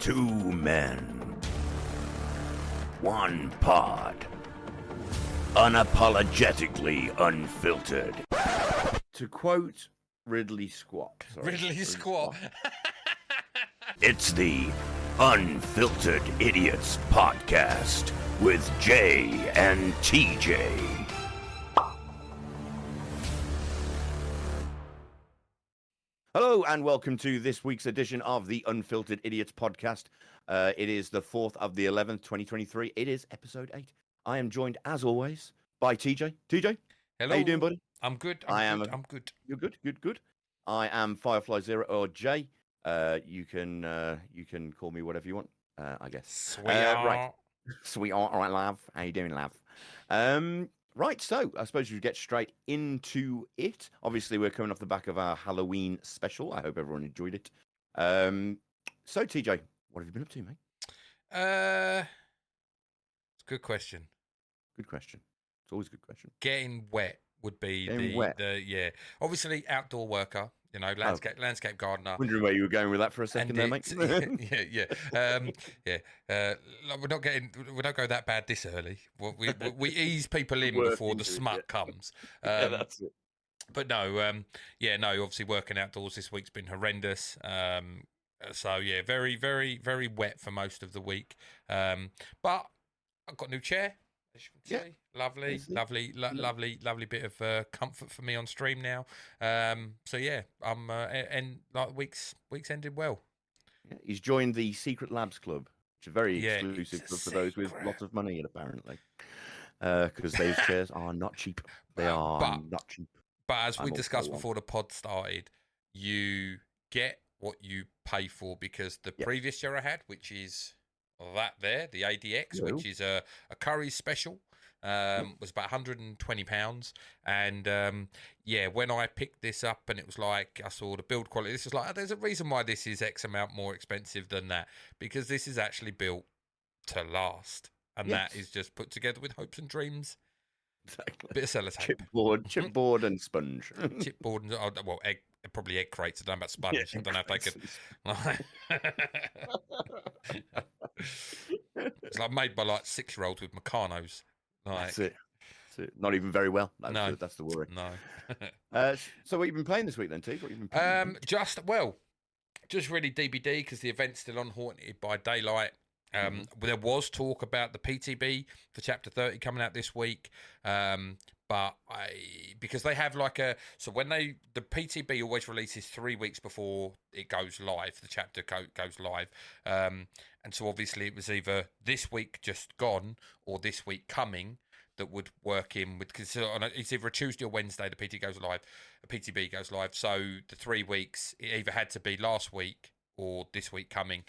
Two men. One pod. Unapologetically unfiltered. To quote Ridley Squat. Ridley Squat. It's the Unfiltered Idiots podcast with Jay and TJ. Hello and welcome to this week's edition of the Unfiltered Idiots podcast. It is the 4th of the 11th, 2023. It is episode 8. I am joined, as always, by TJ. TJ, Hello. how you doing, buddy? I'm good. I'm good. You're good. Good. I am Firefly Zero or Jay. You can call me whatever you want. I guess. Sweetheart. Right. Sweetheart. All right, love. How you doing, love? Right, so I suppose we get straight into it. Obviously, we're coming off the back of our Halloween special. I hope everyone enjoyed it. So, TJ, what have you been up to, mate? It's a good question. Good question. It's always a good question. Getting wet would be the obviously outdoor worker. You know, landscape gardener. Wondering where you were going with that for a second there, mate. Yeah. We don't go that bad this early. We ease people in before the smut comes. That's it. But no, obviously working outdoors this week's been horrendous. So yeah, very, very, very wet for most of the week. But I've got a new chair. As you can see, lovely bit of comfort for me on stream now. So yeah, I'm and like weeks ended well. Yeah, he's joined the Secret Labs Club, which is a very exclusive club for those with lots of money, apparently. Because those chairs are not cheap. They are not cheap. But as we discussed before the pod started, you get what you pay for, because the previous chair I had, which is the ADX, which is a Curry's special, was about £120. And when I picked this up and it was like, I saw the build quality, this is like, there's a reason why this is X amount more expensive than that, because this is actually built to last. And that is just put together with hopes and dreams. Exactly. Bit of sellotape. Chipboard and sponge. Chipboard and egg. Probably egg crates. I don't know about sponge. I don't know if they could. It's like made by like 6-year-olds with Meccano's. Like, That's it. Not even very well. That's the worry. No. So what have you been playing this week then, T? What have you been playing? Just really DBD, because the event's still on Haunted by Daylight. There was talk about the PTB for Chapter 30 coming out this week, but because they have when the PTB always releases 3 weeks before it goes live, the chapter goes live, and so obviously it was either this week just gone or this week coming that would work in with, because it's either a Tuesday or Wednesday the PTB goes live. So the 3 weeks, it either had to be last week or this week coming,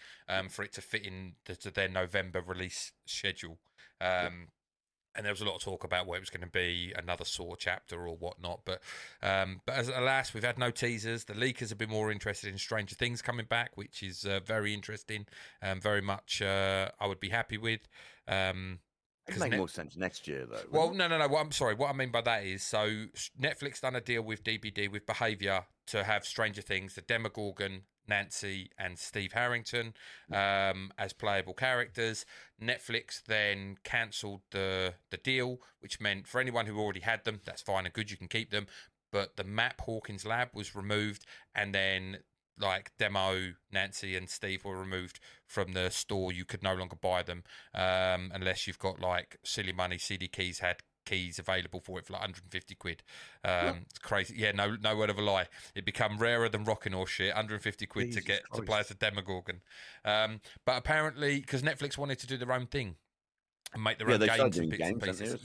for it to fit in to their November release schedule. And there was a lot of talk about where it was going to be, another Saw chapter or whatnot. But alas, we've had no teasers. The leakers have been more interested in Stranger Things coming back, which is very interesting. Very much I would be happy with. It'd make more sense next year, though. Well, no. What I mean by that is, so Netflix done a deal with DBD, with Behaviour, to have Stranger Things, the Demogorgon, Nancy and Steve Harrington as playable characters. Netflix then cancelled the deal, which meant for anyone who already had them, that's fine and good, you can keep them. But the map Hawkins Lab was removed, and then Demo, Nancy and Steve were removed from the store. You could no longer buy them unless you've got silly money. CD Keys had keys available for it for £150. It's crazy. Yeah, no word of a lie. It become rarer than rocking or shit. £150 Jesus to get Christ. to play as a Demogorgon. But apparently, because Netflix wanted to do their own thing and make their own games and bits and pieces.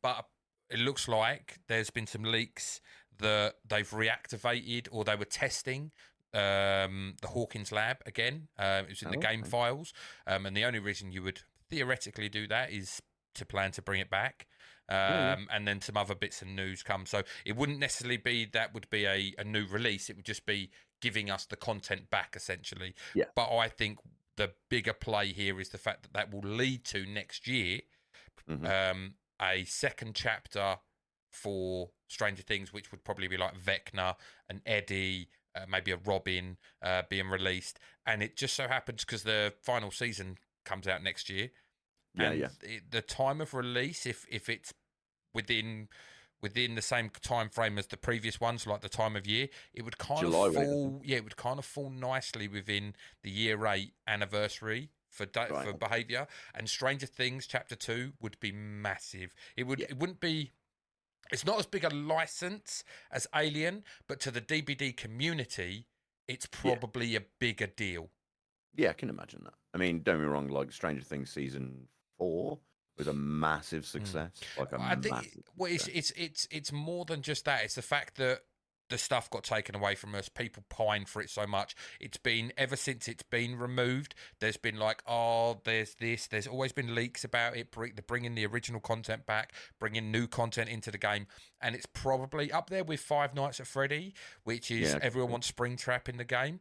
But it looks like there's been some leaks that they've reactivated, or they were testing the Hawkins Lab again. It was in the game files, and the only reason you would theoretically do that is to plan to bring it back, and then some other bits of news come. So it wouldn't necessarily be a new release. It would just be giving us the content back, essentially. Yeah. But I think the bigger play here is the fact that will lead to next year a second chapter for Stranger Things, which would probably be like Vecna and Eddie, maybe a Robin being released, and it just so happens because the final season comes out next year, and the time of release, if it's within the same time frame as the previous ones, like the time of year, it would kind July, of fall. Yeah, it would kind of fall nicely within the year 8 anniversary for behavior. And Stranger Things Chapter 2 would be massive. It wouldn't be. It's not as big a license as Alien, but to the DBD community, it's probably a bigger deal. Yeah, I can imagine that. I mean, don't get me wrong, like Stranger Things season 4 was a massive success. Like a massive success. It's more than just that. It's the fact that the stuff got taken away from us. People pine for it so much. It's been, ever since it's been removed, there's been like, oh, there's this. There's always been leaks about it. They're bringing the original content back, bringing new content into the game. And it's probably up there with Five Nights at Freddy, which is everyone wants Springtrap in the game.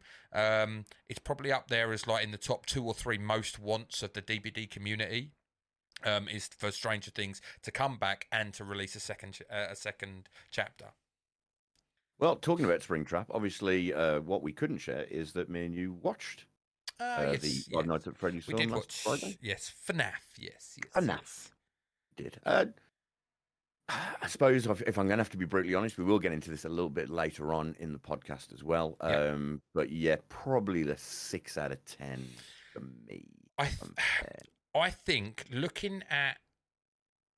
It's probably up there as like in the top 2 or 3 most wants of the DBD community. Is for Stranger Things to come back and to release a second chapter. Well, talking about Springtrap, obviously, what we couldn't share is that me and you watched the Five Nights at Freddy's film last Friday. Yes, FNAF. Yes. FNAF did. I suppose if I'm going to have to be brutally honest, we will get into this a little bit later on in the podcast as well. But yeah, probably the 6 out of 10 for me. I think looking at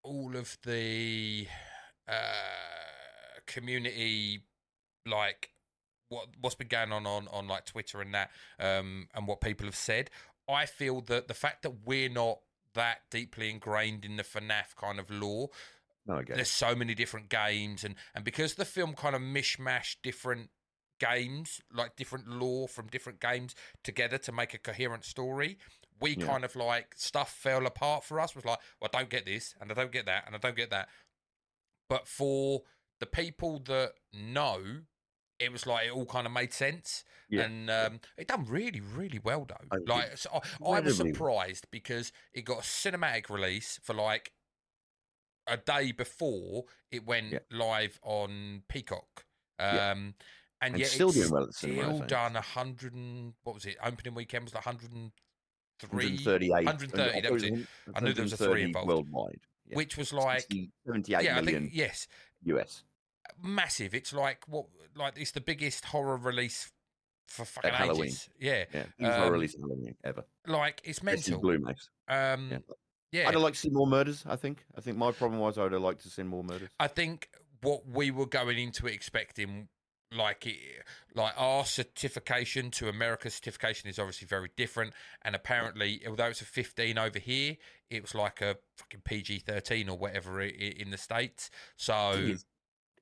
all of the community, like what's been going on like Twitter and that, and what people have said, I feel that the fact that we're not that deeply ingrained in the FNAF kind of lore, there's so many different games, and because the film kind of mishmashed different games, like different lore from different games together to make a coherent story, we kind of like stuff fell apart for us. Was like, well, I don't get this, and I don't get that, and I don't get that. But for the people that know, it was like it all kind of made sense, and it done really, really well though. Like, so I was surprised because it got a cinematic release for like a day before it went live on Peacock. And yet still it's doing well at the cinema, still done 100 and what was it? Opening weekend was like 138. 130. That was it. I knew there was a 3 involved worldwide, which was like 78 million. I think, yes, US. Massive. It's like it's the biggest horror release for fucking Halloween. Ages. Yeah, horror release of Halloween ever. Like it's mental. Blue Max. I'd have liked to see more murders. I think my problem was I'd have liked to see more murders. I think what we were going into it expecting, like our certification to America's certification is obviously very different, and apparently, although it's a 15 over here, it was like a fucking PG-13 or whatever in the States. So.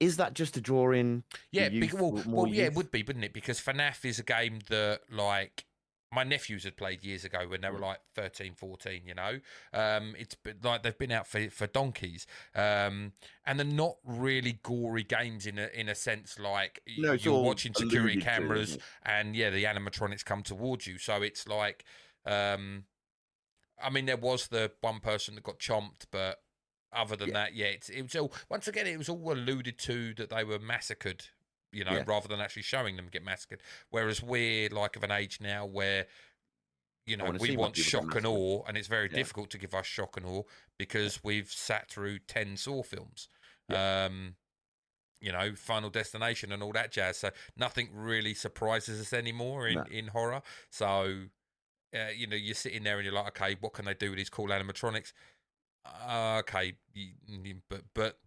Is that just to draw in? Yeah, it would be, wouldn't it? Because FNAF is a game that, like, my nephews had played years ago when they were like 13, 14, you know? It's like they've been out for donkeys. And they're not really gory games in a sense, like you're watching security cameras and, the animatronics come towards you. So it's like, I mean, there was the one person that got chomped, but other than that, it was all, once again, it was all alluded to that they were massacred, rather than actually showing them get massacred. Whereas we're like of an age now where, we want shock and awe, and it's very difficult to give us shock and awe because we've sat through 10 Saw films, Final Destination and all that jazz. So nothing really surprises us anymore in horror. So, you're sitting there and you're like, okay, what can they do with these cool animatronics? Okay, but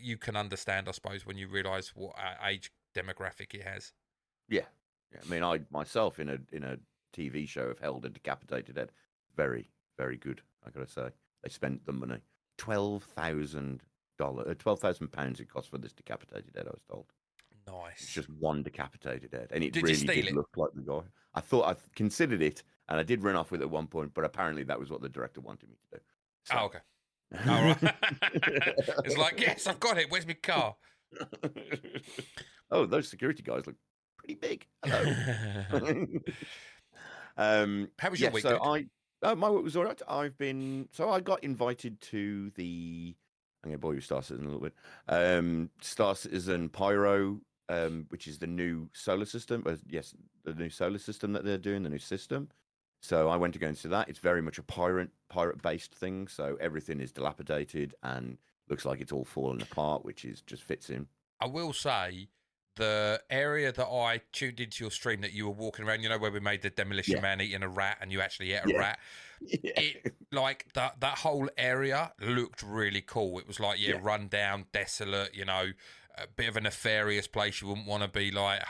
you can understand, I suppose, when you realise what age demographic it has. Yeah. I mean, I myself in a TV show have held a decapitated head. Very, very good. I gotta say, they spent the money. £12,000 it cost for this decapitated head. I was told. Nice. It's just one decapitated head, and it really did look like the guy. I thought I considered it, and I did run off with it at one point, but apparently that was what the director wanted me to do. So. Oh, okay. All right. It's like, yes, I've got it. Where's my car? Oh, those security guys look pretty big. Hello. How was your week? So my week was all right. I got invited to the. I'm going to bore you with Star Citizen a little bit. Star Citizen Pyro which is the new solar system. Yes, the new solar system that they're doing, the new system. So I went to go and see that. It's very much a pirate-based thing. So everything is dilapidated and looks like it's all falling apart, which is just fits in. I will say the area that I tuned into your stream that you were walking around, where we made the Demolition Man eating a rat and you actually ate a rat. Yeah. It like that whole area looked really cool. It was like run down, desolate, a bit of a nefarious place. You wouldn't want to be like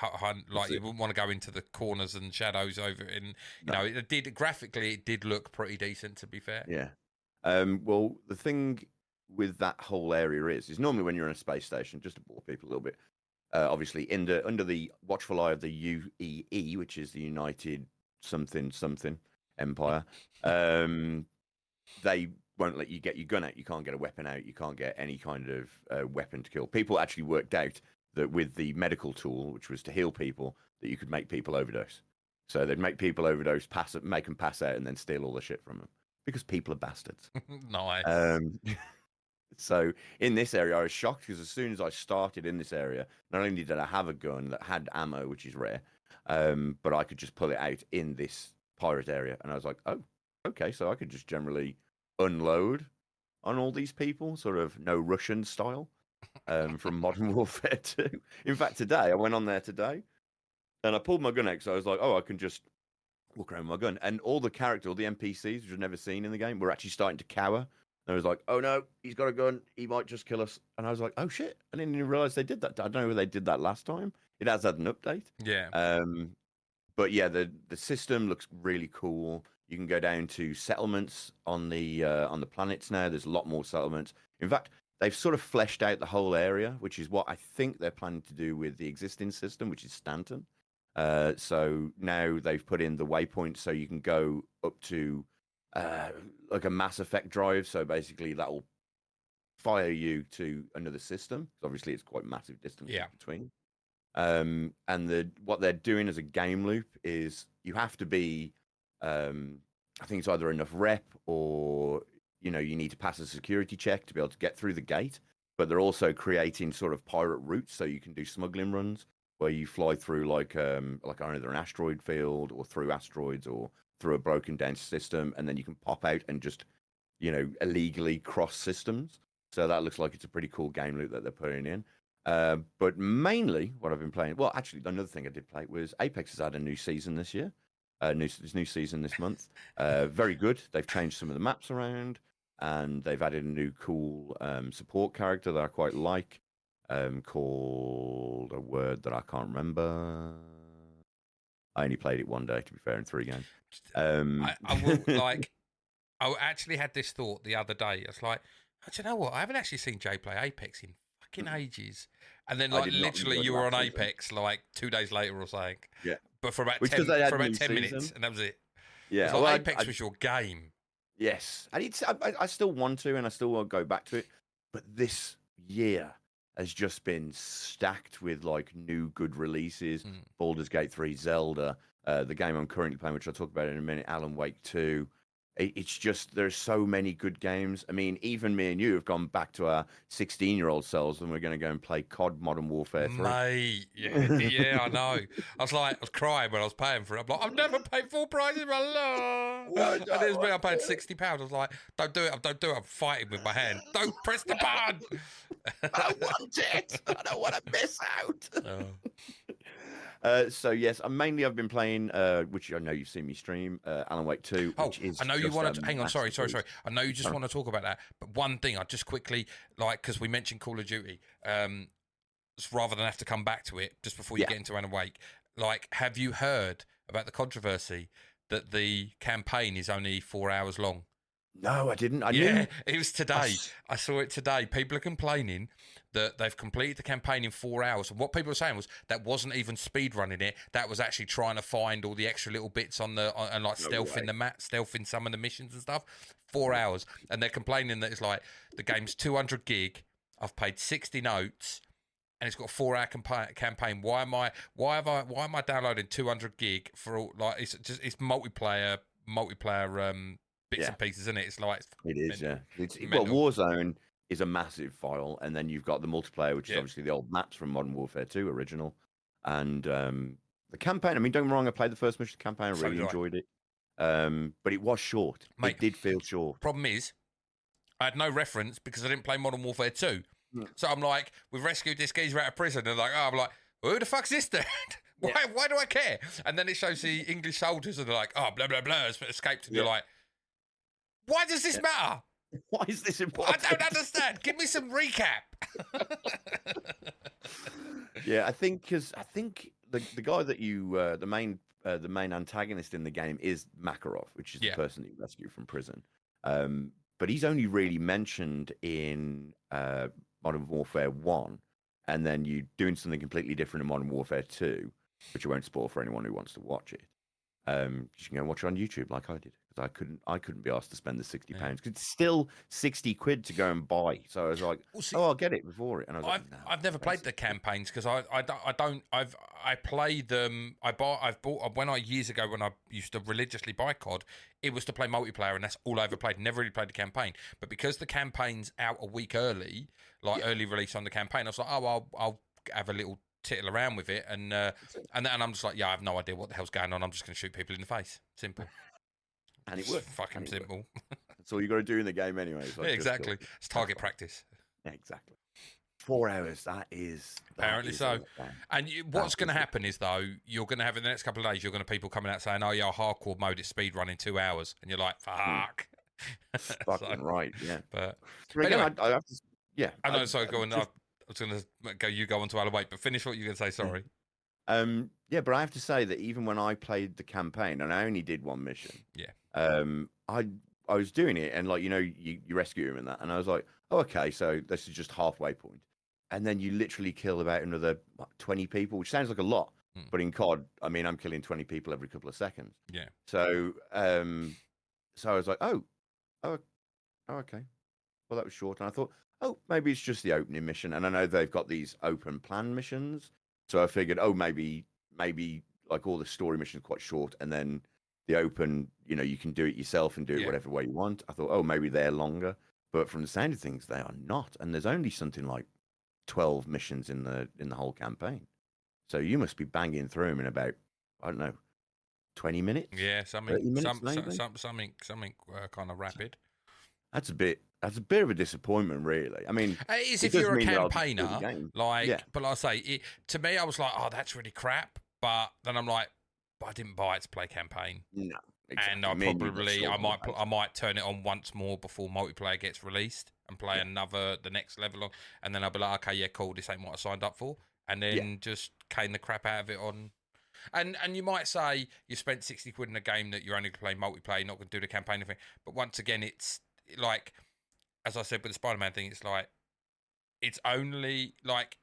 you wouldn't want to go into the corners and shadows over it. And it did graphically, it did look pretty decent, to be fair. Yeah. Well, the thing with that whole area is normally when you're on a space station, just to bore people a little bit, obviously under the watchful eye of the UEE, which is the United something Empire, they won't let you get your gun out. You can't get a weapon out. You can't get any kind of weapon to kill. People actually worked out that with the medical tool, which was to heal people, that you could make people overdose. So they'd make people overdose, make them pass out, and then steal all the shit from them because people are bastards. Nice. So in this area, I was shocked because as soon as I started in this area, not only did I have a gun that had ammo, which is rare, but I could just pull it out in this pirate area. And I was like, oh, okay, so I could just generally unload on all these people, sort of no Russian style from Modern Warfare 2. In fact, I went on there today and I pulled my gun out because I was like, oh, I can just walk around with my gun. And all the NPCs, which I've never seen in the game, were actually starting to cower. And I was like, oh no, he's got a gun. He might just kill us. And I was like, oh shit. I didn't even realize they did that. I don't know whether they did that last time. It has had an update. Yeah. But yeah, the system looks really cool. You can go down to settlements on the planets now. There's a lot more settlements. In fact, they've sort of fleshed out the whole area, which is what I think they're planning to do with the existing system, which is Stanton. So now they've put in the waypoint so you can go up to like a Mass Effect drive. So basically that will fire you to another system. Obviously, it's quite massive distance between. And what they're doing as a game loop is you have to be, I think it's either enough rep or you need to pass a security check to be able to get through the gate. But they're also creating sort of pirate routes, so you can do smuggling runs where you fly through like either an asteroid field or through asteroids or through a broken down system, and then you can pop out and just illegally cross systems. So that looks like it's a pretty cool game loop that they're putting in. But mainly what I've been playing, well, actually, another thing I did play was Apex has had a new season this year. New season this month. Very good. They've changed some of the maps around, and they've added a new cool support character that I quite like, called a word that I can't remember. I only played it one day, to be fair, in 3 games. I will I actually had this thought the other day. It's like, do you know what? I haven't actually seen Jay play Apex in fucking ages. And then, literally, you were on Apex 2 days later or something. Yeah. But for about 10 minutes, and that was it. Yeah. It's like Apex was your game. Yes. And I still want to, and I still want to go back to it. But this year has just been stacked with new good releases. Baldur's Gate 3, Zelda, the game I'm currently playing, which I'll talk about in a minute, Alan Wake 2. It's just, there's so many good games. I mean, even me and you have gone back to our 16-year-old selves, and we're going to go and play COD Modern Warfare 3. Mate, yeah, I know. I was crying when I was paying for it. I'm like, I've never paid full price in my life. And it was me, I paid £60. I was like, don't do it. I'm fighting with my hand. Don't press the button. I want it. I don't want to miss out. Oh. So yes, I've been playing, which I know you've seen me stream, Alan Wake 2. Which is I know you want to. Hang on, sorry. I know you just want to talk about that, but one thing I just quickly because we mentioned Call of Duty, rather than have to come back to it just before you get into Alan Wake. Have you heard about the controversy that the campaign is only 4 hours long? No, I didn't. I knew. It was today. I saw it today. People are complaining that they've completed the campaign in 4 hours. And what people were saying was that wasn't even speed running it. That was actually trying to find all the extra little bits stealthing the map, stealthing some of the missions and stuff. 4 hours. And they're complaining that it's the game's 200 gig. I've paid 60 notes and it's got a 4 hour campaign. Why am I downloading 200 gig for all, it's multiplayer bits and pieces, isn't it? It's it is, yeah. It's Warzone is a massive file, and then you've got the multiplayer, which is obviously the old maps from Modern Warfare 2 original, and the campaign. I mean, don't get me wrong, I played the first mission campaign, I really enjoyed it, but it was short. Mate, it did feel short. Problem is, I had no reference because I didn't play Modern Warfare 2. So I'm like, we've rescued this geezer out of prison, and I'm like, who the fuck's this dude? Why do I care? And then it shows the English soldiers, and they're like, oh, blah, blah, blah, has escaped. And you're like, why does this matter? Why is this important? I don't understand. Give me some recap. I think the guy that you the main antagonist in the game is Makarov, which is the person that you rescue from prison. But he's only really mentioned in Modern Warfare 1, and then you're doing something completely different in Modern Warfare 2, which I won't spoil for anyone who wants to watch it. You can go and watch it on YouTube like I did, because I couldn't be asked to spend the £60 because it's still £60 to go and buy. So I was like, I'll get it before it. And I was like, no, I've never played the campaigns because I play them. I've bought when I years ago when I used to religiously buy COD, it was to play multiplayer, and that's all I ever played. Never really played the campaign, but because the campaign's out a week early, early release on the campaign, I was like, I'll have a little tittle around with it, and then I'm just like, I have no idea what the hell's going on. I'm just going to shoot people in the face. Simple. And it worked. Fucking simple. That's all you got to do in the game anyway. Like exactly. It's target practice. Yeah, exactly. 4 hours. That is apparently so. And what's going to happen is though, you're going to have in the next couple of days, you're going to people coming out saying, "Oh yeah, hardcore mode is speed running 2 hours," and you're like, "Fuck." Fucking right. Yeah. But anyway, I have to. Yeah. I know. Sorry, go on. I was going to go. You go on to Alan. But finish what you're going to say. Sorry. But I have to say that even when I played the campaign, and I only did one mission. Yeah. I was doing it, and you rescue him and that, and I was like, oh, okay, so this is just halfway point, and then you literally kill about another 20 people, which sounds like a lot, but in COD, I mean, I'm killing 20 people every couple of seconds. Yeah. So, so I was like, oh, okay, well that was short, and I thought, oh, maybe it's just the opening mission, and I know they've got these open plan missions, so I figured, oh, maybe like all the story missions are quite short, and then the open, you can do it yourself and do it whatever way you want. I thought, oh, maybe they're longer, but from the sound of things, they are not. And there's only something like 12 missions in the whole campaign. So you must be banging through them in about, I don't know, 20 minutes. Yeah, something kind of rapid. That's a bit of a disappointment, really. I mean, it is if you're a campaigner, but like I say, to me, I was like, oh, that's really crap. But then I'm like, I didn't buy it to play campaign. No, exactly. And I might turn it on once more before multiplayer gets released and play the next level on, and then I'll be like, okay, yeah, cool, this ain't what I signed up for, and then just cane the crap out of it on. And you might say you spent £60 in a game that you're only going to play multiplayer, you're not going to do the campaign thing. But once again, it's like, as I said with the Spider-Man thing, it's only like,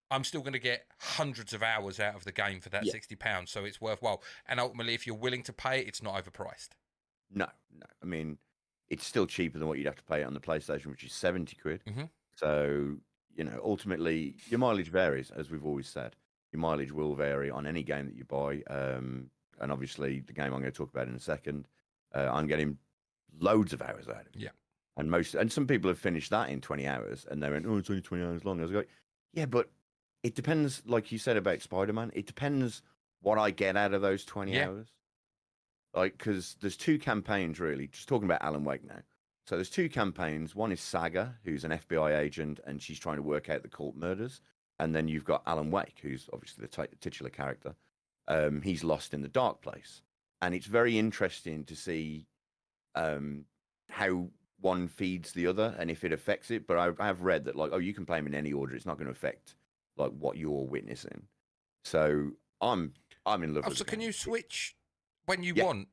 I'm still going to get hundreds of hours out of the game for that £60, so it's worthwhile. And ultimately, if you're willing to pay it, it's not overpriced. No. I mean, it's still cheaper than what you'd have to pay on the PlayStation, which is £70. Mm-hmm. So, ultimately, your mileage varies, as we've always said. Your mileage will vary on any game that you buy. And obviously, the game I'm going to talk about in a second, I'm getting loads of hours out of it. Yeah. And some people have finished that in 20 hours, and they went, oh, it's only 20 hours long. I was like, yeah, but it depends, like you said about Spider-Man, it depends what I get out of those 20 hours. Like, because there's 2 campaigns, really, just talking about Alan Wake now. So there's 2 campaigns. One is Saga, who's an FBI agent, and she's trying to work out the cult murders. And then you've got Alan Wake, who's obviously the titular character. He's lost in the dark place. And it's very interesting to see how one feeds the other and if it affects it. But I have read that, like, you can play them in any order. It's not going to affect like what you're witnessing. So I'm in love with it. So can you switch when you want?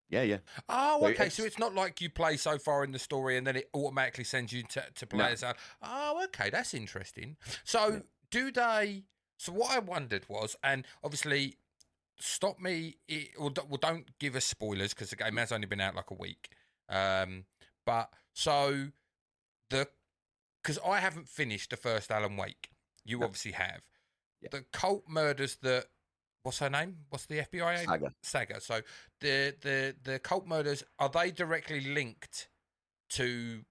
Yeah. Oh, okay. So it's not like you play so far in the story and then it automatically sends you to players out. Oh, okay. That's interesting. So do they... So what I wondered was, and obviously stop me, don't give us spoilers because the game has only been out like a week. But so because I haven't finished the first Alan Wake. You obviously have. Yeah. The cult murders that... What's her name? What's the FBI agent? Saga. So the cult murders, are they directly linked to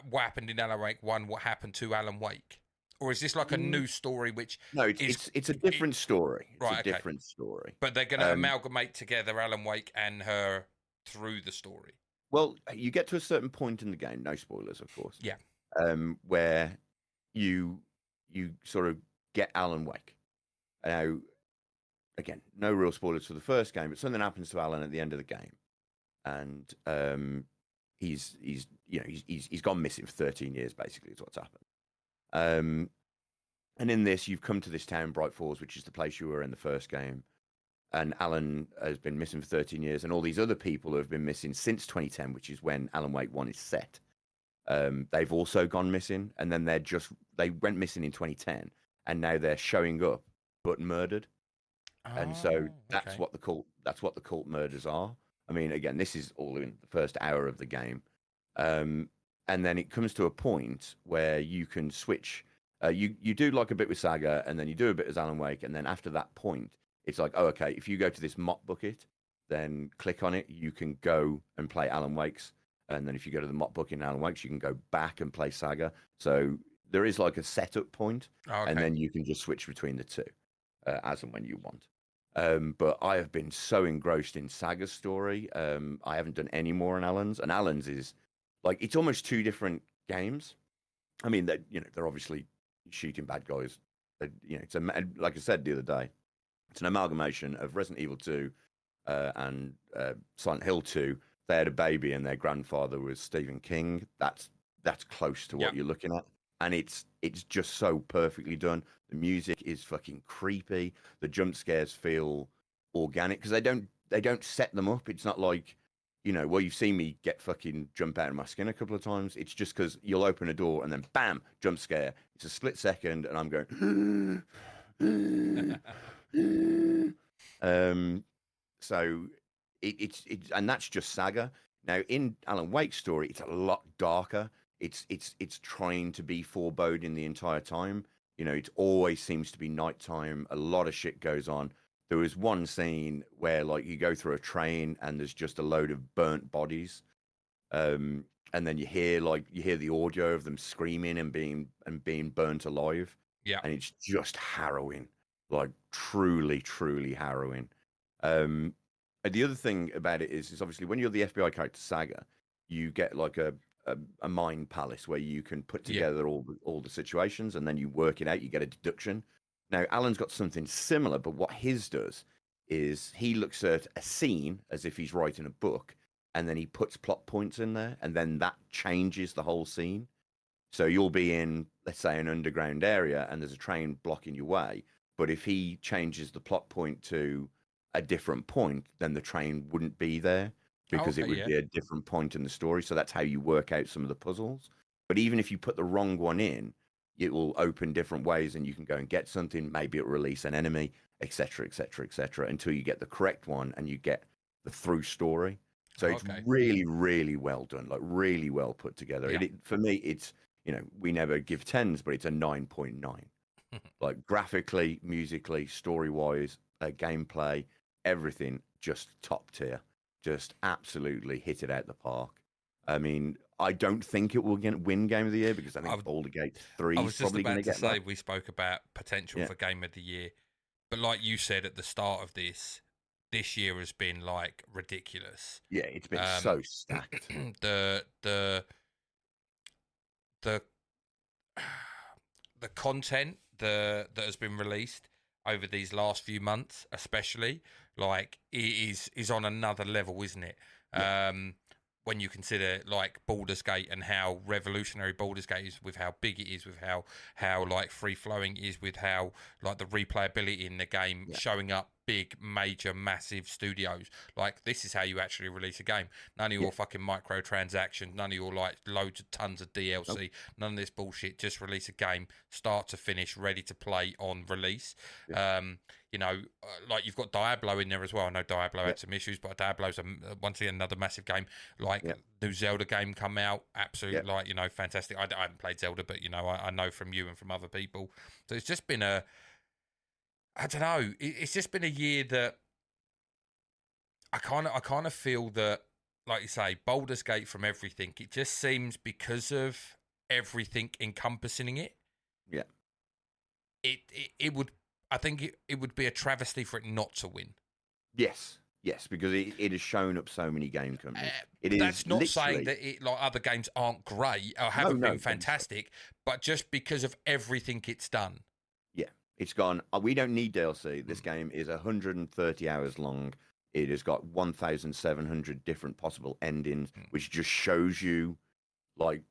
what happened in Alan Wake 1, what happened to Alan Wake? Or is this like a new story which No, is it's a different story. It's a right, okay. different story. But they're going to amalgamate together Alan Wake and her through the story. Well, you get to a certain point in the game, no spoilers, of course. Yeah. Where you sort of get Alan Wake. Now, again, no real spoilers for the first game, but something happens to Alan at the end of the game, and he's gone missing for 13 years. Basically, is what's happened. And in this, you've come to this town, Bright Falls, which is the place you were in the first game. And Alan has been missing for 13 years, and all these other people have been missing since 2010, which is when Alan Wake 1 is set. They've also gone missing, and then they went missing in 2010, and now they're showing up but murdered. And so that's what the cult murders are. I mean, again, this is all in the first hour of the game. And then it comes to a point where you can switch. You do like a bit with Saga, and then you do a bit as Alan Wake, and then after that point, it's like, oh, okay, if you go to this mop bucket, then click on it, you can go and play Alan Wake's. And then if you go to the mop bucket in Alan Wake's, you can go back and play Saga. So there is like a setup point, and then you can just switch between the two as and when you want. But I have been so engrossed in Saga's story. I haven't done any more on Alan's, and Alan's is like, it's almost two different games. I mean, they're obviously shooting bad guys. It's like I said the other day, it's an amalgamation of Resident Evil 2 and Silent Hill 2. They had a baby, and their grandfather was Stephen King. That's close to what you're looking at, and it's just so perfectly done. The music is fucking creepy. The jump scares feel organic because they don't set them up. It's not like, well, you've seen me get fucking jump out of my skin a couple of times. It's just because you'll open a door and then bam, jump scare. It's a split second, and I'm going. So it's and that's just Saga. Now in Alan Wake's story, it's a lot darker. It's trying to be foreboding the entire time. It always seems to be nighttime. A lot of shit goes on. There was one scene where like you go through a train and there's just a load of burnt bodies, and then you hear the audio of them screaming and being burnt alive. Yeah, and it's just harrowing, like truly, truly harrowing. And the other thing about it is obviously when you're the FBI character Saga, you get like a mind palace where you can put together all the situations, and then you work it out. You get a deduction. Now, Alan's got something similar, but what his does is he looks at a scene as if he's writing a book, and then he puts plot points in there, and then that changes the whole scene. So you'll be in, let's say, an underground area, and there's a train blocking your way. But if he changes the plot point to a different point, then the train wouldn't be there because it would be a different point in the story. So that's how you work out some of the puzzles. But even if you put the wrong one in, it will open different ways, and you can go and get something. Maybe it'll release an enemy, etc., etc., etc., until you get the correct one and you get the through story. So it's really, really well done, like really well put together. Yeah. For me, it's, we never give 10s, but it's a 9.9. Like graphically, musically, story-wise, gameplay, everything just top tier. Just absolutely hit it out the park. I mean, I don't think it will win Game of the Year because I think Baldur's Gate 3 is probably going to get that. I was just about to say, we spoke about potential for Game of the Year. But like you said at the start of this year has been like ridiculous. Yeah, it's been so stacked. The content that has been released over these last few months, especially, like, it is on another level, isn't it? Yeah. When you consider like Baldur's Gate and how revolutionary Baldur's Gate is, with how big it is, with how like free flowing it is, with how like the replayability in the game, showing up big, major, massive studios. Like, this is how you actually release a game. None of your fucking microtransactions, none of your like loads of tons of DLC, nope. None of this bullshit. Just release a game, start to finish, ready to play on release. Yeah. Like you've got Diablo in there as well. I know Diablo had some issues, but Diablo's once again another massive game. Like new Zelda game come out, absolutely like, fantastic. I haven't played Zelda, but I know from you and from other people. So it's just been I don't know. It's just been a year that I kind of feel that like you say, Baldur's Gate from everything. It just seems because of everything encompassing it. Yeah. It would. I think it would be a travesty for it not to win. Yes, yes, because it has shown up so many game companies. It is That's not saying literally that like other games aren't great or haven't no, been fantastic, but just because of everything it's done. yeah, it's gone. We don't need DLC. This game is 130 hours long. It has got 1,700 different possible endings, which just shows you like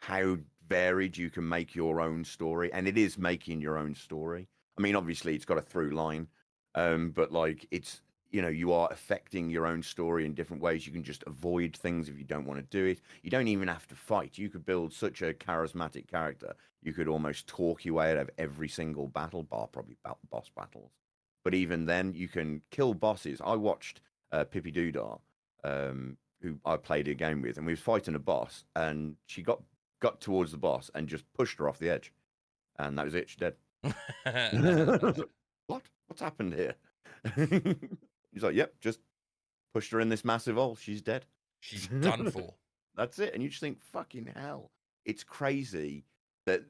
how varied you can make your own story, and it is making your own story. I mean, obviously, it's got a through line, but like it's you are affecting your own story in different ways. You can just avoid things if you don't want to do it. You don't even have to fight. You could build such a charismatic character. You could almost talk your way out of every single battle, bar probably boss battles. But even then, you can kill bosses. I watched Pippi Doodah, who I played a game with, and we was fighting a boss, and she got towards the boss and just pushed her off the edge, and that was it. She's dead. What? What's happened here? He's like, yep, just pushed her in this massive hole. She's dead. She's done for. That's it. And you just think, fucking hell. It's crazy that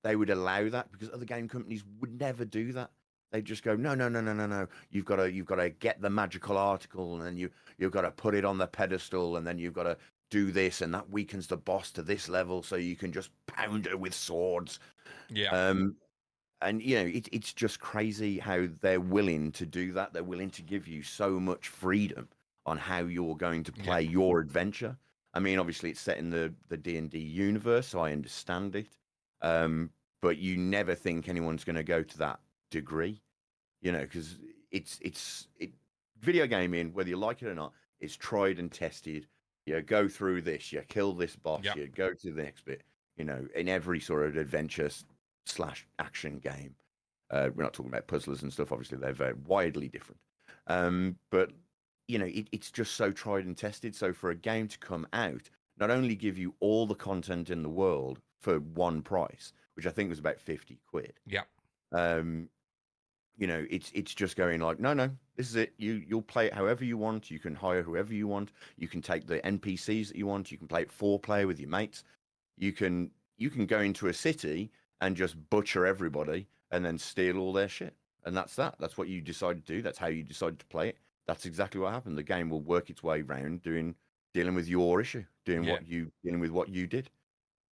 they would allow that because other game companies would never do that. They'd just go, no, no, no, no, no, no. You've got to get the magical article, and then you've got to put it on the pedestal, and then you've got to do this, and that weakens the boss to this level, so you can just pound her with swords. Yeah. And it's just crazy how they're willing to do that. They're willing to give you so much freedom on how you're going to play your adventure. I mean, obviously, it's set in the D&D universe, so I understand it. But you never think anyone's going to go to that degree, because it's video gaming, whether you like it or not, it's tried and tested. You go through this, you kill this boss, you go to the next bit. In every sort of adventure / action game. We're not talking about puzzlers and stuff. Obviously, they're very widely different. But it's just so tried and tested. So for a game to come out, not only give you all the content in the world for one price, which I think was about 50 quid. Yeah. It's just going like, no, this is it. You'll play it however you want. You can hire whoever you want. You can take the NPCs that you want. You can play it 4-player with your mates. You can go into a city and just butcher everybody and then steal all their shit. And that's that. That's what you decide to do. That's how you decide to play it. That's exactly what happened. The game will work its way around dealing with your issue, dealing with what you did.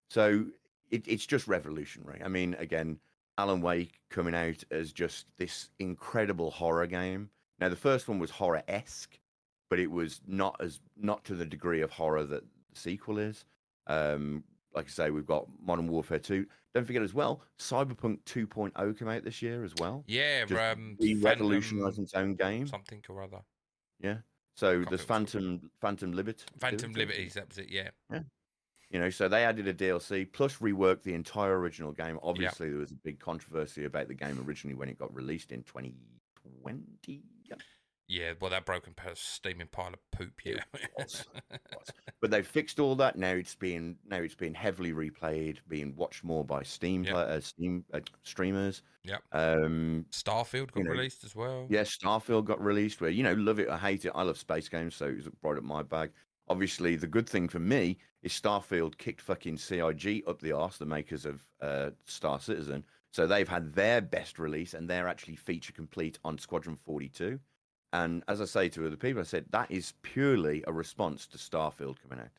So it's just revolutionary. I mean, again, Alan Wake coming out as just this incredible horror game. Now, the first one was horror-esque, but it was not to the degree of horror that the sequel is. Like I say, we've got Modern Warfare 2. Don't forget as well, Cyberpunk 2.0 came out this year as well. Yeah, revolutionising its own game. Something or other. Yeah. So there's Phantom Liberty. Phantom Liberties, that was it, yeah. So they added a DLC, plus reworked the entire original game. Obviously, there was a big controversy about the game originally when it got released in 2020. Yeah, well, that broken steaming pile of poop. Yeah, it was. But they've fixed all that. Now it's being heavily replayed, being watched more by Steam streamers. Yeah. Starfield got released as well. Yeah, Starfield got released. Where love it or hate it. I love space games, so it was right up my bag. Obviously, the good thing for me is Starfield kicked fucking CIG up the arse, the makers of Star Citizen. So they've had their best release, and they're actually feature complete on Squadron 42. And as I say to other people, I said, that is purely a response to Starfield coming out.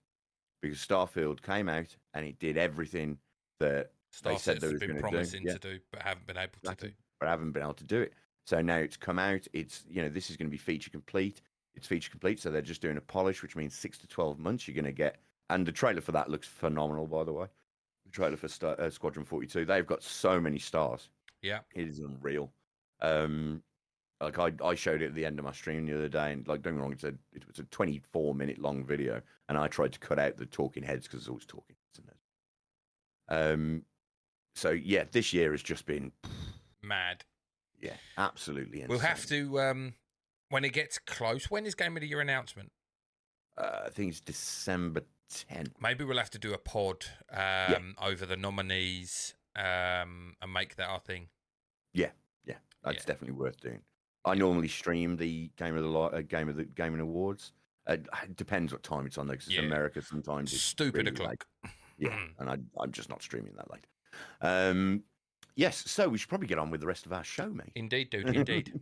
Because Starfield came out and it did everything that they said they were going to do. Promising to do, but haven't been able to do. But haven't been able to do it. So now it's come out. It's, this is going to be feature complete. It's feature complete. So they're just doing a polish, which means 6 to 12 months you're going to get. And the trailer for that looks phenomenal, by the way. The trailer for Squadron 42. They've got so many stars. Yeah. It is unreal. Like I showed it at the end of my stream the other day, and like, don't get me wrong, it was a 24-minute long video, and I tried to cut out the talking heads because there's always talking heads in there. So yeah, this year has just been mad. Yeah, absolutely insane. We'll have to when it gets close. When is Game of the Year announcement? I think it's December 10th. Maybe we'll have to do a pod over the nominees and make that our thing. Yeah, that's definitely worth doing. I normally stream the Gaming Awards, It depends what time it's on, though, because it's America. Sometimes it's stupid really o'clock. late. Yeah, and I'm just not streaming that late. Yes, so we should probably get on with the rest of our show, mate. Indeed, dude, indeed.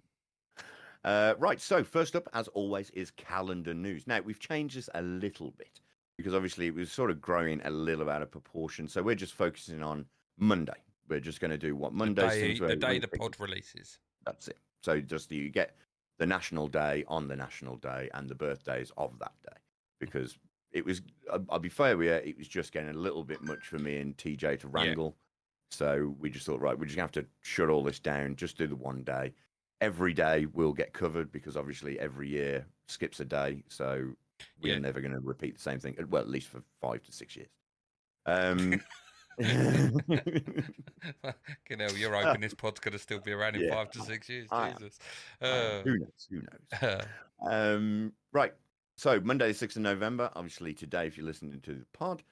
Right, so first up, as always, is calendar news. Now, we've changed this a little bit because obviously it was sort of growing a little out of proportion. So we're just focusing on Monday. We're just going to do what Monday the day the pod releases. That's it. So just you get the national day on the national day and the birthdays of that day, because it was, I'll be fair with you, it was just getting a little bit much for me and TJ to wrangle. So we just thought, right, we're just going to have to shut all this down, just do the one day. Every day will get covered because obviously every year skips a day. So we're never going to repeat the same thing, well, at least for 5 to 6 years. You know, you're hoping this pod's going to still be around in 5 to 6 years. Jesus. Who knows? Right. So Monday, the 6th of November, obviously today, if you're listening to the pod,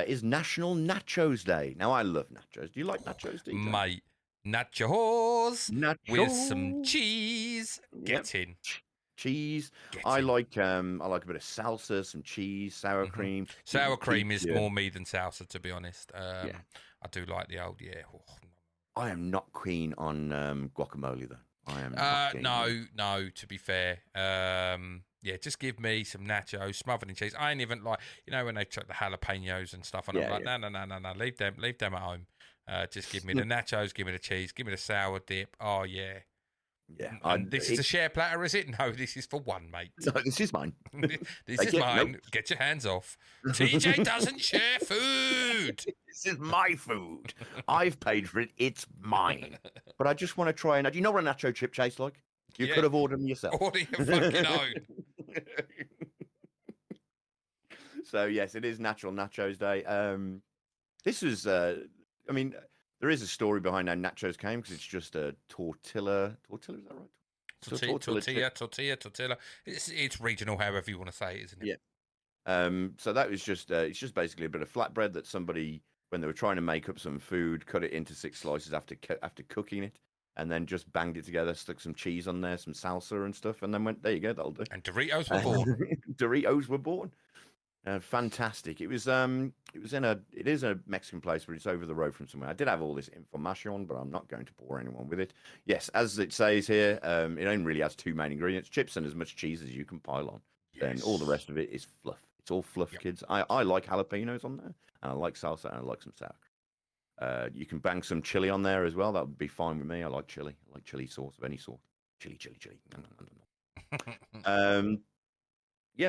is National Nachos Day. Now, I love nachos. Do you like nachos, DJ? Mate, nachos with some cheese. Get in. Cheese. I like a bit of salsa, some cheese, sour cream. Sour cream is more me than salsa, to be honest. I do like the old, I am not keen on guacamole, though. I am no, to be fair. Just give me some nachos smothered in cheese. I ain't even like, when they chuck the jalapenos and stuff, and I'm like, no, leave them at home. Just give me the nachos, give me the cheese, give me the sour dip. Oh, yeah. Yeah. And this is a share platter, is it? No, this is for one, mate. No, this is mine. This is mine. Nope. Get your hands off. TJ doesn't share food. This is my food. I've paid for it. It's mine. But I just want to try and... Do you know what a nacho chip tastes like? You could have ordered them yourself. Order your fucking own. So, yes, it is Natural Nachos Day. This was... there is a story behind how nachos came, because it's just a tortilla. Tortilla, is that right? Tortilla. It's regional, however you want to say it, isn't it? Yeah. So that was just it's just basically a bit of flatbread that somebody, when they were trying to make up some food, cut it into 6 slices after cooking it, and then just banged it together, stuck some cheese on there, some salsa and stuff, and then went, there you go, that'll do. And Doritos were born. Doritos were born. Fantastic. It is a Mexican place, but it's over the road from somewhere. I did have all this information, but I'm not going to bore anyone with it. Yes, as it says here, it only really has 2 main ingredients: chips and as much cheese as you can pile on. Yes. Then all the rest of it is fluff. It's all fluff, kids. I like jalapenos on there, and I like salsa, and I like some sour. You can bang some chili on there as well. That would be fine with me. I like chili. I like chili sauce of any sort. Chili.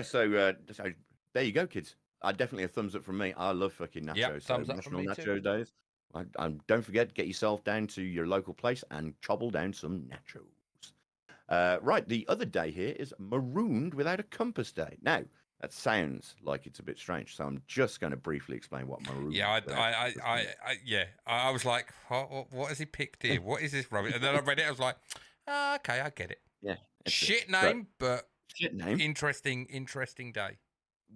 So there you go, kids. Definitely a thumbs up from me. I love fucking nachos. Yep, thumbs up National from me Nacho too. Days. Don't forget, get yourself down to your local place and chobble down some nachos. Right, the other day here is Marooned Without a Compass Day. Now, that sounds like it's a bit strange, so I'm just going to briefly explain what Marooned. Yeah, I was like, what has he picked here? What is this rubbish? And then I read it. I was like, okay, I get it. Yeah, shit name, but shit name. Interesting day.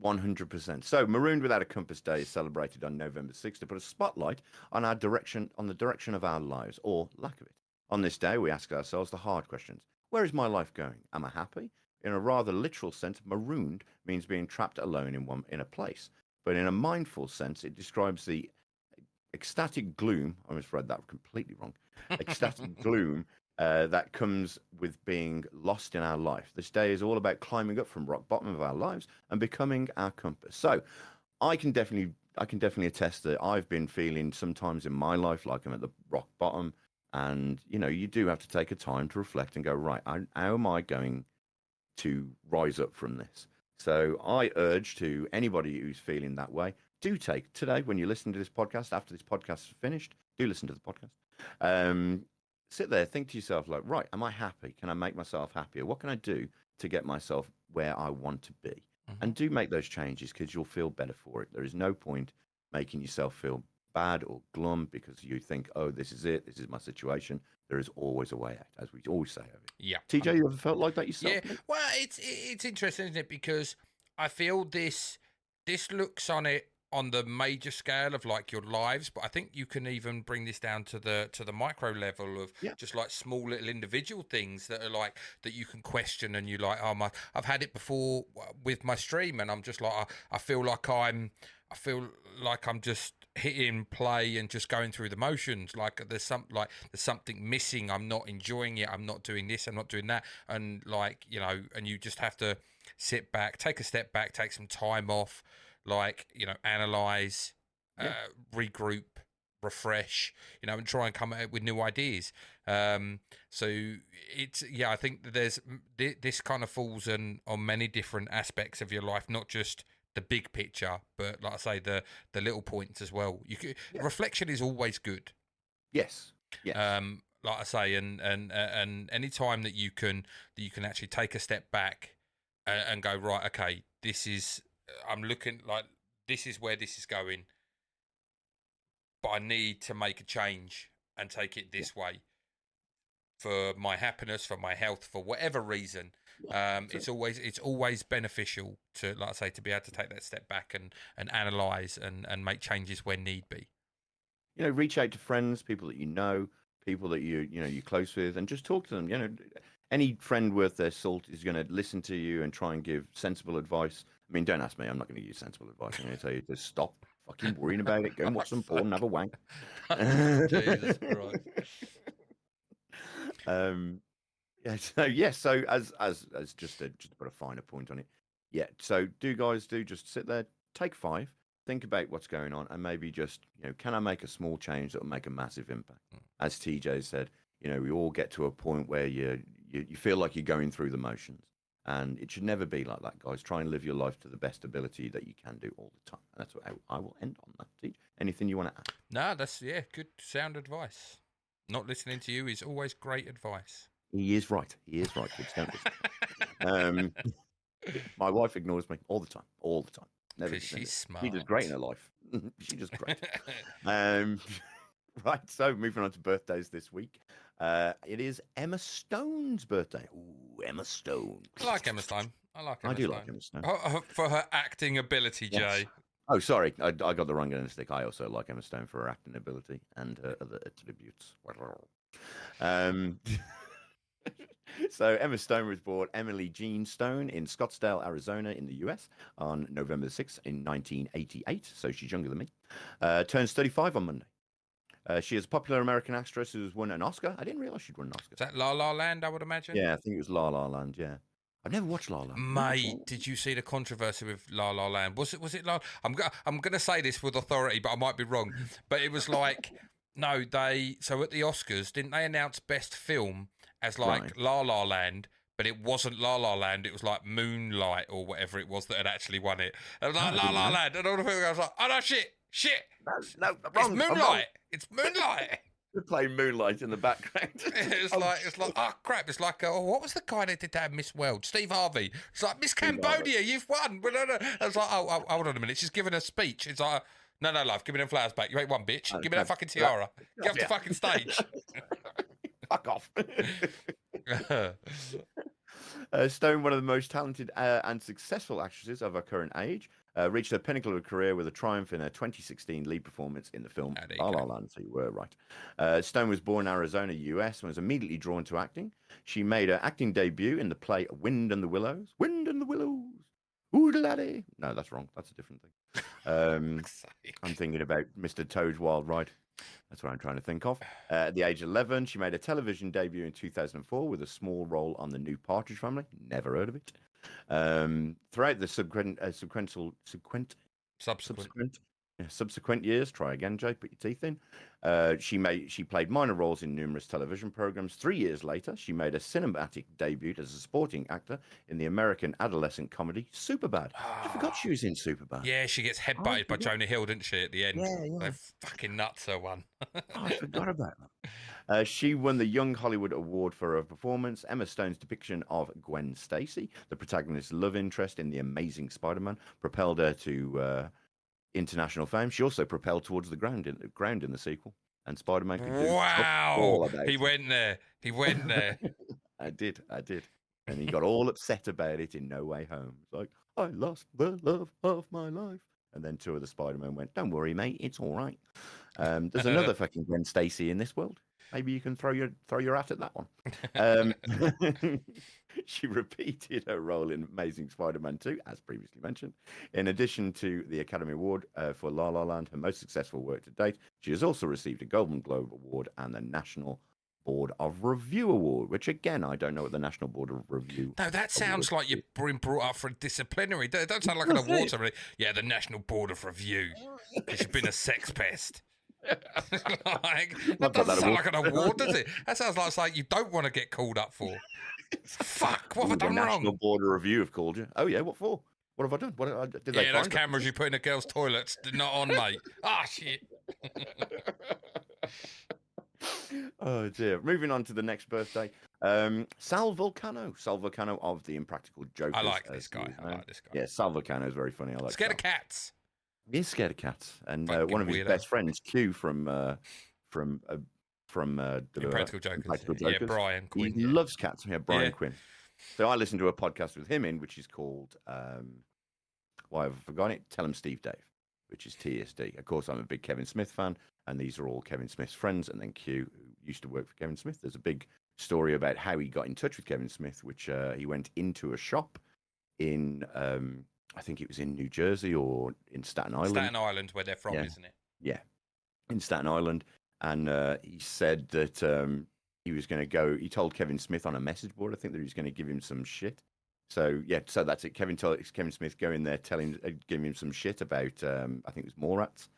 100%. So, Marooned Without a Compass Day is celebrated on November 6th to put a spotlight on the direction of our lives, or lack of it. On this day, we ask ourselves the hard questions. Where is my life going? Am I happy? In a rather literal sense, marooned means being trapped alone in a place. But in a mindful sense, it describes the ecstatic gloom. I almost read that completely wrong. Ecstatic gloom that comes with being lost in our life. This day is all about climbing up from rock bottom of our lives and becoming our compass. So I can definitely attest that I've been feeling sometimes in my life like I'm at the rock bottom, and you do have to take a time to reflect and go, right, how am I going to rise up from this? So I urge to anybody who's feeling that way, do take today, when you listen to this podcast, after this podcast is finished, do listen to the podcast. Sit there, think to yourself, like, right, am I happy? Can I make myself happier? What can I do to get myself where I want to be? Mm-hmm. And do make those changes, because you'll feel better for it. There is no point making yourself feel bad or glum because you think, oh, this is it, this is my situation. There is always a way out, as we always say. Yeah. TJ, you ever felt like that yourself? Yeah. Well, it's interesting, isn't it? Because I feel this looks on it on the major scale of like your lives, but I think you can even bring this down to the micro level of Yeah. just like small little individual things that are like that you can question, and you like, oh my, I've had it before with my stream, and I'm just like, I feel like I'm just hitting play and just going through the motions. Like there's something missing. I'm not enjoying it. I'm not doing this. I'm not doing that. And like, you know, and you just have to sit back, take a step back, take some time off, like, you know, analyze, regroup, refresh, you know, and try and come out with new ideas. So it's, I think that there's this kind of falls on many different aspects of your life, not just the big picture, but like I say, the little points as well. Reflection is always good. Yes. Yes. Like I say, and any time that you can actually take a step back and go, right, okay, I'm looking like this is where this is going, but I need to make a change and take it this way for my happiness, for my health, for whatever reason. It's always beneficial to, like I say, to be able to take that step back and analyze and make changes when need be. You know, reach out to friends, people that you know, people that you're close with, and just talk to them. You know, any friend worth their salt is going to listen to you and try and give sensible advice. I mean, don't ask me. I'm not going to give you sensible advice. I'm going to tell you to stop fucking worrying about it. Go and watch some porn and have a wank. Jesus Christ. So as just to put a finer point on it. Yeah. So do just sit there, take 5, think about what's going on, and maybe just, can I make a small change that will make a massive impact? As TJ said, we all get to a point where you feel like you're going through the motions, and it should never be like that, guys. Try and live your life to the best ability that you can do all the time. And that's what I will end on that. TJ, anything you want to add? No, that's good, sound advice. Not listening to you is always great advice. He is right. Kids, don't listen. My wife ignores me all the time. Never. Because she's smart. She does great in her life. She does great. Right. So moving on to birthdays this week. It is Emma Stone's birthday. Ooh, Emma Stone. I like Emma Stone. I do like Emma Stone. For her acting ability, yes. Jay. Oh, sorry. I got the wrong end of the stick. I also like Emma Stone for her acting ability and her other attributes. So Emma Stone was born Emily Jean Stone in Scottsdale, Arizona, in the US on November 6th in 1988. So she's younger than me. Turns 35 on Monday. She is a popular American actress who's won an Oscar. I didn't realize she'd won an Oscar. Is that La La Land, I would imagine? Yeah, I think it was La La Land, yeah. I've never watched La La Land. Mate, did you see the controversy with La La Land? Was it La? I'm going to say this with authority, but I might be wrong. But it was like, no, so at the Oscars, didn't they announce Best Film as like La La Land? But it wasn't La La Land. It was like Moonlight or whatever it was that had actually won it. And like La La Land, and all the people, I was like, oh no, shit. No, it's Moonlight. It's Moonlight. We're playing Moonlight in the background. it's like oh crap. It's like what was the guy that did that Miss World? Steve Harvey. It's like Miss Cambodia, you've won. I was like, oh, hold on a minute. She's giving a speech. It's like, no, love, give me them flowers back. You ain't one, bitch. Give me that fucking tiara. Get off the fucking stage. Fuck off. Stone, one of the most talented and successful actresses of her current age, reached her pinnacle of her career with a triumph in her 2016 lead performance in the film La La Land. So you were right. Stone was born in Arizona, US, and was immediately drawn to acting. She made her acting debut in the play Wind and the Willows. Wind and the Willows. Oodalady. No, that's wrong. That's a different thing. I'm thinking about Mr. Toad's Wild Ride. That's what I'm trying to think of. At the age of 11, she made a television debut in 2004 with a small role on The New Partridge Family. Never heard of it. Throughout the subsequent years, try again, Jake, put your teeth in. She played minor roles in numerous television programs. 3 years later, she made a cinematic debut as a supporting actor in the American adolescent comedy Superbad. I forgot she was in Superbad. Yeah, she gets headbutted by Jonah Hill, didn't she, at the end? Yeah. They're fucking nuts, her one. I forgot about that. She won the Young Hollywood Award for her performance. Emma Stone's depiction of Gwen Stacy, the protagonist's love interest in The Amazing Spider-Man, propelled her to international fame. She also propelled towards the ground in the sequel, and Spider-Man could do all about He went there. I did, and he got all upset about it in No Way Home. It's like, I lost the love of my life. And then two of the Spider-Men went, "Don't worry, mate, it's all right." There's another fucking Gwen Stacy in this world. Maybe you can throw your hat at that one. She repeated her role in Amazing Spider-Man 2, as previously mentioned. In addition to the Academy Award for La La Land, her most successful work to date, she has also received a Golden Globe Award and the National Board of Review Award, which again, I don't know what the National Board of Review. No, that sounds like you're being brought up for a disciplinary. It don't sound like an award ceremony. Yeah, the National Board of Review, because you've been a sex pest. That doesn't sound like an award, does it? That sounds like something you don't want to get called up for. Fuck, what have I done wrong? The National Board of Review have called you. Oh yeah, what for? What have I done? What did they those cameras you put in a girl's toilets, they're not on, mate. Ah, shit. Oh dear. Moving on to the next birthday. Sal Vulcano of the Impractical Jokers. I like this guy. Yeah, Sal Vulcano is very funny. I like. Scared of cats. He's scared of cats, and one of his best friends, Q from Impractical Jokers. Yeah, Brian Quinn. He loves cats. Yeah, Brian Quinn. So I listened to a podcast with him which is called why have I forgotten it? Tell him Steve Dave, which is TSD. Of course, I'm a big Kevin Smith fan, and these are all Kevin Smith's friends. And then Q, who used to work for Kevin Smith. There's a big story about how he got in touch with Kevin Smith, which he went into a shop in I think it was in New Jersey or in Staten Island. Staten Island, where they're from, isn't it? Yeah, in Staten Island. And he said that he was going to go. He told Kevin Smith on a message board, I think, that he was going to give him some shit. So yeah, so that's it. Kevin Smith go in there, giving him some shit about I think it was Morats.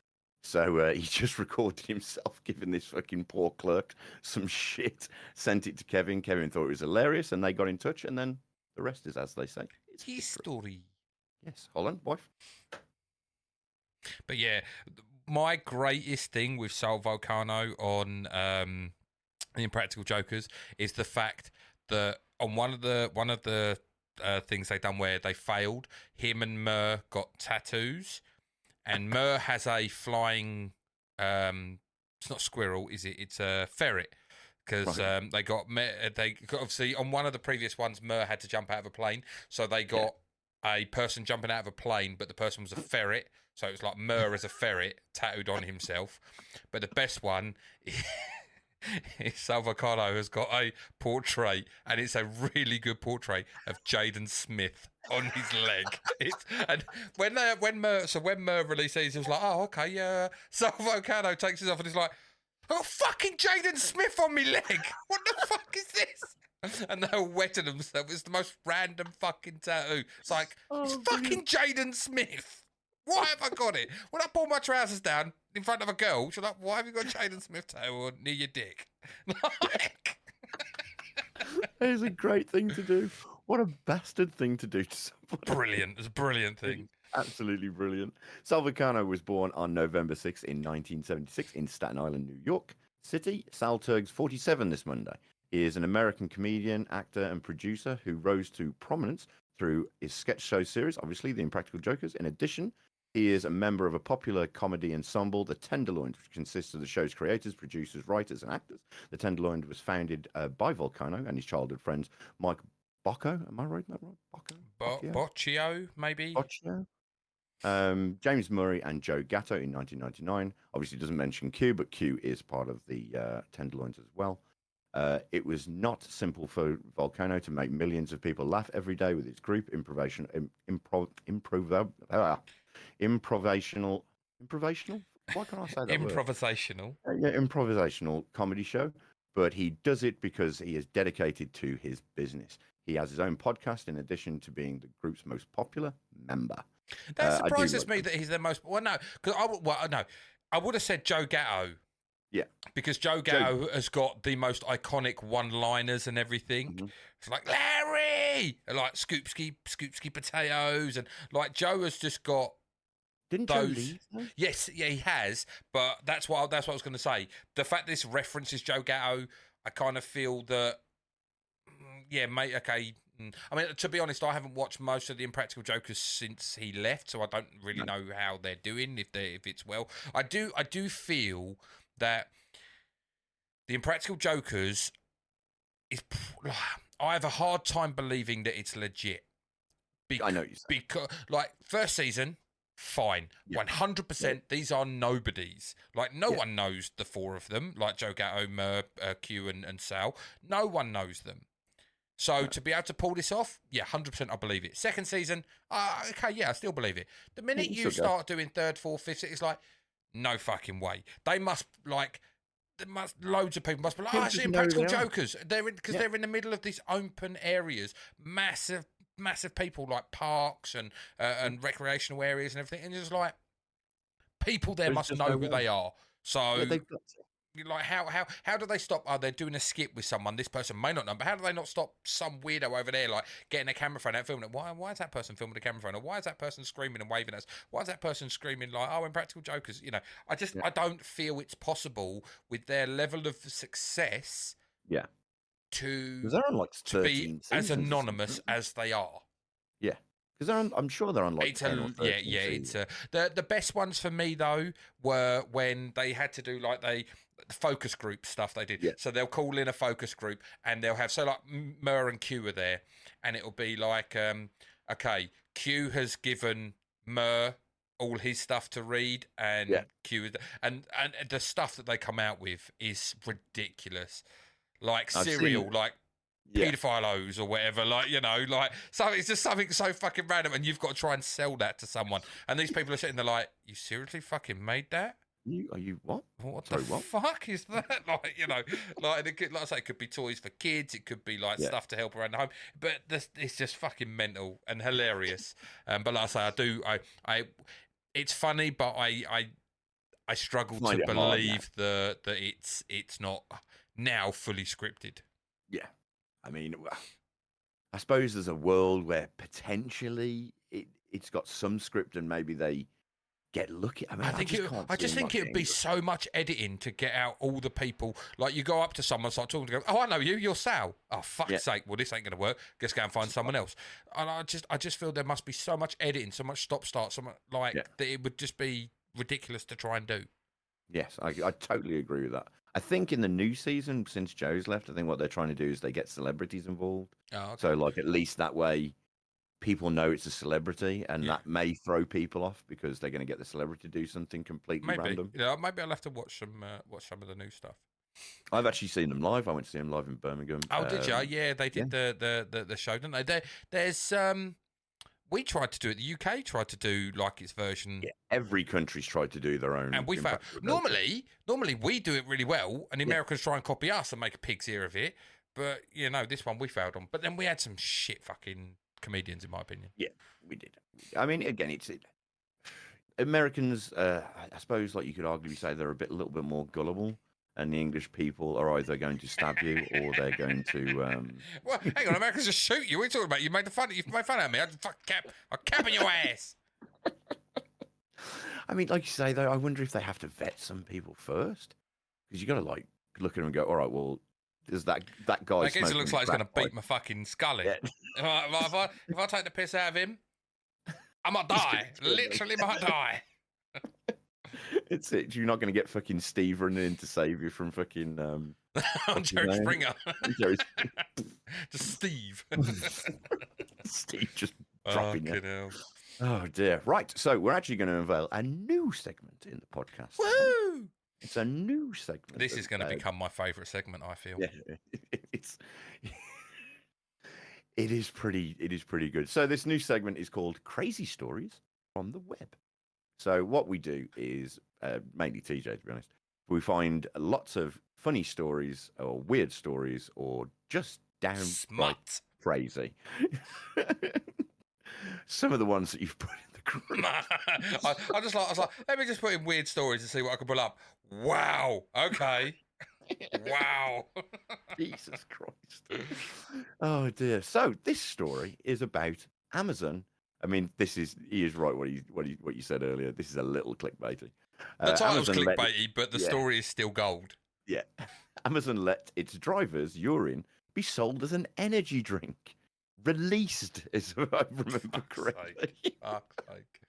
So he just recorded himself giving this fucking poor clerk some shit, sent it to Kevin. Kevin thought it was hilarious, and they got in touch. And then the rest is, as they say, it's history. Yes, Holland, wife. But yeah, my greatest thing with Sal Vulcano on the Impractical Jokers is the fact that on one of the things they done where they failed, him and Mur got tattoos, and Mur has a flying. It's not squirrel, is it? It's a ferret. Because they got obviously on one of the previous ones, Mur had to jump out of a plane, so they got a person jumping out of a plane, but the person was a ferret, so it was like Mur as a ferret tattooed on himself. But the best one is Salvacano has got a portrait, and it's a really good portrait of Jaden Smith on his leg. And when Mur released it, he was like, "Oh, okay, yeah." Salvacano takes his off, and he's like, "Oh, fucking Jaden Smith on me leg! What the fuck is this?" And they were wetting themselves. It's the most random fucking tattoo. It's like, it's fucking Jaden Smith. Why have I got it? When I pull my trousers down in front of a girl, she's like, "Why have you got Jaden Smith tattoo near your dick?" Like... That is a great thing to do. What a bastard thing to do to somebody. Brilliant. It's a brilliant thing. Absolutely brilliant. Sal Vulcano was born on November 6th in 1976 in Staten Island, New York City. Sal turns 47 this Monday. He is an American comedian, actor, and producer who rose to prominence through his sketch show series, obviously, The Impractical Jokers. In addition, he is a member of a popular comedy ensemble, The Tenderloin, which consists of the show's creators, producers, writers, and actors. The Tenderloin was founded by Vulcano and his childhood friends, Mike Bocco. Am I reading that right? Boccio, maybe? Boccio. James Murray and Joe Gatto in 1999. Obviously, doesn't mention Q, but Q is part of the Tenderloins as well. It was not simple for Vulcano to make millions of people laugh every day with his group improvisational. Why can't I say that? Improvisational. Improvisational comedy show. But he does it because he is dedicated to his business. He has his own podcast in addition to being the group's most popular member. That surprises me that he's the most. Well, no, because I would have said Joe Gatto. Yeah, because Joe Gatto has got the most iconic one-liners and everything. Mm-hmm. It's like Larry, and like scoopski potatoes, and like Joe has just got. Didn't Joe leave? Yes, yeah, he has. But that's what I was going to say. The fact this references Joe Gatto, I kind of feel that. Yeah, mate. Okay. I mean, to be honest, I haven't watched most of the Impractical Jokers since he left, so I don't really know how they're doing. If it's well, I do feel that the Impractical Jokers is. I have a hard time believing that it's legit. I know you say. Because, like, first season, fine. 100%, these are nobodies. Like, no one knows the four of them, like Joe Gatto, Mer, Q, and Sal. No one knows them. So to be able to pull this off, 100% I believe it. Second season, okay, I still believe it. The minute you start doing third, fourth, fifth, it's like, no fucking way. They must, like, loads of people must be like, it's Impractical Jokers. They're in the middle of these open areas, massive people, like parks and recreational areas and everything, and just like, people there must know who they are. So they've got to. Like, how do they stop? They're doing a skit with someone. This person may not know, but how do they not stop some weirdo over there, like, getting a camera phone out, filming it? Why is that person filming a camera phone? Or why is that person screaming and waving at us? Why is that person screaming like, Impractical Jokers? You know, I don't feel it's possible with their level of success. Yeah. To be as anonymous as they are. Yeah. Because I'm sure they're on like 10 or 13 it's the best ones for me though were when they had to do like the focus group stuff they did. Yeah. So they'll call in a focus group and they'll have, so like Mer and Q are there, and it'll be like, okay, Q has given Mer all his stuff to read, and Q and the stuff that they come out with is ridiculous, like cereal, like pedophilos or whatever, like, you know, like, so it's just something so fucking random, and you've got to try and sell that to someone, and these people are sitting there like, you seriously fucking made that? Are you what? What the fuck is that? Like, you know, like, like I say, it could be toys for kids, it could be like stuff to help around the home, but it's just fucking mental and hilarious. But like I say, I it's funny, but I struggle to believe that it's not now fully scripted. Yeah. I mean, I suppose there's a world where potentially it's got some script and maybe they get lucky. I mean, I just think it would be so much editing to get out all the people. Like, you go up to someone, start talking to them, I know you, you're Sal. Oh, fuck's sake, well, this ain't going to work. Just go and find someone else. And I just feel there must be so much editing, so much stop-start, so much, like, that it would just be ridiculous to try and do. Yes, I totally agree with that. I think in the new season, since Joe's left, I think what they're trying to do is they get celebrities involved. Oh, okay. So, like, at least that way people know it's a celebrity, and that may throw people off because they're going to get the celebrity to do something completely random. Yeah, maybe I'll have to watch some of the new stuff. I've actually seen them live. I went to see them live in Birmingham. Oh, did you? Yeah, they did the show, didn't they? There's we tried to do it. The UK tried to do like its version. Yeah, every country's tried to do their own. And we found normally we do it really well, and the Americans try and copy us and make a pig's ear of it. But you know, this one we failed on. But then we had some shit fucking comedians, in my opinion. Yeah, we did. I mean, again, it's Americans. I suppose, like, you could arguably say they're a little bit more gullible. And the English people are either going to stab you or they're going to. Well, hang on, Americans just shoot you. What are you talking about? You made fun of me. I'll cap in your ass. I mean, like you say, though, I wonder if they have to vet some people first, because you got to like look at them and go, all right, well, there's that guy. I guess it looks like he's going to beat my fucking skull in. Yeah. If I take the piss out of him, I might die. Literally might die. It's it. You're not going to get fucking Steve running in to save you from fucking Jerry Springer. Just Steve. Steve just dropping it. Oh dear. Right. So we're actually going to unveil a new segment in the podcast. Woo! It's a new segment. This is going to become my favourite segment, I feel. Yeah. It is pretty good. So this new segment is called Crazy Stories from the Web. So what we do is, mainly TJ, to be honest, we find lots of funny stories or weird stories or just downright crazy. Some of the ones that you've put in the group. I was like, let me just put in weird stories and see what I can pull up. Wow. Okay. Wow. Jesus Christ. Oh dear. So this story is about Amazon. I mean, he is right what you said earlier. This is a little clickbaity. The title's clickbaity, but the story is still gold. Yeah. Amazon let its drivers' urine be sold as an energy drink. Released, as I remember correctly. Fuck's sake.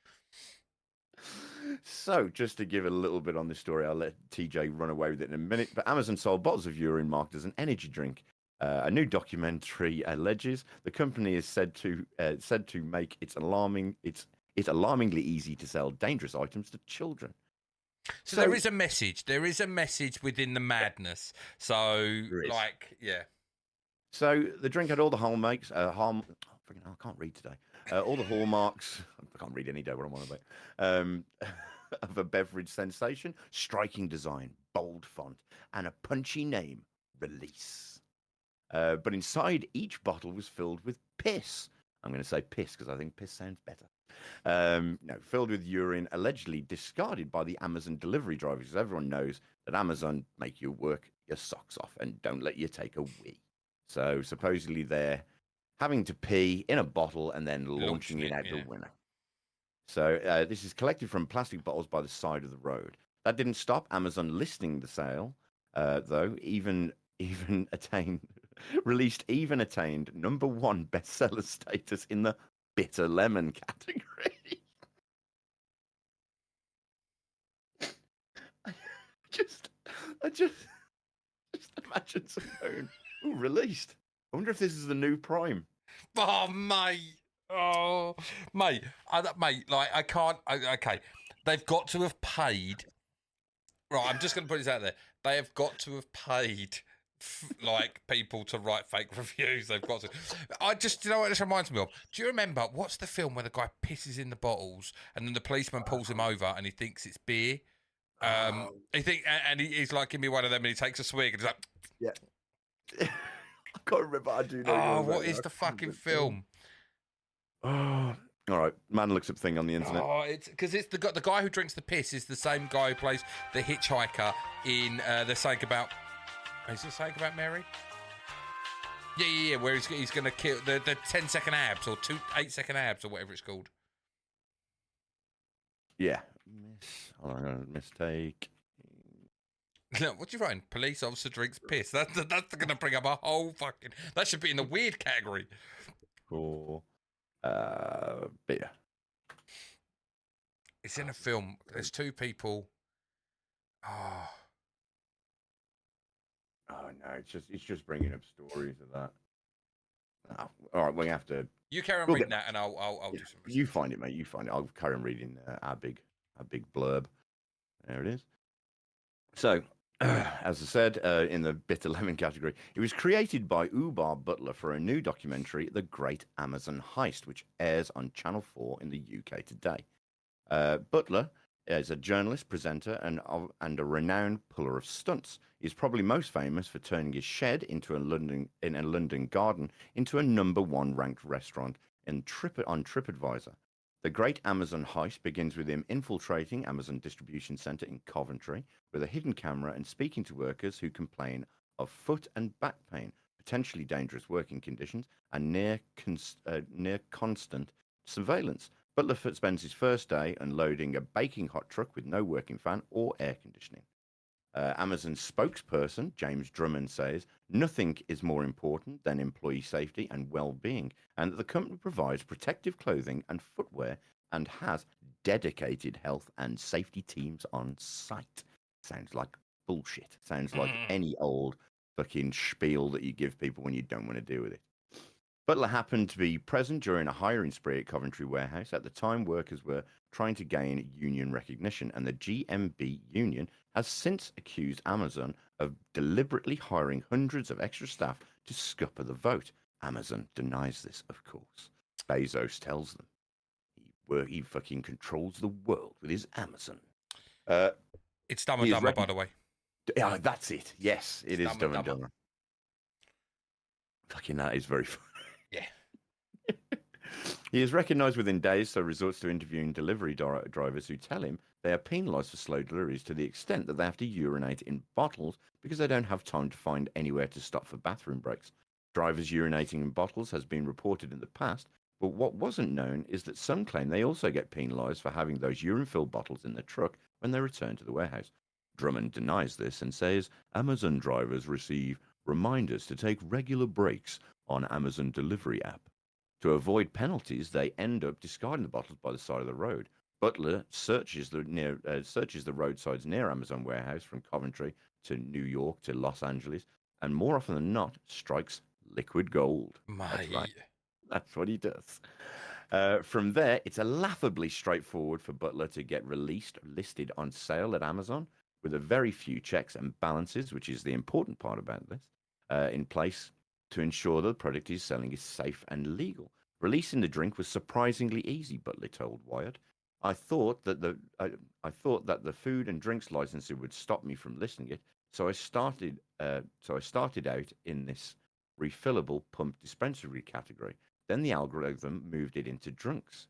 So, just to give a little bit on this story, I'll let TJ run away with it in a minute. But Amazon sold bottles of urine marked as an energy drink. A new documentary alleges the company is said to make its it's alarmingly easy to sell dangerous items to children. So there is a message. There is a message within the madness. So, like, yeah. So the drink had all the hallmarks. I can't read today. All the hallmarks. I can't read any day what I'm on about. Of a beverage sensation, striking design, bold font, and a punchy name, Release. But inside each bottle was filled with piss. I'm going to say piss because I think piss sounds better. No, filled with urine allegedly discarded by the Amazon delivery drivers. Because everyone knows that Amazon make you work your socks off and don't let you take a wee. So supposedly they're having to pee in a bottle and then launching it out the window. So this is collected from plastic bottles by the side of the road. That didn't stop Amazon listing the sale, though. Released even attained #1 bestseller status in the bitter lemon category. I just imagine someone going, released. I wonder if this is the new Prime. Oh, mate. Oh, mate. Like, I can't. Okay. They've got to have paid. Right, I'm just going to put this out there. They have got to have paid, like, people to write fake reviews. They've got to. You know what this reminds me of? Do you remember, what's the film where the guy pisses in the bottles and then the policeman pulls him over and he thinks it's beer? He's like, give me one of them, and he takes a swig and he's like, yeah. I can't remember. I do know. Oh, what is the fucking film? Oh, all right. Man looks up thing on the internet. Oh, it's because it's the guy who drinks the piss is the same guy who plays the hitchhiker in The Saying About. Is it Saying About Mary? Yeah. Where he's going to kill the 10-second abs or 8-second abs or whatever it's called. Yeah. Mistake. Look, what do you write? Police officer drinks piss. That's going to bring up a whole fucking. That should be in the weird category. Cool. Beer. It's in a film. There's two people. Oh no! It's just bringing up stories of that. Oh, all right, we have to. You carry on reading that, and I'll do some research. You find it, mate. You find it. I'll carry on reading our big blurb. There it is. So, as I said, in the bitter lemon category, it was created by Ubar Butler for a new documentary, The Great Amazon Heist, which airs on Channel 4 in the UK today. Butler is a journalist, presenter, and a renowned puller of stunts. He's probably most famous for turning his shed in a London garden into a #1 ranked restaurant on TripAdvisor. The Great Amazon Heist begins with him infiltrating Amazon distribution center in Coventry with a hidden camera and speaking to workers who complain of foot and back pain, potentially dangerous working conditions, and near constant surveillance. Butler spends his first day unloading a baking hot truck with no working fan or air conditioning. Amazon spokesperson James Drummond says nothing is more important than employee safety and well-being, and that the company provides protective clothing and footwear and has dedicated health and safety teams on site. Sounds like bullshit. Sounds like any old fucking spiel that you give people when you don't want to deal with it. Butler happened to be present during a hiring spree at Coventry warehouse. At the time, workers were trying to gain union recognition, and the GMB union has since accused Amazon of deliberately hiring hundreds of extra staff to scupper the vote. Amazon denies this, of course. Bezos tells them he fucking controls the world with his Amazon. It's Dumb and Dumber, by the way. Yeah, that's it. Yes, it is Dumb and Dumber. Fucking that is very funny. Yeah. He is recognised within days, so resorts to interviewing delivery drivers who tell him they are penalised for slow deliveries to the extent that they have to urinate in bottles because they don't have time to find anywhere to stop for bathroom breaks. Drivers urinating in bottles has been reported in the past, but what wasn't known is that some claim they also get penalised for having those urine-filled bottles in the truck when they return to the warehouse. Drummond denies this and says Amazon drivers receive reminders to take regular breaks on Amazon delivery app. To avoid penalties, they end up discarding the bottles by the side of the road. Butler searches the roadsides near Amazon warehouse from Coventry to New York to Los Angeles, and more often than not, strikes liquid gold. Mate. That's right. That's what he does. From there, it's a laughably straightforward for Butler to get listed on sale at Amazon with a very few checks and balances, which is the important part about this, in place to ensure that the product he's selling is safe and legal. Releasing the drink was surprisingly easy, Butler told Wired. I thought that the food and drinks licensor would stop me from listing it, so I started out in this refillable pump dispensary category. Then the algorithm moved it into drinks.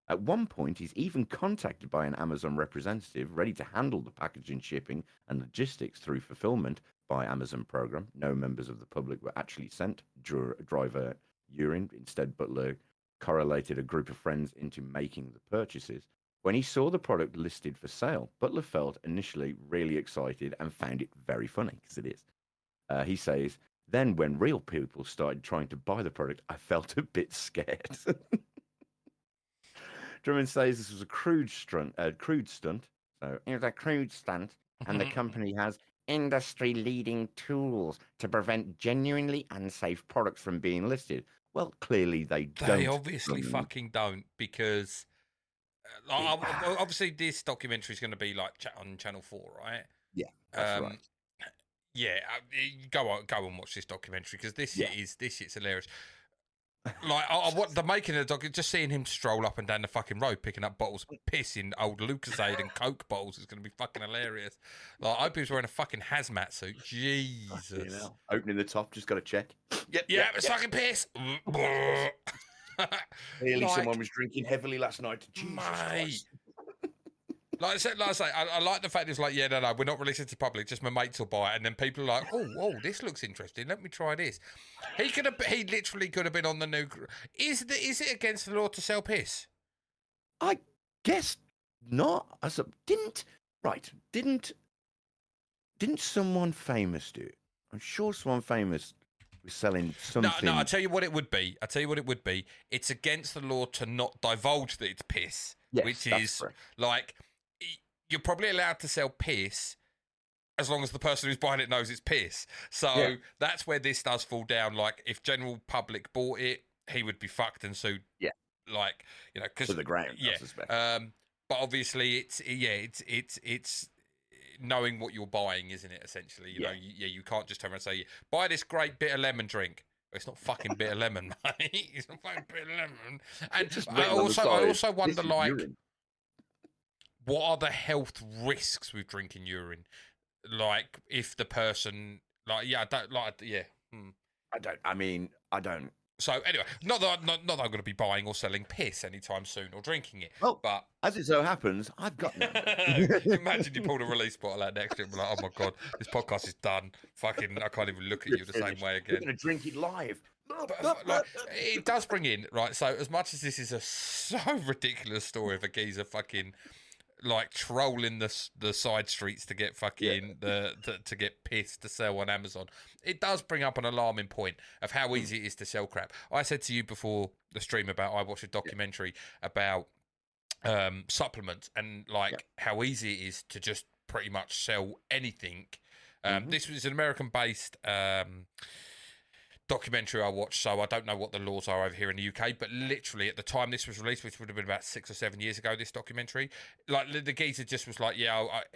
At one point, he's even contacted by an Amazon representative ready to handle the packaging, shipping, and logistics through fulfillment by Amazon program. No members of the public were actually sent driver urine. Instead, Butler correlated a group of friends into making the purchases. When he saw the product listed for sale, Butler felt initially really excited and found it very funny, because it is. He says, then when real people started trying to buy the product, I felt a bit scared. Drummond says this was a crude stunt. So it was a crude stunt, and the company has industry-leading tools to prevent genuinely unsafe products from being listed. Well, clearly they don't. They obviously fucking don't, because obviously this documentary is going to be like on Channel 4, right? Yeah, that's right. Yeah, go and watch this documentary, because this shit's hilarious. Like, what the making of the doc, just seeing him stroll up and down the fucking road picking up bottles of piss in old Lucasade and Coke bottles is going to be fucking hilarious. Like, I hope he was wearing a fucking hazmat suit. Jesus. Opening the top, just got to check. Yep, it's fucking piss. Clearly, someone was drinking heavily last night. Jesus Christ. Like I say, I like the fact it's like, no, we're not releasing it to public, just my mates will buy it, and then people are like, oh, this looks interesting. Let me try this. He literally could have been on the new. Is it against the law to sell piss? I guess not. Didn't someone famous do it? I'm sure someone famous was selling something. No, I'll tell you what it would be. It's against the law to not divulge that it's piss, which is correct. Like, you're probably allowed to sell piss as long as the person who's buying it knows it's piss. So that's where this does fall down. Like, if general public bought it, he would be fucked and sued. Yeah. Like, because to the ground. Yeah. I suspect. But obviously, it's knowing what you're buying, isn't it? Essentially, you know, you can't just turn around and say, buy this great bitter lemon drink. It's not fucking bitter lemon, mate. It's not fucking bitter lemon. And I also wonder, like, urine. What are the health risks with drinking urine? Like, if the person, like, I don't. So anyway, not that I'm going to be buying or selling piss anytime soon or drinking it. Well, but as it so happens, I've got none. Imagine you pulled a release bottle out next to it and be like, oh my God, this podcast is done. Fucking, I can't even look at you the same way again. We're going to drink it live. But, like, it does bring in, right? So as much as this is a so ridiculous story of a geezer fucking like trolling the side streets to get fucking to get pissed to sell on Amazon, it does bring up an alarming point of how easy it is to sell crap. I said to you before the stream about I watched a documentary about supplements and like how easy it is to just pretty much sell anything. This was an American-based documentary I watched, so I don't know what the laws are over here in the UK, but literally at the time this was released, which would have been about 6 or 7 years ago, this documentary, like the geezer just was like,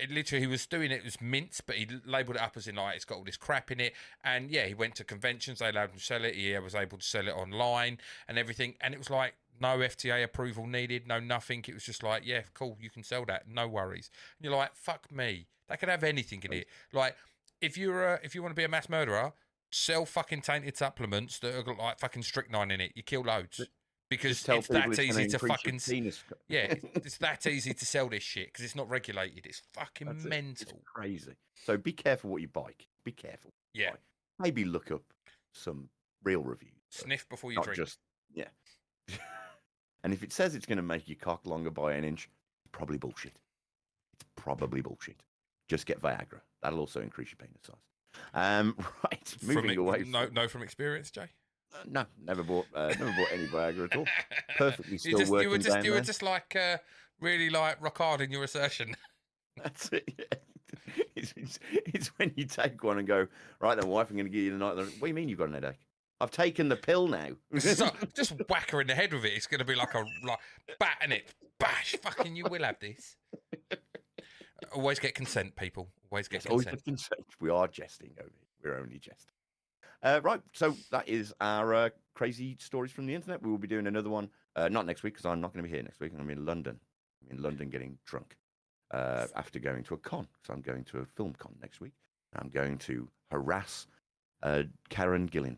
literally he was doing it as mints, but he labelled it up as in like it's got all this crap in it, and he went to conventions, they allowed him to sell it, he was able to sell it online and everything, and it was like no FTA approval needed, no nothing, it was just like, yeah, cool, you can sell that, no worries. And you're like, fuck me, they could have anything in it. Like, if you want to be a mass murderer, sell fucking tainted supplements that have got like fucking strychnine in it. You kill loads because it's that easy to fucking it's that easy to sell this shit because it's not regulated. It's fucking mental. It's crazy. So be careful what you buy. Be careful. Yeah. Maybe look up some real reviews. Sniff before you drink. And if it says it's going to make your cock longer by an inch, it's probably bullshit. Just get Viagra. That'll also increase your penis size. Right, moving away. From experience, Jay. No, never bought any Viagra at all. Perfectly still working. You were just like really like rock hard in your assertion. That's it. Yeah. It's when you take one and go, right then, wife, I'm going to give you the night. What do you mean you've got an headache? I've taken the pill now. Just whack her in the head with it. It's going to be like bat in it. Bash. Fucking you will have this. Always get consent, people. Always get Always consent. get consent. We are jesting over here. We're only jesting. Right, so that is our crazy stories from the internet. We will be doing another one, not next week, because I'm not going to be here next week. I'm going to be in London. I'm in London getting drunk after going to a con. So I'm going to a film con next week. I'm going to harass Karen Gillan.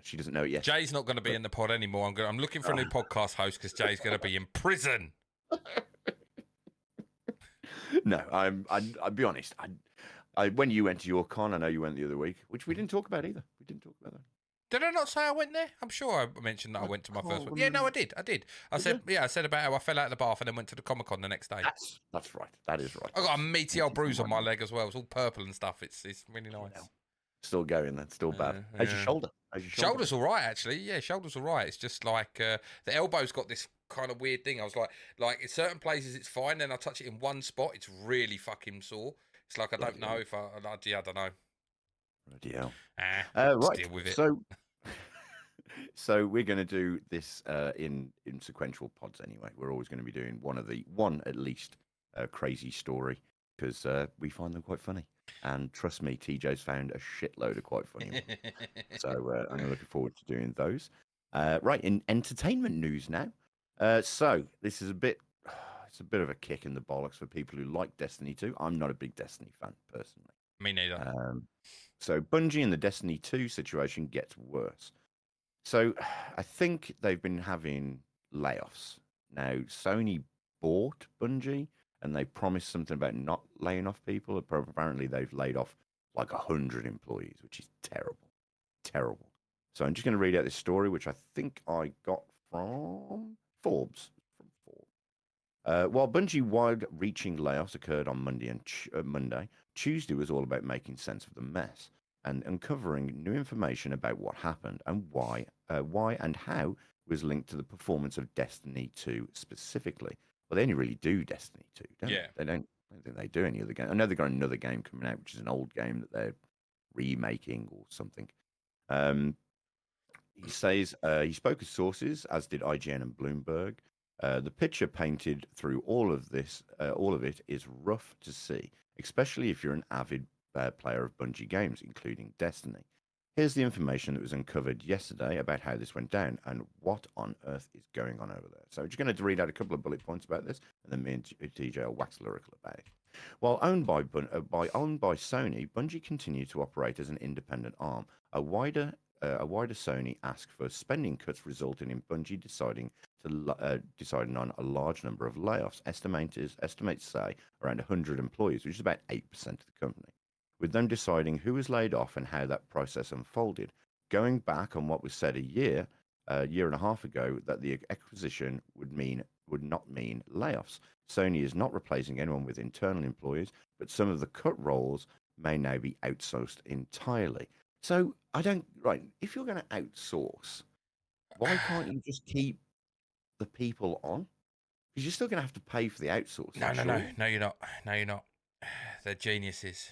She doesn't know it yet. Jay's not going to be in the pod anymore. I'm looking for a new podcast host because Jay's going to be in prison. No, I'll be honest. When you went to your con, I know you went the other week, which we didn't talk about either. We didn't talk about that. Did I not say I went there? I'm sure I mentioned that I went to my first one. Yeah, no, I did. I said about how I fell out of the bath and then went to the Comic-Con the next day. That's right. That is right. I got a meaty old bruise on my leg as well. It's all purple and stuff. It's really nice. Still going then. Still bad. How's your shoulder? Shoulder's all right, actually. Yeah, shoulder's all right. It's just like the elbow's got this kind of weird thing. I was like in certain places it's fine. Then I touch it in one spot. It's really fucking sore. It's like I don't know if I don't know. Bloody hell. Right. Deal with it. So we're going to do this in sequential pods anyway. We're always going to be doing one at least crazy story because we find them quite funny. And trust me, TJ's found a shitload of quite funny ones. So I'm looking forward to doing those. Right, in entertainment news now. So this is it's a bit of a kick in the bollocks for people who like Destiny 2. I'm not a big Destiny fan, personally. Me neither. So Bungie and the Destiny 2 situation gets worse. So I think they've been having layoffs. Now, Sony bought Bungie, and they promised something about not laying off people. Apparently, they've laid off like 100 employees, which is terrible. Terrible. So I'm just going to read out this story, which I think I got from Forbes. While Bungie wide-reaching layoffs occurred on Monday, Tuesday was all about making sense of the mess and uncovering new information about what happened and why and how was linked to the performance of Destiny 2 specifically. Well, they only really do Destiny 2, don't they? I don't think they do any other game. I know they've got another game coming out, which is an old game that they're remaking or something. He says he spoke with sources, as did IGN and Bloomberg. The picture painted through all of it is rough to see, especially if you're an avid player of Bungie games, including Destiny. Here's the information that was uncovered yesterday about how this went down and what on earth is going on over there. So, we're just going to read out a couple of bullet points about this, and then me and TJ will wax lyrical about it. While owned by Sony, Bungie continued to operate as an independent arm. A wider Sony asked for spending cuts, resulting in Bungie deciding on a large number of layoffs. Estimates say around 100 employees, which is about 8% of the company, with them deciding who was laid off and how that process unfolded. Going back on what was said a year and a half ago, that the acquisition would not mean layoffs. Sony is not replacing anyone with internal employees, but some of the cut roles may now be outsourced entirely. So if you're going to outsource, why can't you just keep the people on? Because you're still going to have to pay for the outsourcing. No, you're not. No, you're not. They're geniuses.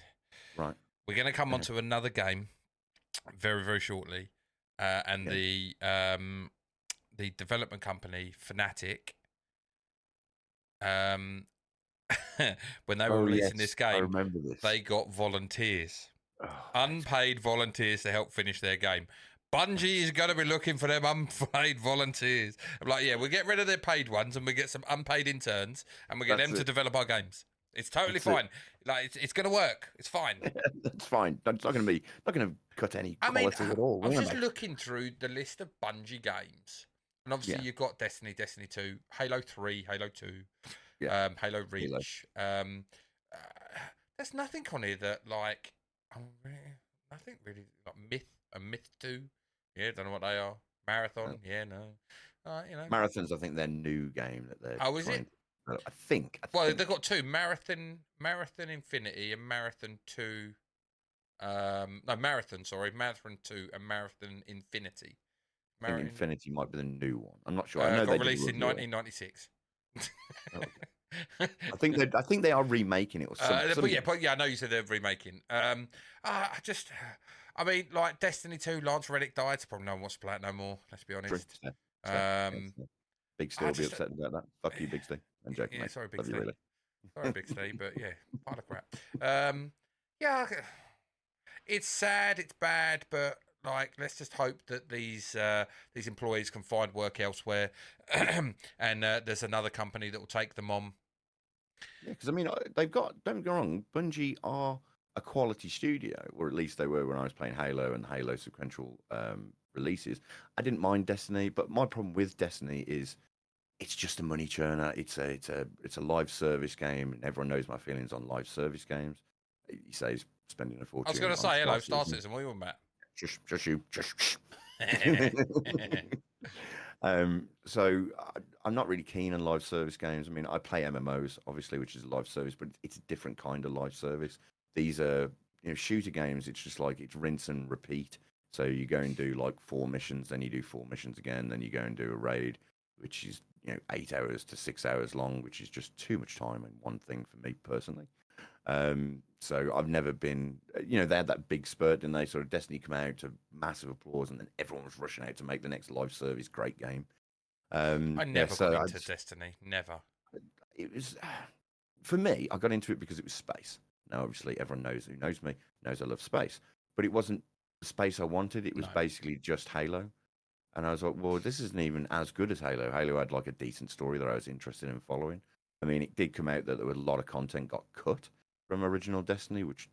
Right. We're going to come on to another game very, very shortly. And the development company, FNAF, when they were releasing this game, I remember this. They got volunteers. Unpaid volunteers to help finish their game. Bungie is going to be looking for them unpaid volunteers. I'm like, yeah, we'll get rid of their paid ones and we get some unpaid interns and we get them to develop our games. It's totally fine. Like it's going to work. It's fine. That's fine. It's not going to cut any quality at all. I'm just looking through the list of Bungie games, and obviously you've got Destiny, Destiny 2, Halo 3, Halo 2, Halo Reach. There's nothing on here that nothing really. Like Myth 2. Yeah, don't know what they are. Marathon. Yeah, no. Marathon's, I think, their new game that they're. Oh, is it? I think. They've got two: Marathon Infinity and Marathon 2. Marathon 2 and Marathon Infinity. I think Infinity might be the new one. I'm not sure. I know got released in 1996. I think they are remaking it or something. But yeah, I know you said they're remaking. I I mean, like Destiny 2, Lance Reddick died, so probably no one wants to play it no more. Let's be True. honest. Yeah, Big Steve I will be just, upset about that. Fuck you, Big Steve. I'm joking, yeah, mate. sorry, Big Love you Steve. really. Sorry, Big Steve, but yeah, pile of crap. Yeah, it's sad, it's bad, but like, let's just hope that these employees can find work elsewhere, and there's another company that will take them on. Yeah, because I mean, they've got. Don't get me wrong. Bungie are a quality studio, or at least they were when I was playing Halo and Halo sequential releases. I didn't mind Destiny, but my problem with Destiny is it's just a money churner. It's a live service game, and everyone knows my feelings on live service games. He says spending a I was fortune going to on say hello, Star Star Citizen. Citizen. We were Matt. Just you, just. So I'm not really keen on live service games. I mean, I play MMOs, obviously, which is a live service, but it's a different kind of live service. These are, shooter games. It's just like it's rinse and repeat. So you go and do like 4 missions, then you do 4 missions again, then you go and do a raid, which is 8 hours to 6 hours long, which is just too much time in one thing for me personally. So I've never been, they had that big spurt and they sort of Destiny come out to massive applause and then everyone was rushing out to make the next live service great game. I never got into Destiny. Never. It was, for me, I got into it because it was space. Now, obviously, everyone who knows me knows I love space, but it wasn't the space I wanted. It was No. basically just Halo. And I was like, well, this isn't even as good as Halo. Halo had like a decent story that I was interested in following. I mean, it did come out that there was a lot of content got cut from original Destiny, which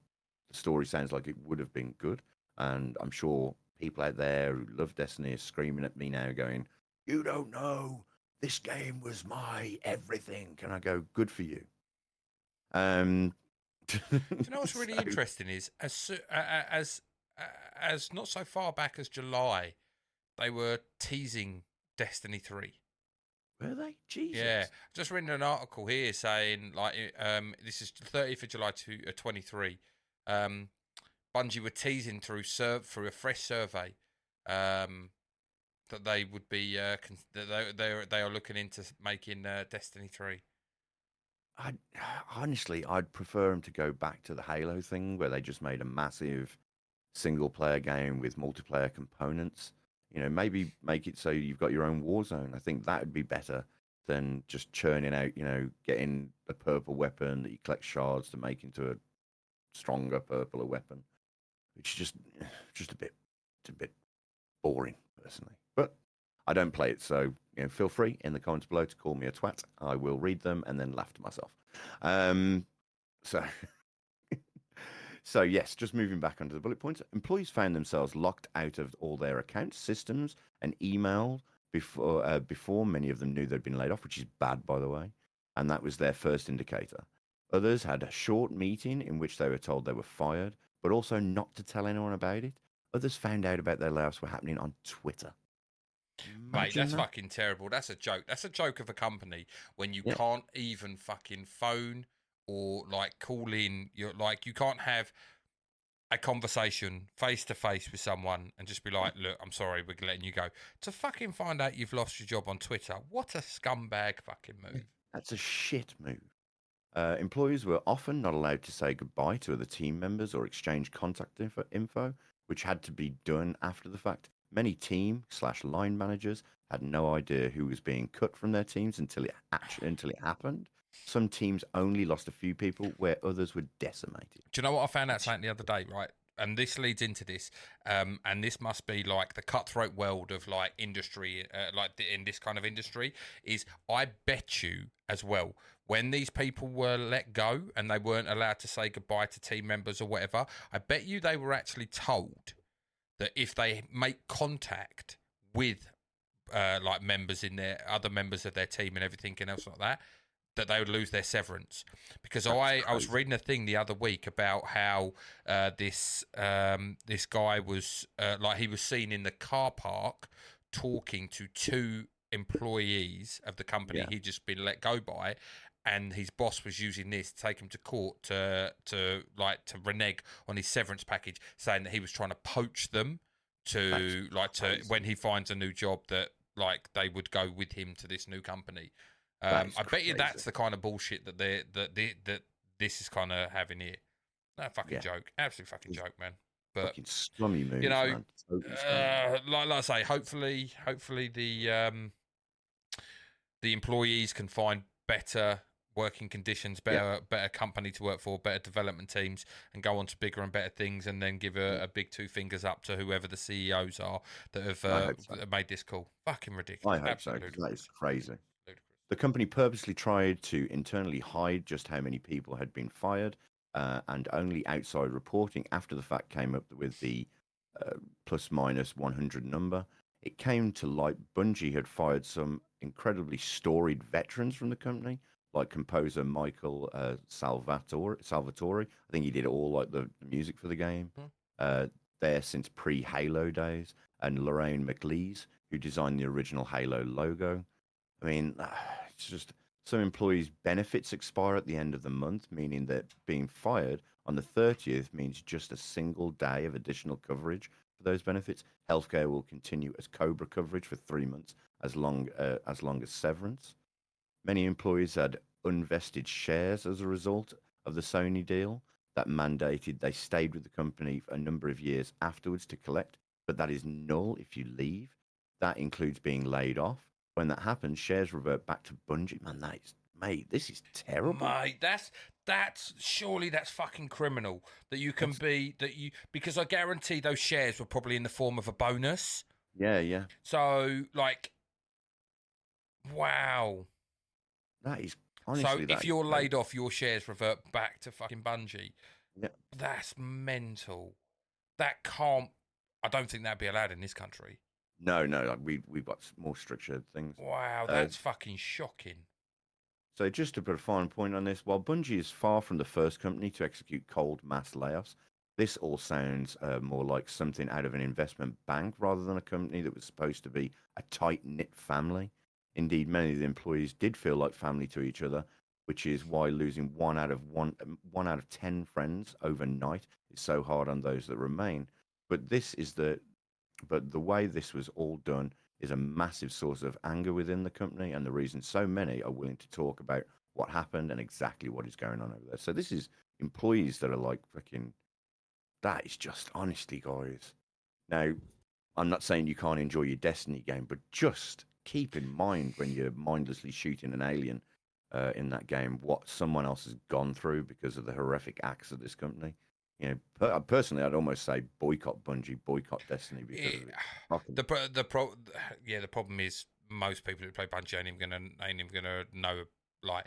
the story sounds like it would have been good. And I'm sure people out there who love Destiny are screaming at me now, going, "You don't know. This game was my everything." And I go, "Good for you." Do you know what's really interesting is as not so far back as July, they were teasing Destiny 3. Were they? Jesus. Yeah, just reading an article here saying like this is 30th of July to 23. Bungie were teasing through a fresh survey that they would be they are looking into making Destiny 3. Honestly, I'd prefer them to go back to the Halo thing where they just made a massive single player game with multiplayer components. Maybe make it so you've got your own war zone. I think that would be better than just churning out, getting a purple weapon that you collect shards to make into a stronger purpler weapon. It's just a bit boring personally. But I don't play it, so feel free in the comments below to call me a twat. I will read them and then laugh to myself. So So yes, just moving back onto the bullet points. Employees found themselves locked out of all their accounts, systems, and email before many of them knew they'd been laid off, which is bad, by the way. And that was their first indicator. Others had a short meeting in which they were told they were fired, but also not to tell anyone about it. Others found out about their layoffs were happening on Twitter. Mate, that's fucking terrible. That's a joke. That's a joke of a company when you can't even fucking phone or like call in. You can't have a conversation face to face with someone and just be like, "Look, I'm sorry, we're letting you go." To fucking find out you've lost your job on Twitter, what a scumbag fucking move. That's a shit move. Employees were often not allowed to say goodbye to other team members or exchange contact info, which had to be done after the fact. Many team/line managers had no idea who was being cut from their teams until it happened. Some teams only lost a few people, where others were decimated. Do you know what I found out something the other day, right? And this leads into this, and this must be like the cutthroat world of like industry, in this kind of industry. Is I bet you as well when these people were let go and they weren't allowed to say goodbye to team members or whatever. I bet you they were actually told that if they make contact with like members in their other members of their team and everything and else like that, that they would lose their severance. Because I was reading a thing the other week about how this guy was he was seen in the car park talking to two employees of the company he'd just been let go by, and his boss was using this to take him to court to renege on his severance package, saying that he was trying to poach them to when he finds a new job that like they would go with him to this new company. I bet you that's the kind of bullshit that this is kind of having here. That fucking joke, absolute fucking joke, man. But Fucking scummy moves, you know, man. Totally scummy. like I say, hopefully the employees can find better working conditions, Yeah. better company to work for, better development teams, and go on to bigger and better things, and then give a big two fingers up to whoever the CEOs are that have I hope so. made this call. Fucking ridiculous. I hope so, Absolutely 'cause that is ludicrous. crazy. Ludicrous. The company purposely tried to internally hide just how many people had been fired, and only outside reporting after the fact came up with the plus minus 100 number. It came to light Bungie had fired some incredibly storied veterans from the company, like composer Michael Salvatore. I think he did all like the music for the game. Hmm. There since pre-Halo days, and Lorraine McLeese, who designed the original Halo logo. I mean, it's just some employees' benefits expire at the end of the month, meaning that being fired on the 30th means just a single day of additional coverage for those benefits. Healthcare will continue as Cobra coverage for 3 months, as long as severance. Many employees had unvested shares as a result of the Sony deal that mandated they stayed with the company for a number of years afterwards to collect, but that is null if you leave. That includes being laid off. When that happens, shares revert back to Bungie. Man, mate, this is terrible. Mate, that's surely that's fucking criminal that you can because I guarantee those shares were probably in the form of a bonus. Yeah, yeah. So like, wow. That is So honestly if that is you're crazy. laid off, your shares revert back to fucking Bungie. Yeah. That's mental. That can't. I don't think that'd be allowed in this country. No, no, like we've got more structured things. Wow, Uh, that's fucking shocking. So, just to put a fine point on this, while Bungie is far from the first company to execute cold mass layoffs, this all sounds more like something out of an investment bank rather than a company that was supposed to be a tight knit family. Indeed, many of the employees did feel like family to each other, which is why losing one out of 10 friends overnight is so hard on those that remain. But the way this was all done is a massive source of anger within the company, and the reason so many are willing to talk about what happened and exactly what is going on over there. So this is employees that are like fucking. That is just honestly, guys. Now, I'm not saying you can't enjoy your Destiny game, but just keep in mind when you're mindlessly shooting an alien in that game what someone else has gone through because of the horrific acts of this company. You know, personally, I'd almost say boycott Bungie, boycott Destiny because of it. The problem is most people who play Bungie ain't even gonna know like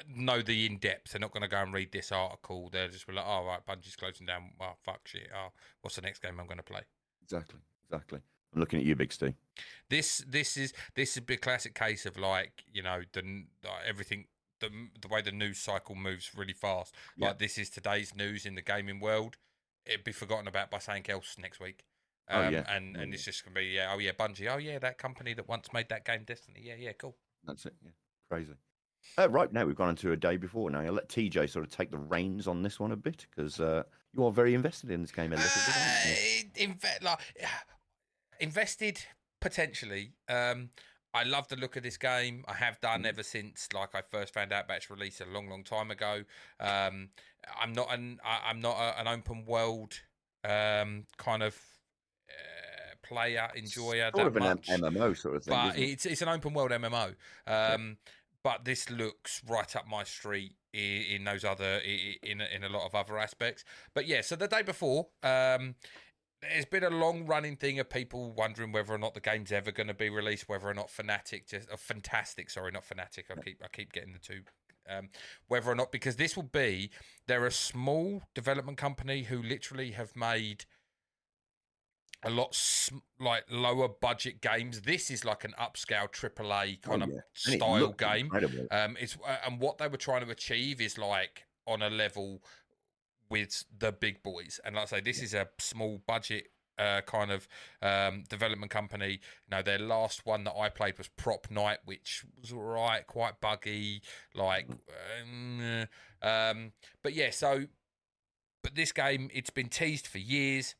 know the in depth. They're not gonna go and read this article. They're just be like, oh right, Bungie's closing down. Oh fuck shit. Oh, what's the next game I'm gonna play? Exactly, exactly. I'm looking at you, Big Steve. This is a classic case of like everything. The way the news cycle moves really fast. Yeah. Like this is today's news in the gaming world. It'd be forgotten about by something else next week. Oh yeah, and it's just gonna be Bungie. Oh yeah, that company that once made that game Destiny. Yeah, cool. that's it. Yeah, crazy. Right now we've gone into a day before. Now I'll let TJ sort of take the reins on this one a bit because you are very invested in this game a little bit, aren't you? Invested potentially. I love the look of this game. I have done ever since like I first found out about its release a long time ago. I'm not an open world kind of player enjoyer Sort that of an much, MMO sort of thing, but isn't it? it's an open world MMO. Okay. But this looks right up my street in those other in a lot of other aspects. But yeah, so the day before, there's been a long running thing of people wondering whether or not the game's ever going to be released, whether or not Fantastic, sorry, not Fanatic. I keep getting the two. Whether or not, because they're a small development company who literally have made a lot like lower budget games. This is like an upscale AAA kind of And it style looks game. incredible. It's and what they were trying to achieve is like on a level with the big boys. And like I say, this is a small budget kind of development company. You know, their last one that I played was Prop Night, which was all right, quite buggy, like. But yeah, but this game, it's been teased for years.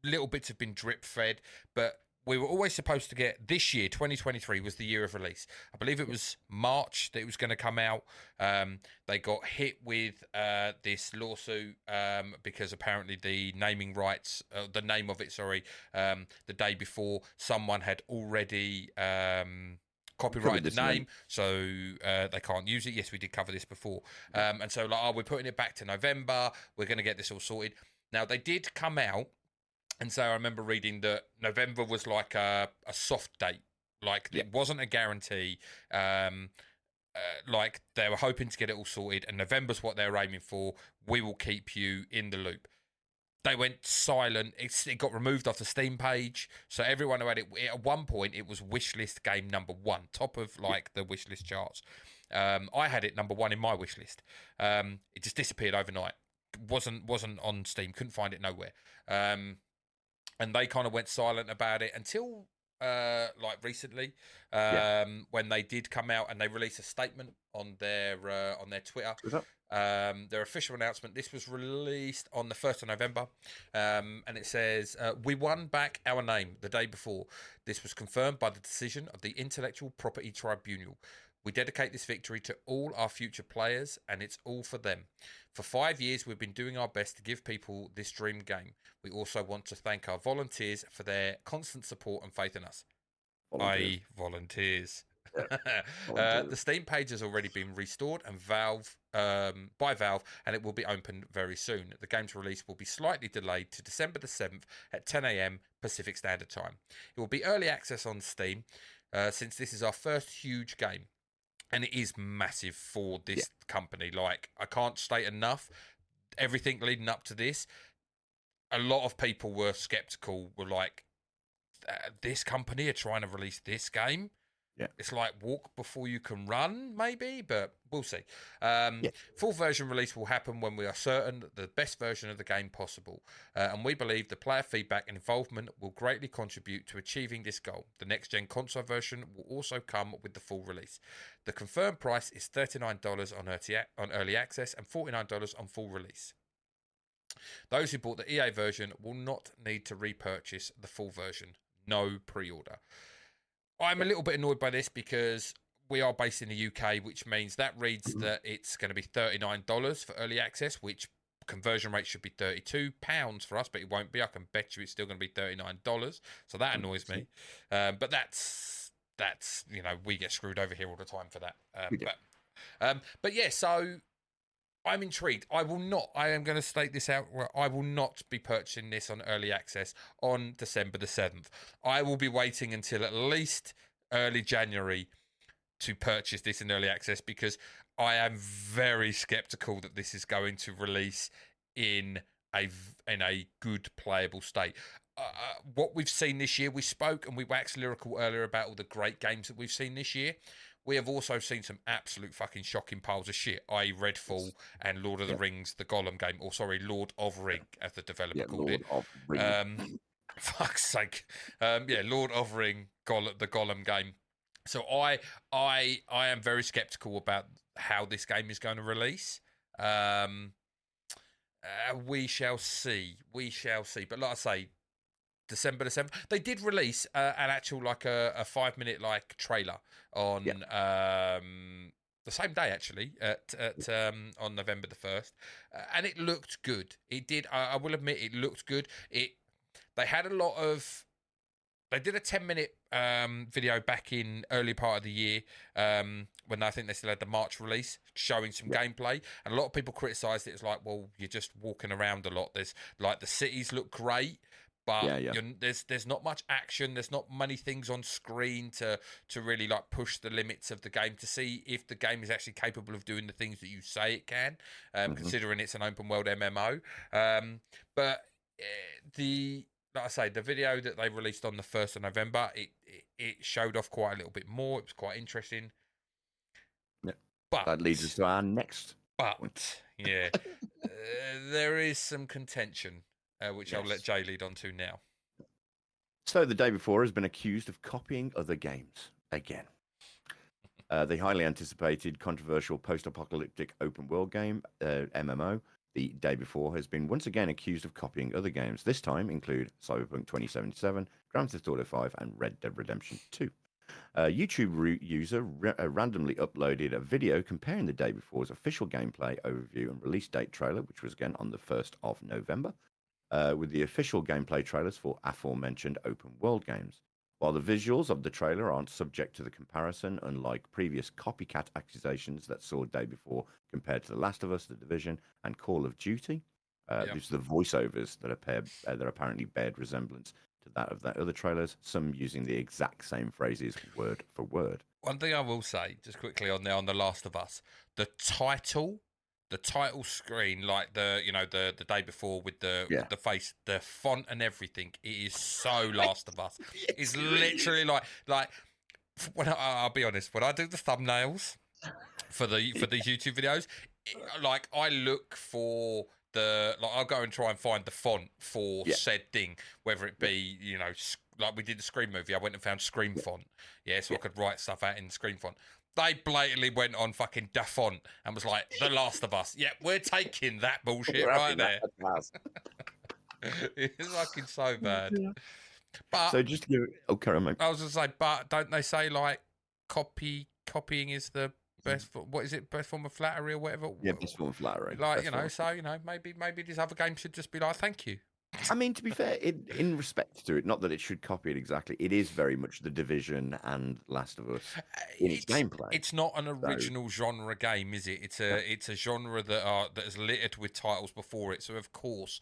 Little bits have been drip fed, but we were always supposed to get this year, 2023 was the year of release. I believe it was March that it was going to come out. They got hit with this lawsuit because apparently the naming rights, the name of it, the day before, someone had already copyrighted the name, so they can't use it. Yes, we did cover this before. And so, like, we're putting it back to November. We're going to get this all sorted. Now, they did come out. And so I remember reading that November was like a soft date. Like, it wasn't a guarantee. Like, they were hoping to get it all sorted, and November's what they were aiming for. We will keep you in the loop. They went silent. It got removed off the Steam page. So everyone who had it, at one point, it was wishlist game number 1, top of, like, the wishlist charts. I had it number 1 in my wishlist. It just disappeared overnight. Wasn't on Steam. Couldn't find it nowhere. And they kind of went silent about it until like recently, when they did come out and they released a statement on their Twitter. Their official announcement. This was released on the 1st of November, and it says, "We won back our name the day before. This was confirmed by the decision of the Intellectual Property Tribunal. We dedicate this victory to all our future players, and it's all for them. For 5 years, we've been doing our best to give people this dream game. We also want to thank our volunteers for their constant support and faith in us." Volunteers. The Steam page has already been restored and by Valve, and it will be opened very soon. The game's release will be slightly delayed to December the 7th at 10 a.m. Pacific Standard Time. It will be early access on Steam, since this is our first huge game. And it is massive for this company. Like, I can't state enough. Everything leading up to this, a lot of people were skeptical. Were like, this company are trying to release this game? Yeah. It's like walk before you can run, maybe, but we'll see. Full version release will happen when we are certain that the best version of the game possible. And we believe the player feedback and involvement will greatly contribute to achieving this goal. The next-gen console version will also come with the full release. The confirmed price is $39 on early access and $49 on full release. Those who bought the EA version will not need to repurchase the full version. No pre-order. I'm a little bit annoyed by this because we are based in the UK, which means that reads that it's going to be $39 for early access, which conversion rate should be £32 for us, but it won't be. I can bet you it's still going to be $39. So that annoys me. But that's we get screwed over here all the time for that. But yeah, so I'm intrigued. I am going to state this out. I will not be purchasing this on early access on December the 7th. I will be waiting until at least early January to purchase this in early access, because I am very skeptical that this is going to release in a good playable state. What we've seen this year, we spoke and we waxed lyrical earlier about all the great games that we've seen this year. We have also seen some absolute fucking shocking piles of shit, i.e. Redfall and Lord of the Rings, the Gollum game, or sorry, Lord of Ring, as the developer called Lord it. Of Ring. Fuck's sake. Lord of Ring, the Gollum game. So I am very skeptical about how this game is going to release. We shall see. But like I say, December the 7th. They did release an actual, like, a 5-minute like trailer on the same day, actually, on November the 1st, and it looked good. It did. I will admit, it looked good. They had a lot of. They did a 10-minute video back in early part of the year, when I think they still had the March release, showing some gameplay, and a lot of people criticised it as like, well, you're just walking around a lot. There's like, the cities look great, but there's not much action. There's not many things on screen to really like push the limits of the game, to see if the game is actually capable of doing the things that you say it can, considering it's an open world MMO. But like I say, the video that they released on the 1st of November, it showed off quite a little bit more. It was quite interesting. Yeah. But that leads us to our next point. There is some contention, which I'll let Jay lead on to now. So the day before has been accused of copying other games again. The highly anticipated, controversial post-apocalyptic open world game, MMO, the day before has been once again accused of copying other games. This time include Cyberpunk 2077, Grand Theft Auto 5, and Red Dead Redemption 2. A YouTube user randomly uploaded a video comparing the day before's official gameplay overview and release date trailer, which was again on the 1st of November, with the official gameplay trailers for aforementioned open world games. While the visuals of the trailer aren't subject to the comparison, unlike previous copycat accusations that saw Day Before compared to The Last of Us, The Division, and Call of Duty, these are the voiceovers that apparently bear resemblance to that of their other trailers, some using the exact same phrases word for word. One thing I will say, just quickly on The Last of Us, the title screen, like the day before with the face, the font and everything, it is so Last of Us. It's literally like when I'll be honest, when I do the thumbnails for these YouTube videos, like I look for I'll go and try and find the font for said thing, whether it be like we did the Scream movie. I went and found Scream font, so I could write stuff out in the Scream font. They blatantly went on fucking da font and was like, The Last of Us. Yeah, we're taking that bullshit right there. It's fucking so bad. But so just to give carry on, mate. I was going to say, but don't they say like copying is the best? What is it? Best form of flattery or whatever? Yeah, best form of flattery. Like maybe these other games should just be like, thank you. I mean, to be fair, in respect to it, not that it should copy it exactly, it is very much The Division and Last of Us in its gameplay. It's not an original genre game, is it? It's a genre that is littered with titles before it. So of course,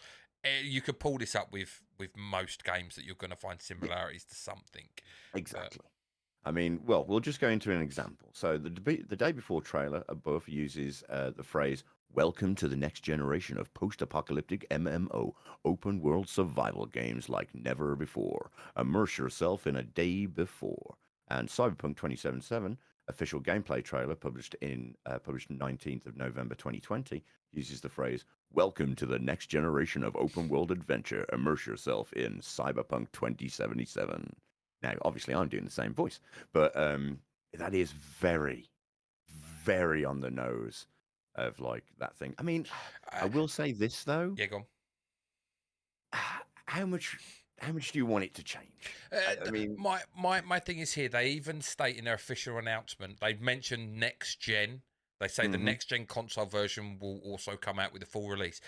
you could pull this up with most games that you're going to find similarities to something. Exactly. I mean, well, we'll just go into an example. So the Day Before trailer above uses the phrase, "Welcome to the next generation of post-apocalyptic MMO open world survival games like never before. Immerse yourself in a day before." And Cyberpunk 2077, official gameplay trailer published 19th of November 2020, uses the phrase, "Welcome to the next generation of open world adventure. Immerse yourself in Cyberpunk 2077." Now, obviously, I'm doing the same voice, but that is very, very on the nose of like that thing. I mean, I will say this though. Yeah, go on. How much do you want it to change? I mean, my thing is here. They even state in their official announcement, they've mentioned next gen. They say the next gen console version will also come out with a full release.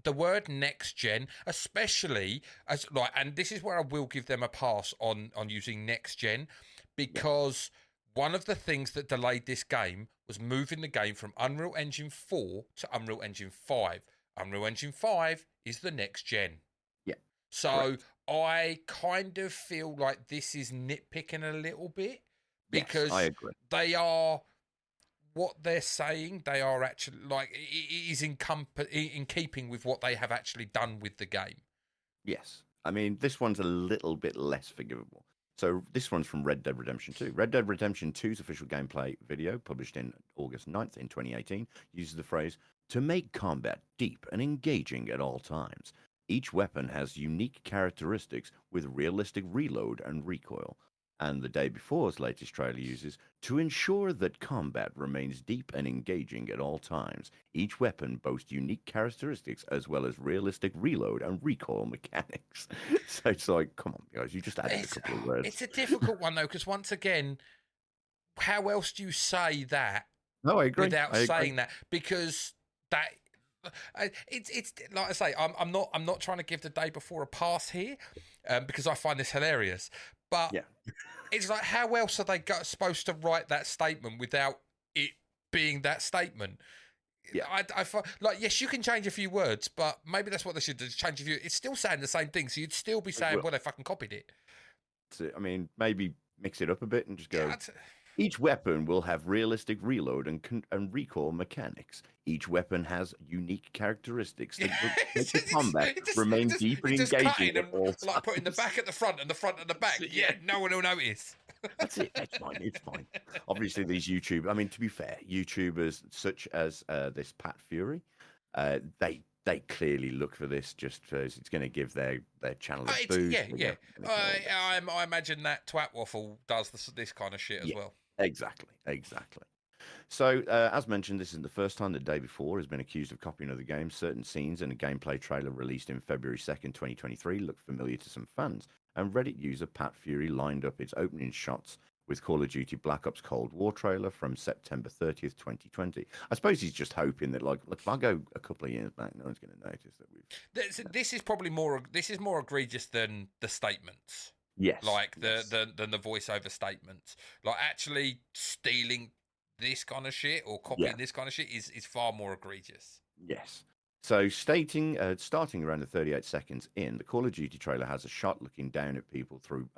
The word next gen, especially and this is where I will give them a pass on using next gen, because one of the things that delayed this game was moving the game from Unreal Engine 4 to Unreal Engine 5. Unreal Engine 5 is the next gen. Yeah. So correct. I kind of feel like this is nitpicking a little bit, because yes, I agree. They are, what they're saying, they are actually like, it is in keeping with what they have actually done with the game. Yes. I mean, this one's a little bit less forgivable. So this one's from Red Dead Redemption 2. Red Dead Redemption 2's official gameplay video, published in August 9th in 2018, uses the phrase, "To make combat deep and engaging at all times. Each weapon has unique characteristics with realistic reload and recoil." And the Day Before's latest trailer uses, "To ensure that combat remains deep and engaging at all times. Each weapon boasts unique characteristics as well as realistic reload and recoil mechanics." So it's like, come on, guys, you just added a couple of words. It's a difficult one, though, because once again, how else do you say that? No, I agree. Without saying that, because that... It's like I say, I'm not trying to give the Day Before a pass here, because I find this hilarious. But it's like, how else are they supposed to write that statement without it being that statement? Yeah. I like, yes, you can change a few words, but maybe that's what they should do, change a few. It's still saying the same thing, so you'd still be saying, well, they fucking copied it. So, I mean, maybe mix it up a bit and just go... Each weapon will have realistic reload and recoil mechanics. Each weapon has unique characteristics that make the combat remain deep and engaging at all times. Like putting the back at the front and the front at the back. Yeah, no one will notice. That's it. It's fine. It's fine. Obviously, these I mean, to be fair, YouTubers such as this Pat Fury, they clearly look for this just because it's going to give their channel a boost. Yeah. I imagine that Twat Waffle does this kind of shit as well. Exactly. So, as mentioned, this isn't the first time the Day Before has been accused of copying other games. Certain scenes in a gameplay trailer released in February 2nd, 2023 look familiar to some fans, and Reddit user Pat Fury lined up its opening shots with Call of Duty Black Ops Cold War trailer from September 30th, 2020. I suppose he's just hoping that, like, look, if I go a couple of years back, no one's going to notice that we've... This is probably more. This is more egregious than the statements. Yes. Like than the voiceover statements. Like actually stealing this kind of shit or copying this kind of shit is far more egregious. Yes. So starting around the 38 seconds in, the Call of Duty trailer has a shot looking down at people through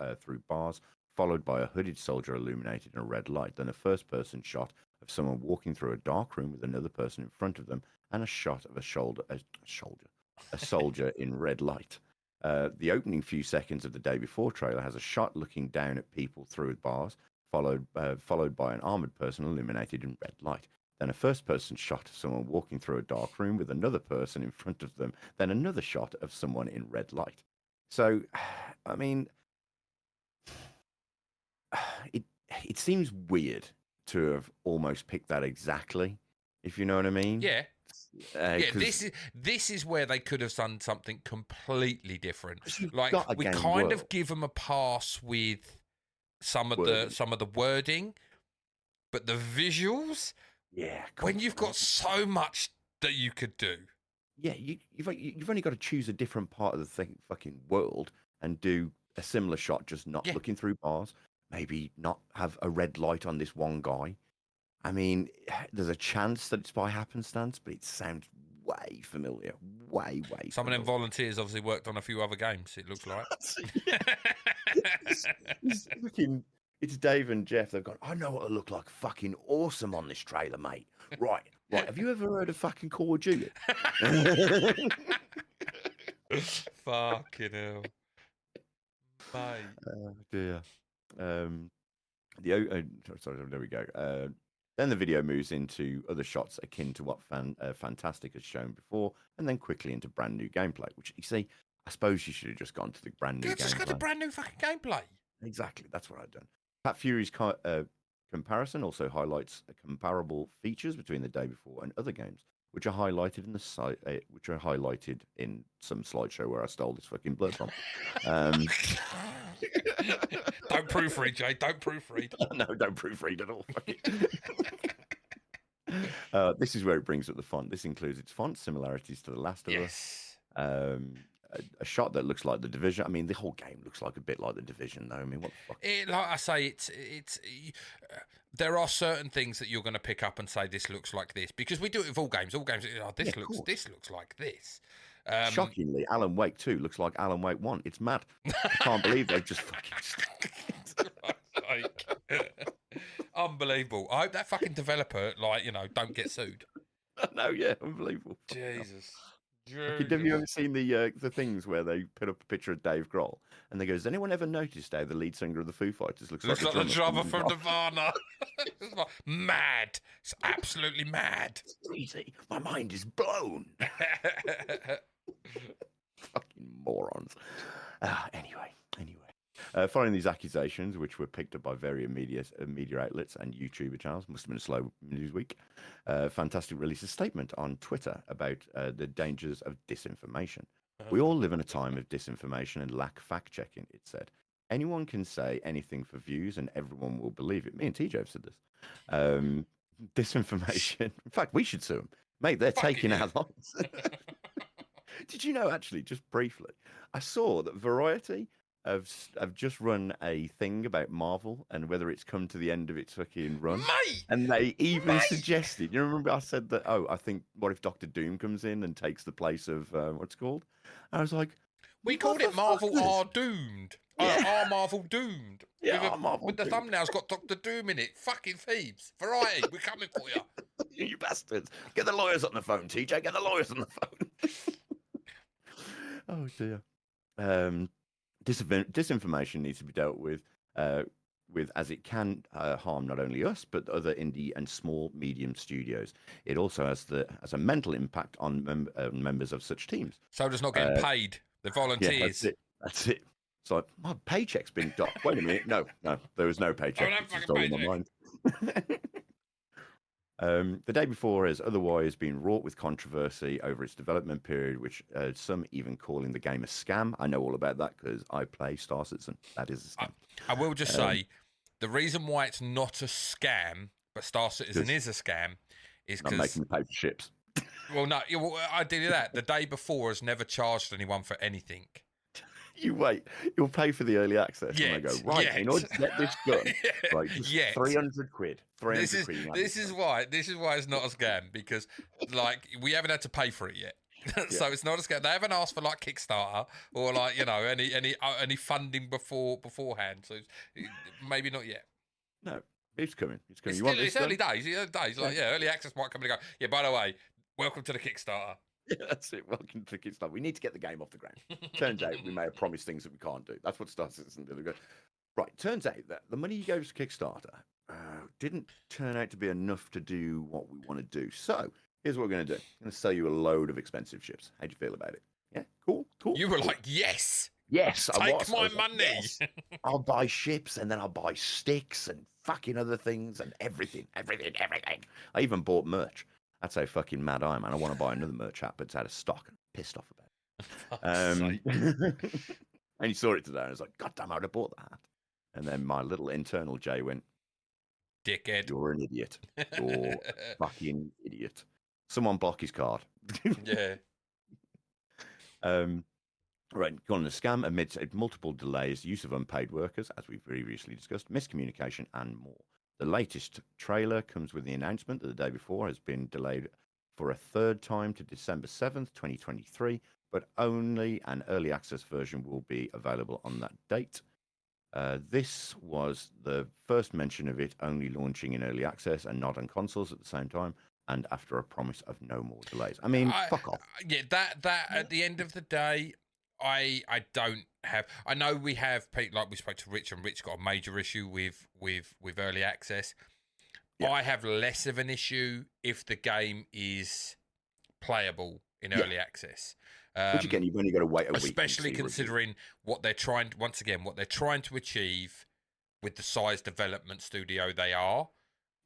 bars, followed by a hooded soldier illuminated in a red light, then a first-person shot of someone walking through a dark room with another person in front of them, and a shot of a soldier in red light. The opening few seconds of the Day Before trailer has a shot looking down at people through bars, followed by an armored person illuminated in red light. Then a first-person shot of someone walking through a dark room with another person in front of them. Then another shot of someone in red light. So, I mean, it seems weird to have almost picked that exactly, if you know what I mean. Yeah. This is where they could have done something completely different. Like we kind of give them a pass with some of the wording, but the visuals. Yeah. When you've got so much that you could do. Yeah, you've only got to choose a different part of the fucking world and do a similar shot, just not looking through bars. Maybe not have a red light on this one guy. I mean, there's a chance that it's by happenstance, but it sounds way familiar. Way. Some of them volunteers obviously worked on a few other games, it looks like. It's Dave and Jeff. They've gone, I know what it'll look like fucking awesome on this trailer, mate. Right. Have you ever heard of fucking Call of Duty? Fucking hell. Mate. Oh, dear. Sorry, there we go. Then the video moves into other shots akin to what Fantastic has shown before, and then quickly into brand new gameplay, which you see, I suppose you should have just gone to the brand new gameplay. Just got a brand new fucking gameplay. Exactly, that's what I've done. Pat Fury's comparison also highlights comparable features between the Day Before and other games, which are highlighted in some slideshow where I stole this fucking blurb from. Don't proofread, Jay. Don't proofread. No, don't proofread at all. This is where it brings up the font. This includes its font similarities to The Last of Us. A shot that looks like The Division. I mean, the whole game looks like a bit like The Division, though. I mean, what the fuck? Like I say, it's there are certain things that you're going to pick up and say this looks like this, because we do it with all games. All games, this looks like this. Shockingly, Alan Wake 2 looks like Alan Wake 1. It's mad. I can't believe they've just fucking... Unbelievable. I hope that fucking developer, don't get sued. No, yeah, unbelievable. Jesus. Have you ever seen the things where they put up a picture of Dave Grohl and they go, has anyone ever noticed how the lead singer of the Foo Fighters looks like the drummer from Nirvana? Mad. It's absolutely mad. It's crazy. My mind is blown. Fucking morons. Anyway. Following these accusations, which were picked up by various media outlets and YouTuber channels, must have been a slow news week, Fantastic released a statement on Twitter about the dangers of disinformation. We all live in a time of disinformation and lack fact-checking, it said. Anyone can say anything for views and everyone will believe it. Me and TJ have said this. Disinformation. In fact, we should sue them. Mate, they're taking our lives. Did you know, actually, just briefly, I saw that Variety have just run a thing about Marvel and whether it's come to the end of its fucking run. Mate! And they even suggested, you remember I said that, I think, what if Doctor Doom comes in and takes the place of, what's it called? And I was like... We called it Marvel Are Doomed. Yeah. Are Marvel Doomed. Yeah, with the thumbnail's got Doctor Doom in it. Fucking thieves. Variety, we're coming for you. You bastards. Get the lawyers on the phone, TJ. Get the lawyers on the phone. Oh, dear. Disinformation needs to be dealt with as it can harm not only us but other indie and small medium studios. It also has a mental impact on members of such teams. So does not getting paid. The volunteers. Yeah, that's it. It's like, my paycheck's been docked. Wait a minute. No, there was no paycheck. It's just all in my mind. The day before has otherwise been wrought with controversy over its development period, which some even calling the game a scam. I know all about that because I play Star Citizen. That is a scam. I will just say the reason why it's not a scam, but Star Citizen is a scam, is I'm because. making the pay for ships. Well, no, I did that. The day before has never charged anyone for anything. You wait. You'll pay for the early access, and they go right. In order to get this done, right, just 300 quid. 300 quid. This is why it's not a scam, because like we haven't had to pay for it yet. So it's not a scam. They haven't asked for like Kickstarter or like any funding beforehand. So maybe not yet. No, it's coming. It's coming. It's early days. Like early access might come and go. Yeah, by the way, welcome to the Kickstarter. Yeah, that's it. Welcome to Kickstarter. We need to get the game off the ground. Turns out we may have promised things that we can't do. That's what Star Citizen did. Right. Turns out that the money goes to Kickstarter didn't turn out to be enough to do what we want to do. So here's what we're going to do. I'm going to sell you a load of expensive ships. How do you feel about it? Yeah, cool. You were like, yes. Yes, take my money. Like, yes. I'll buy ships, and then I'll buy sticks and fucking other things and everything. I even bought merch. That's how fucking mad I am, and I want to buy another merch hat, but it's out of stock. I'm pissed off about it. And he saw it today, and I was like, God damn, I would have bought that. And then my little internal Jay went, dickhead. You're an idiot. You're a fucking idiot. Someone block his card. Yeah. Right, gone on a scam amidst multiple delays, use of unpaid workers, as we've previously discussed, miscommunication, and more. The latest trailer comes with the announcement that the day before has been delayed for a third time to December 7th, 2023, but only an early access version will be available on that date. This was the first mention of it only launching in early access and not on consoles at the same time, and after a promise of no more delays. I mean, fuck off. Yeah, that at the end of the day, I don't have. I know we have, like we spoke to Rich, and Rich got a major issue with early access. Yeah. I have less of an issue if the game is playable in early access. Which again, you've only got to wait a week. Especially considering what they're trying to achieve with the size development studio they are.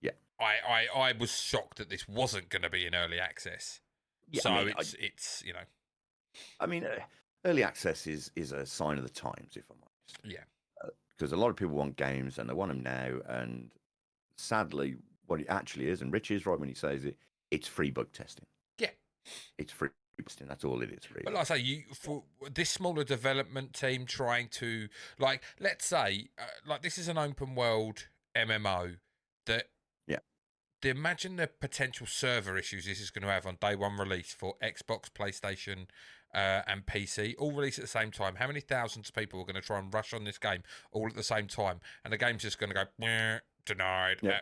Yeah, I was shocked that this wasn't going to be in early access. Yeah, so it's you know, I mean. Early access is a sign of the times, if I'm honest. Yeah. Because a lot of people want games and they want them now. And sadly, what it actually is, and Rich is right when he says it, it's free bug testing. Yeah. It's free testing. That's all it is, really. But like I say, for this smaller development team trying to, like, let's say, like this is an open world MMO that. Yeah. Imagine the potential server issues this is going to have on day one release for Xbox, PlayStation, and PC, all released at the same time. How many thousands of people are going to try and rush on this game all at the same time? And the game's just going to go, denied. Yeah.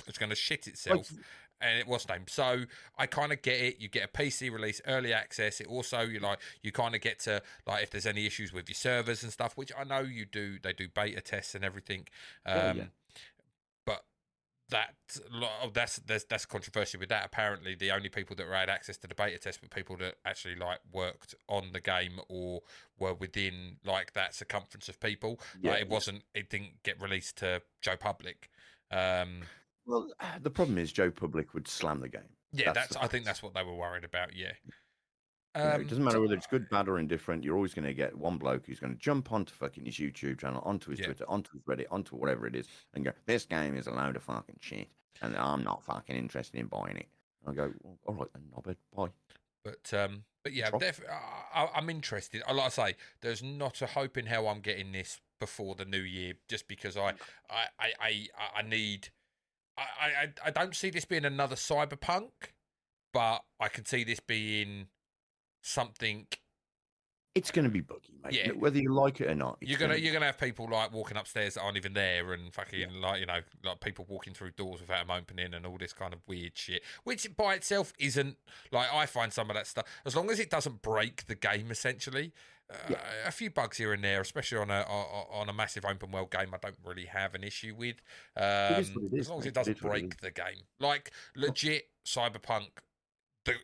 It's going to shit itself. And it was named. So I kind of get it. You get a PC release, early access. It also, you kind of get to, like, if there's any issues with your servers and stuff, which I know you do. They do beta tests and everything. But that's controversy with that. Apparently, the only people that had access to the beta test were people that actually like worked on the game or were within like that circumference of people. Yeah, it didn't get released to Joe Public. Well, the problem is Joe Public would slam the game. Yeah, I think that's what they were worried about. Yeah. It doesn't matter whether it's good, bad, or indifferent. You're always going to get one bloke who's going to jump onto fucking his YouTube channel, onto his Twitter, onto his Reddit, onto whatever it is, and go, "This game is a load of fucking shit, and I'm not fucking interested in buying it." And I go, well, "All right then, knobhead, bye." But yeah, I'm interested. Like I say, there's not a hope in hell I'm getting this before the new year, just because I need. I don't see this being another Cyberpunk, but I can see this being something. It's going to be buggy, mate. Yeah. Whether you like it or not, you're gonna have people like walking upstairs that aren't even there, and fucking like people walking through doors without them opening, and all this kind of weird shit. Which by itself isn't like, I find some of that stuff, as long as it doesn't break the game. Essentially, a few bugs here and there, especially on a massive open world game, I don't really have an issue with. As long as it doesn't break the game, like legit Cyberpunk. The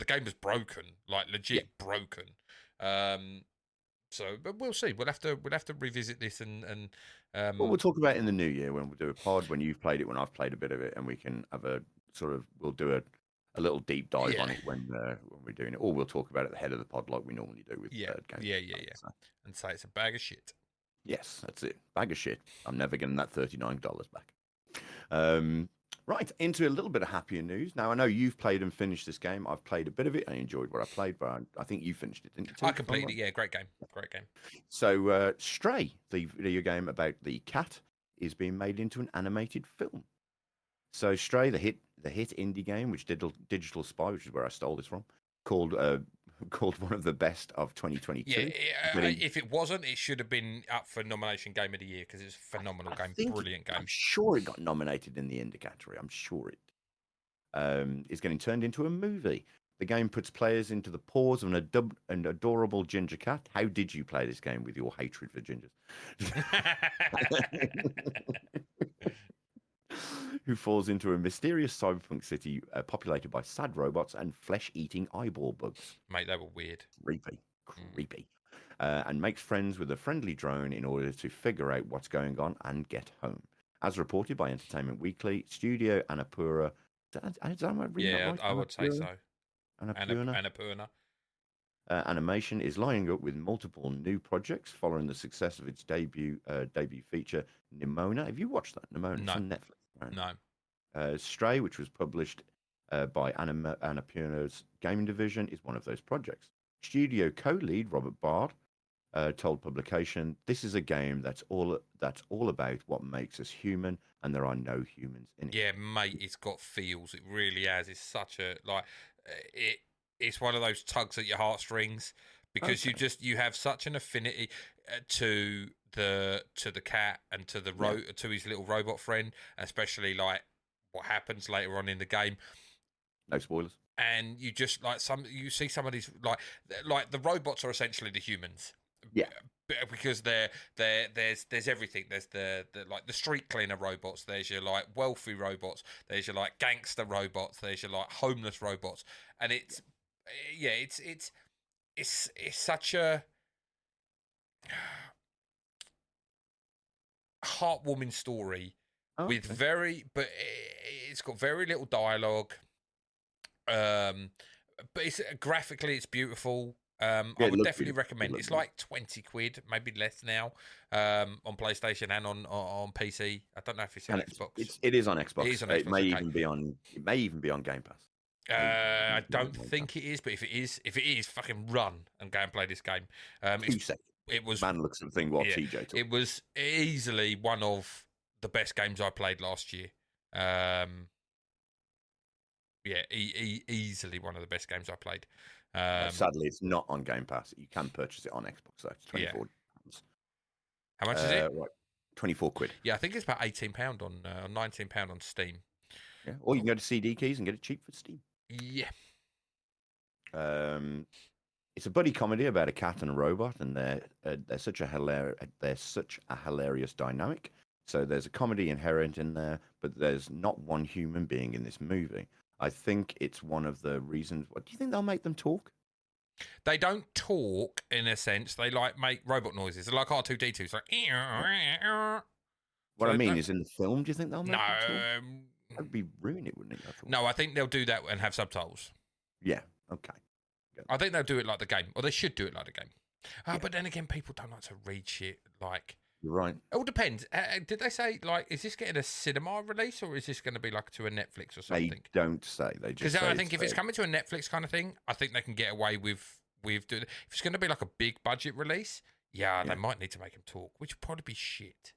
game was broken, like legit broken. So, but we'll see. We'll have to revisit this and Well, we'll talk about it in the new year when we'll do a pod, when you've played it, when I've played a bit of it, and we can have a sort of, we'll do a little deep dive on yeah, it when we're doing it, or we'll talk about it at the head of the pod like we normally do with yeah, games. yeah, So, and say it's a bag of shit. yes, that's it. Bag of shit. I'm never getting that $39 back. Um, right, into a little bit of happier news. Now, I know you've played and finished this game. I've played a bit of it. I enjoyed what I played, but I think you finished it, didn't you, too? I completed it. Yeah, great game. Great game. So, Stray, the video game about the cat, is being made into an animated film. So, Stray, the hit indie game, which Digital Spy, which is where I stole this from, called called one of the best of 2022. Yeah, if it wasn't, it should have been up for nomination Game of the Year because it's a phenomenal game, brilliant game. I'm sure it got nominated in the indie category. I'm sure it is getting turned into a movie. The game puts players into the paws of an adorable ginger cat. How did you play this game with your hatred for gingers? Who falls into a mysterious cyberpunk city populated by sad robots and flesh-eating eyeball bugs. Mate, they were weird. Creepy. And makes friends with a friendly drone in order to figure out what's going on and get home. As reported by Entertainment Weekly, Studio Annapurna. I would say so. Annapurna. Animation is lining up with multiple new projects following the success of its debut feature, Nimona. Have you watched that? Nimona? No. It's on Netflix. Right? No. Stray, which was published by Annapurna's gaming division, is one of those projects. Studio co-lead Robert Bard told publication, "This is a game that's all about what makes us human, and there are no humans in it." Yeah, mate, it's got feels. It really has. It's such a it's one of those tugs at your heartstrings because you have such an affinity to the cat and to to his little robot friend, especially like what happens later on in the game. No spoilers. And you just you see some of these like the robots are essentially the humans. Yeah. Because there's everything. There's the like the street cleaner robots. There's your like wealthy robots. There's your like gangster robots. There's your like homeless robots. And it's such a heartwarming story with it's got very little dialogue. But graphically it's beautiful. I would definitely recommend it. It's like 20 quid, maybe less now, on PlayStation and on PC. I don't know if it's on Xbox. It is on Xbox. It is on Xbox. It may even be on Game Pass. I don't think it is, but if it is, fucking run and go and play this game. It was man looks at the thing while TJ talks. It was easily one of the best games I played last year. Easily one of the best games I played. Sadly, it's not on Game Pass. You can purchase it on Xbox, though. It's £24. How much is it? Right, 24 quid. Yeah, I think it's about £18 on £19 on Steam. Yeah, or you can go to CD Keys and get it cheap for Steam. Yeah. It's a buddy comedy about a cat and a robot, and they're such a hilarious dynamic. So there's a comedy inherent in there, but there's not one human being in this movie. I think it's one of the reasons. What do you think they'll make them talk? They don't talk in a sense. They like make robot noises. They're like R2D2. It's like. What I mean is, in the film, do you think they'll make them talk? That would be ruining it, wouldn't it? No, I think they'll do that and have subtitles. Yeah. Okay. Good. I think they'll do it like the game, or they should do it like the game. But then again, people don't like to read shit. Like. You're right. It all depends. Did they say, like, is this getting a cinema release or is this going to be like to a Netflix or something? They don't say. They just. Because I think if it's coming to a Netflix kind of thing, I think they can get away with doing it. If it's going to be like a big budget release, they might need to make them talk, which would probably be shit.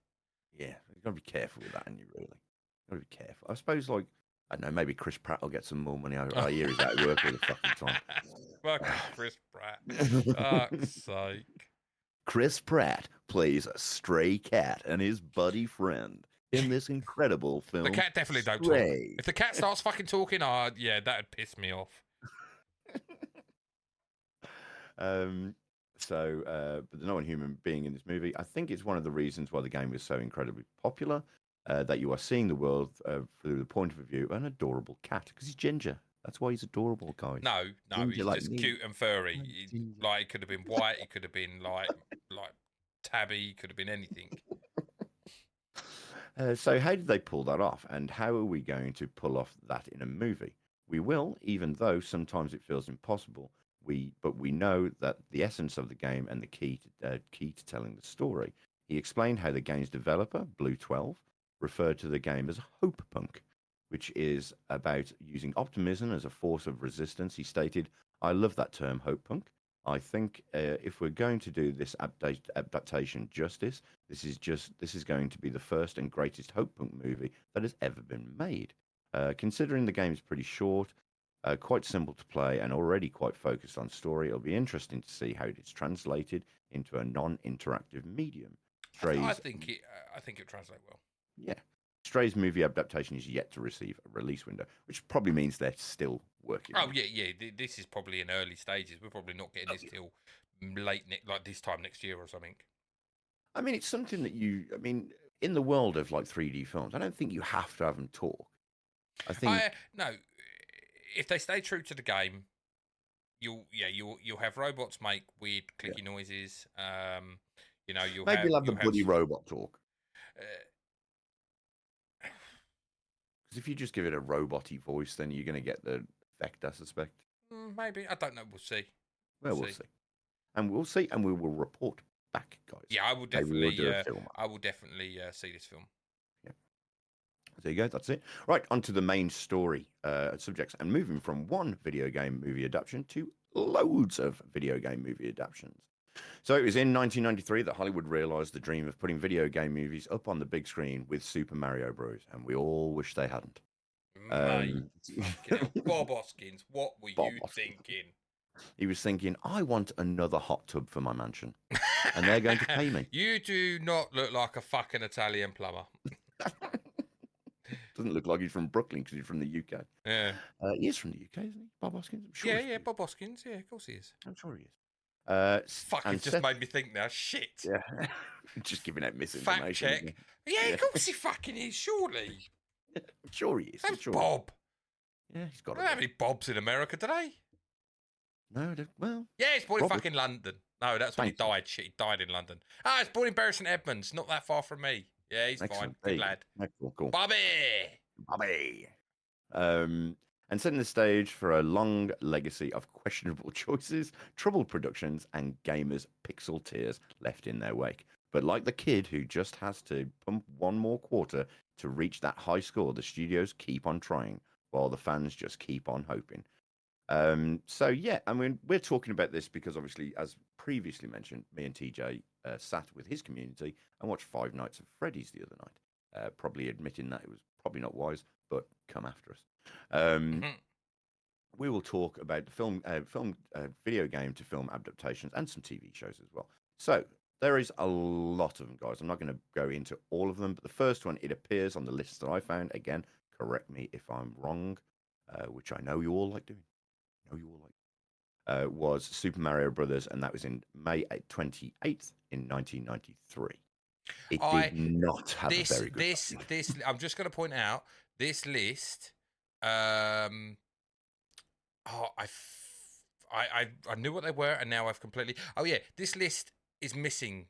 Yeah, you've got to be careful with that, and you really got to be careful. I suppose, like, I don't know, maybe Chris Pratt will get some more money. I hear he's out of work all the fucking time. Fucking Chris Pratt. Fuck's sake. Chris Pratt plays a stray cat and his buddy friend in this incredible film. The cat definitely don't talk. If the cat starts fucking talking, that'd piss me off. But there's no one human being in this movie. I think it's one of the reasons why the game is so incredibly popular, that you are seeing the world through the point of view of an adorable cat, because he's ginger. That's why he's adorable, guys. No, Ginger he's like just me. cute and furry. I'm ginger. Like, it could have been white. It could have been like tabby. It could have been anything. So how did they pull that off, and how are we going to pull off that in a movie? We will, even though sometimes it feels impossible. But we know that the essence of the game and the key to telling the story. He explained how the game's developer, Blue 12, referred to the game as hope punk, which is about using optimism as a force of resistance. He stated, "I love that term, hope punk. I think if we're going to do this adaptation justice, this is going to be the first and greatest hope punk movie that has ever been made. Considering the game's pretty short, quite simple to play, and already quite focused on story, it'll be interesting to see how it's translated into a non-interactive medium. I Stray's, think it. I think it translates well. yeah, Stray's movie adaptation is yet to receive a release window, which probably means they're still working. Oh on it. yeah. This is probably in early stages. We're probably not getting this till late like this time next year or something. I mean, it's something that I mean, in the world of like 3D films, I don't think you have to have them talk. I think No, if they stay true to the game, you'll have robots make weird clicky noises. You'll maybe have you'll have the buddy robot talk. uh, Because if you just give it a robot-y voice, then you're going to get the effect, I suspect. maybe, I don't know. We'll see. Well, we'll see. And we'll see, and we will report back, guys. Yeah, I will Maybe definitely. we'll do a film. I will definitely see this film. Yeah. There you go. That's it. Right, onto the main story subjects, and moving from one video game movie adaptation to loads of video game movie adaptations. So it was in 1993 that Hollywood realized the dream of putting video game movies up on the big screen with Super Mario Bros. And we all wish they hadn't. Mate, Bob Hoskins, what were you thinking? He was thinking, I want another hot tub for my mansion, and they're going to pay me. You do not look like a fucking Italian plumber. Doesn't look like he's from Brooklyn because he's from the UK. Yeah. He is from the UK, isn't he? Bob Hoskins? I'm sure. Yeah, Bob Hoskins. Yeah, of course he is. I'm sure he is. Fuck, it just made me think now. Shit. Yeah. Just giving out misinformation. Fact check. Yeah, of course he fuccking is, surely. I'm sure he is. That's Bob. Yeah, he's got I don't have any Bobs in America today. No, well. Yeah, he's born in fucking London. No, that's when he died. Shit, he died in London. He's born in Bury St Edmunds, not that far from me. Yeah, he's fine. Good lad. Cool. Bobby! And setting the stage for a long legacy of questionable choices, troubled productions, and gamers' pixel tears left in their wake. But like the kid who just has to pump one more quarter to reach that high score, the studios keep on trying, while the fans just keep on hoping. So yeah, I mean, we're talking about this because obviously, as previously mentioned, me and TJ sat with his community and watched Five Nights at Freddy's the other night. Probably admitting that it was probably not wise, but come after us. We will talk about the video game to film adaptations and some TV shows as well. So there is a lot of them, guys. I'm not going to go into all of them, but the first one, it appears on the list that I found. Again, correct me if I'm wrong, which I know you all like doing. Was Super Mario Brothers, and that was in May 28th in 1993. It did not have a very good. This. I'm just going to point out this list. I knew what they were, and now I've completely. Oh yeah, this list is missing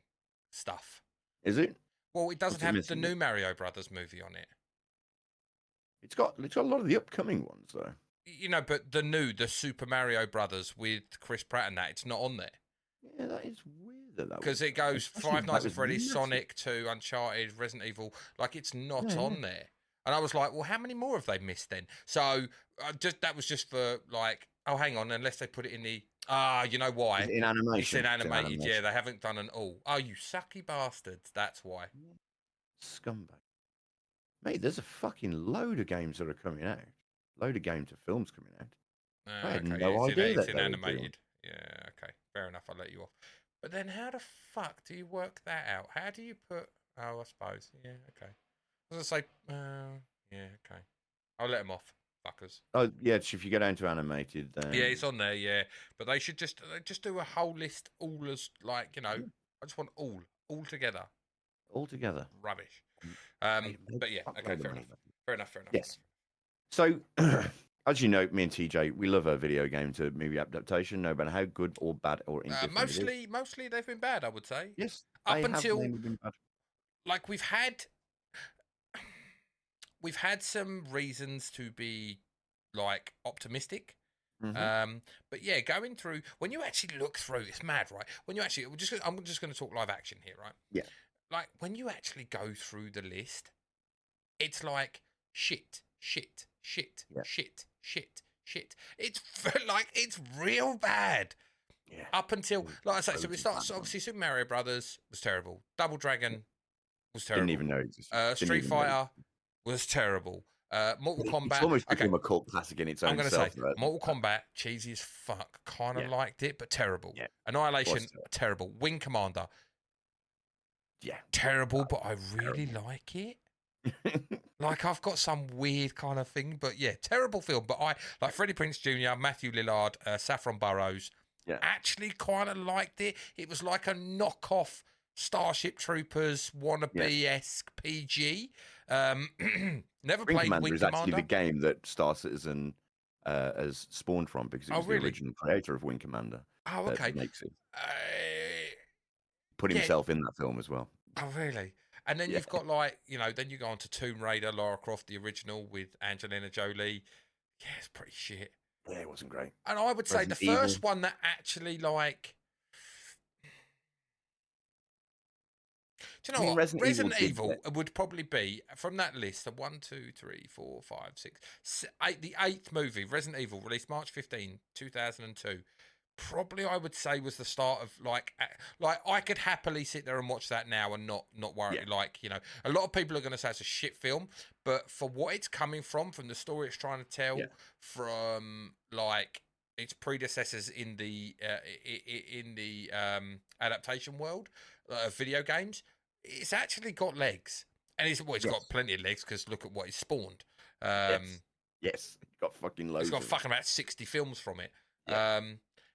stuff. Is it? Well, it doesn't have the new Mario Brothers movie on it. It's got a lot of the upcoming ones though. But the Super Mario Brothers with Chris Pratt and that, it's not on there. Yeah, that is weird. Because it goes Five Nights at Freddy's, Sonic 2, Uncharted, Resident Evil. Like, it's not on there. And I was like, well, how many more have they missed then? So that was just for like, oh, hang on, unless they put it in the. You know why? In animation. It's in animated, yeah. They haven't done an all. Oh, you sucky bastards. That's why. Scumbag. Mate, there's a fucking load of games that are coming out. Load of games of films coming out. I had no idea that it's in animated. Yeah, okay. Fair enough. I'll let you off. But then how the fuck do you work that out? How do you put... Oh, I suppose. Yeah, okay. I was going to say... yeah, okay. I'll let them off. Fuckers. Oh, yeah, if you go down to animated, then... Yeah, it's on there, yeah. But they should just do a whole list, all as, like, I just want all together. All together. Rubbish. But yeah, okay, fair enough. Fair enough. Yes. So, As you know, me and TJ, we love a video game to movie adaptation, no matter how good or bad or indifferent it is. Mostly they've been bad, I would say. Yes, Up they have until mainly been bad. like we've had some reasons to be like optimistic. Mm-hmm. But yeah, going through when you actually look through, it's mad, right? When you actually, I'm just going to talk live action here, right? Yeah. Like when you actually go through the list, it's like shit, shit, shit, Yeah. shit, shit, shit. It's like it's real bad. Yeah. Up until, like I say, so Loads it of bad starts. ones. Obviously, Super Mario Brothers was terrible. Double Dragon was Didn't terrible. even know it existed. Didn't Street even know it Fighter was terrible. Mortal It's Kombat. almost Okay, become a cult classic in its I'm own going to say self. Though. Mortal Kombat, cheesy as fuck. Kind of Yeah. liked it, but terrible. Yeah. Annihilation, Was terrible. Wing Commander, yeah. terrible, but I really Terrible. like it. Like I've got some weird kind of thing, but yeah, terrible film. But I like Freddie Prinze Jr., Matthew Lillard, Saffron Burrows. Yeah. Actually, kind of liked it. It was like a knockoff Starship Troopers wannabe esque PG. Never Ring played Commander Wing is actually the Commander. game that Star Citizen has spawned from because it Oh was the really? original creator of Wing Commander Oh that okay. makes it. Uh, Put yeah. himself in that film as well. Oh really? And then Yeah. you've got like then you go on to Tomb Raider, Lara Croft, the original with Angelina Jolie. Yeah, it's pretty shit. Yeah, it wasn't great. And I would say the Resident Evil. first one that actually like. Do you know what? Resident Evil would probably be from that list. A 1, 2, 3, 4, 5, 6, 8. The eighth movie, Resident Evil, released March 15, 2002. Probably, I would say, was the start of like I could happily sit there and watch that now and not worry. Yeah. Like a lot of people are going to say it's a shit film, but for what it's coming from the story it's trying to tell, Yeah. from like its predecessors in the adaptation world of video games, it's actually got legs, and it's Yes. got plenty of legs because look at what it's spawned. Yes. Got fucking loads. It's got of fucking about 60 films from it. Yeah.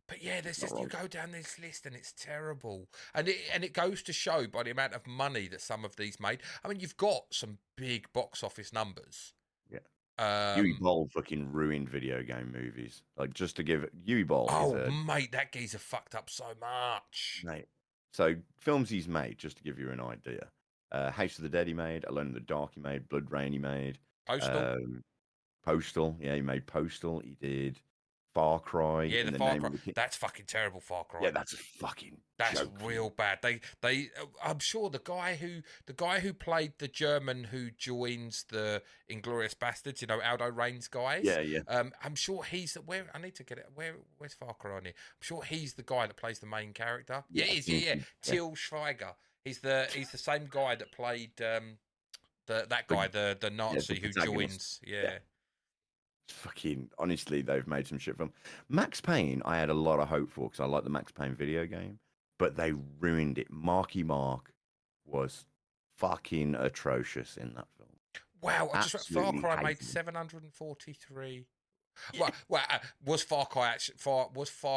But yeah, there's Not just you wrong. go down this list and it's terrible, and it goes to show by the amount of money that some of these made. I mean, you've got some big box office numbers. Yeah. Yui Boll fucking ruined video game movies. Like just to give it, Yui Boll. Oh mate, that geezer fucked up so much. Mate. So films he's made, just to give you an idea. House of the Dead he made, Alone in the Dark he made, Blood Rain he made. Postal. Postal, yeah, he made Postal. He did Far Cry. Yeah, the In Far Name Cry. of the King. That's fucking terrible, Far Cry. Yeah, that's a fucking. That's joke. real bad. They. I'm sure the guy who played the German who joins the Inglorious Bastards, Aldo Rain's guys. Yeah, yeah. I'm sure he's where I need to get it. Where's Far Cry on here? I'm sure he's the guy that plays the main character. Yeah, he is. Yeah. Till Schweiger. He's the same guy that played the Nazi who joins. Yeah. Fucking honestly, they've made some shit film. Max Payne, I had a lot of hope for because I like the Max Payne video game, but they ruined it. Marky Mark was fucking atrocious in that film. Wow, I just Absolutely Far Cry made hated it. 743. Well, was Far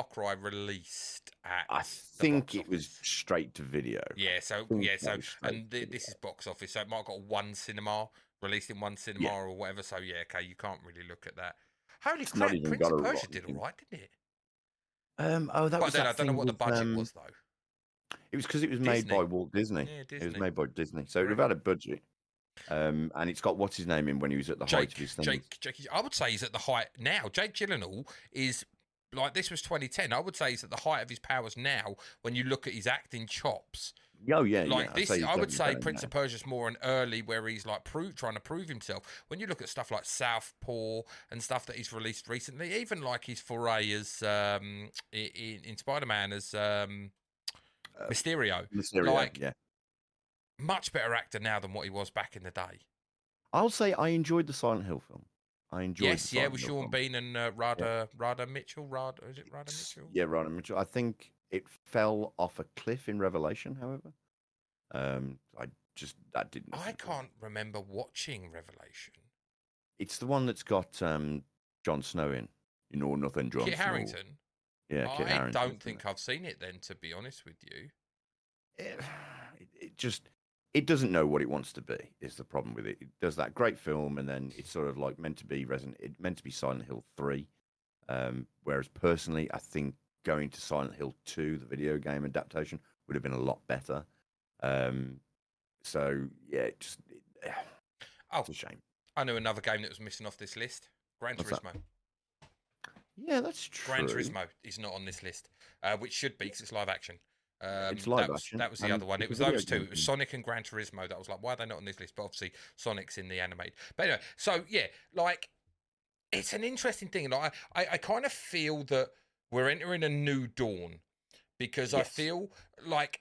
Cry released at? I think it was straight to video. Yeah, so this is box office, so it might have got one cinema released in one cinema or whatever. So yeah, okay, you can't really look at that. Holy crap, Prince of Persia did all right, didn't it? That was. I don't know what the budget was though. It was because it was made by Walt Disney. Yeah, Disney. It was made by Disney, so it would have had a budget. And it's got what's his name in when he was at the height of his thing. Jake, I would say he's at the height now. Jake Gyllenhaal is like, this was 2010. I would say he's at the height of his powers now when you look at his acting chops. Oh yeah, like this. I would say Prince of Persia's more an early where he's like trying to prove himself. When you look at stuff like Southpaw and stuff that he's released recently, even like his foray as in Spider-Man as Mysterio, yeah. Much better actor now than what he was back in the day. I'll say I enjoyed the Silent Hill film. I enjoyed. Yes, with Sean Bean and Radha Mitchell. Is it Radha Mitchell? Yeah, Radha Mitchell. I think it fell off a cliff in Revelation. However, that didn't. I can't remember watching Revelation. It's the one that's got Jon Snow in. Nothing. Jon Snow. Kit Harington. Yeah, Kit Harington. I don't think I've seen it then, to be honest with you. It just it doesn't know what it wants to be. Is the problem with it? It does that great film, and then it's sort of like meant to be meant to be Silent Hill 3. Whereas personally, I think going to Silent Hill 2, the video game adaptation, would have been a lot better. So yeah, Oh, it's a shame. I know another game that was missing off this list. Gran What's that? Turismo. Yeah, that's true. Gran Turismo is not on this list, which should be because it's live action. It's live action. That was the and other one. It it's was a video those two. game It was thing. Sonic and Gran Turismo. That was like, why are they not on this list? But obviously, Sonic's in the animated. But anyway, so yeah, like it's an interesting thing, and I kind of feel that we're entering a new dawn because I Yes. feel like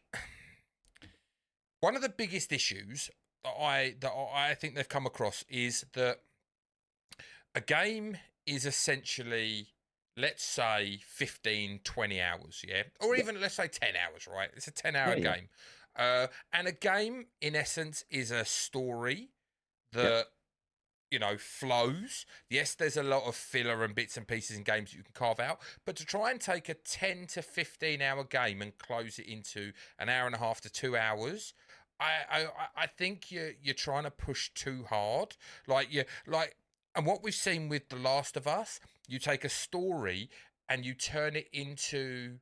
one of the biggest issues that I think they've come across is that a game is essentially, let's say 15 20 hours, yeah, or Yeah. even let's say 10 hours, right? It's a 10-hour Yeah, yeah. game, and a game in essence is a story that Yeah. flows. Yes, there's a lot of filler and bits and pieces in games that you can carve out, but to try and take a 10 to 15 hour game and close it into an hour and a half to 2 hours, I think you're trying to push too hard. And what we've seen with The Last of Us, you take a story and you turn it into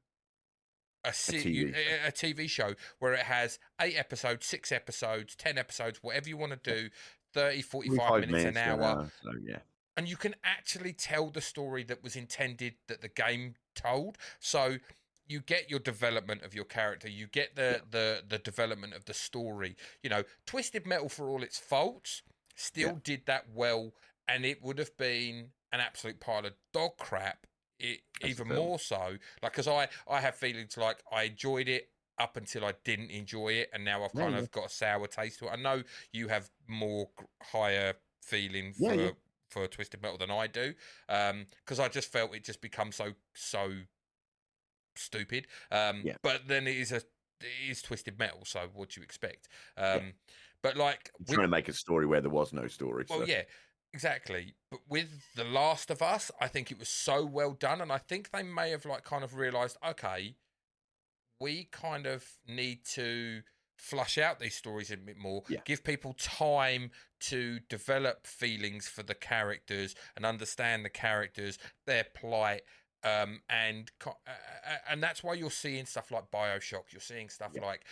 a TV show where it has 8 episodes, 6 episodes, 10 episodes, whatever you want to do, 30, 45 minutes, an to hour. So yeah. And you can actually tell the story that was intended that the game told. So you get your development of your character, you get the development of the story. Twisted Metal, for all its faults, still did that well, and it would have been an absolute pile of dog crap. Even more so, like, because I have feelings like I enjoyed it up until I didn't enjoy it, and now I've kind of got a sour taste to it. I know you have more higher feeling for Twisted Metal than I do, because I just felt it just becomes so stupid. But then it is Twisted Metal, so what do you expect? But like, trying to make a story where there was no story. Well, yeah, exactly. But with The Last of Us, I think it was so well done, and I think they may have like kind of realised, okay, we kind of need to flush out these stories a bit more, give people time to develop feelings for the characters and understand the characters, their plight. And that's why you're seeing stuff like BioShock. You're seeing stuff like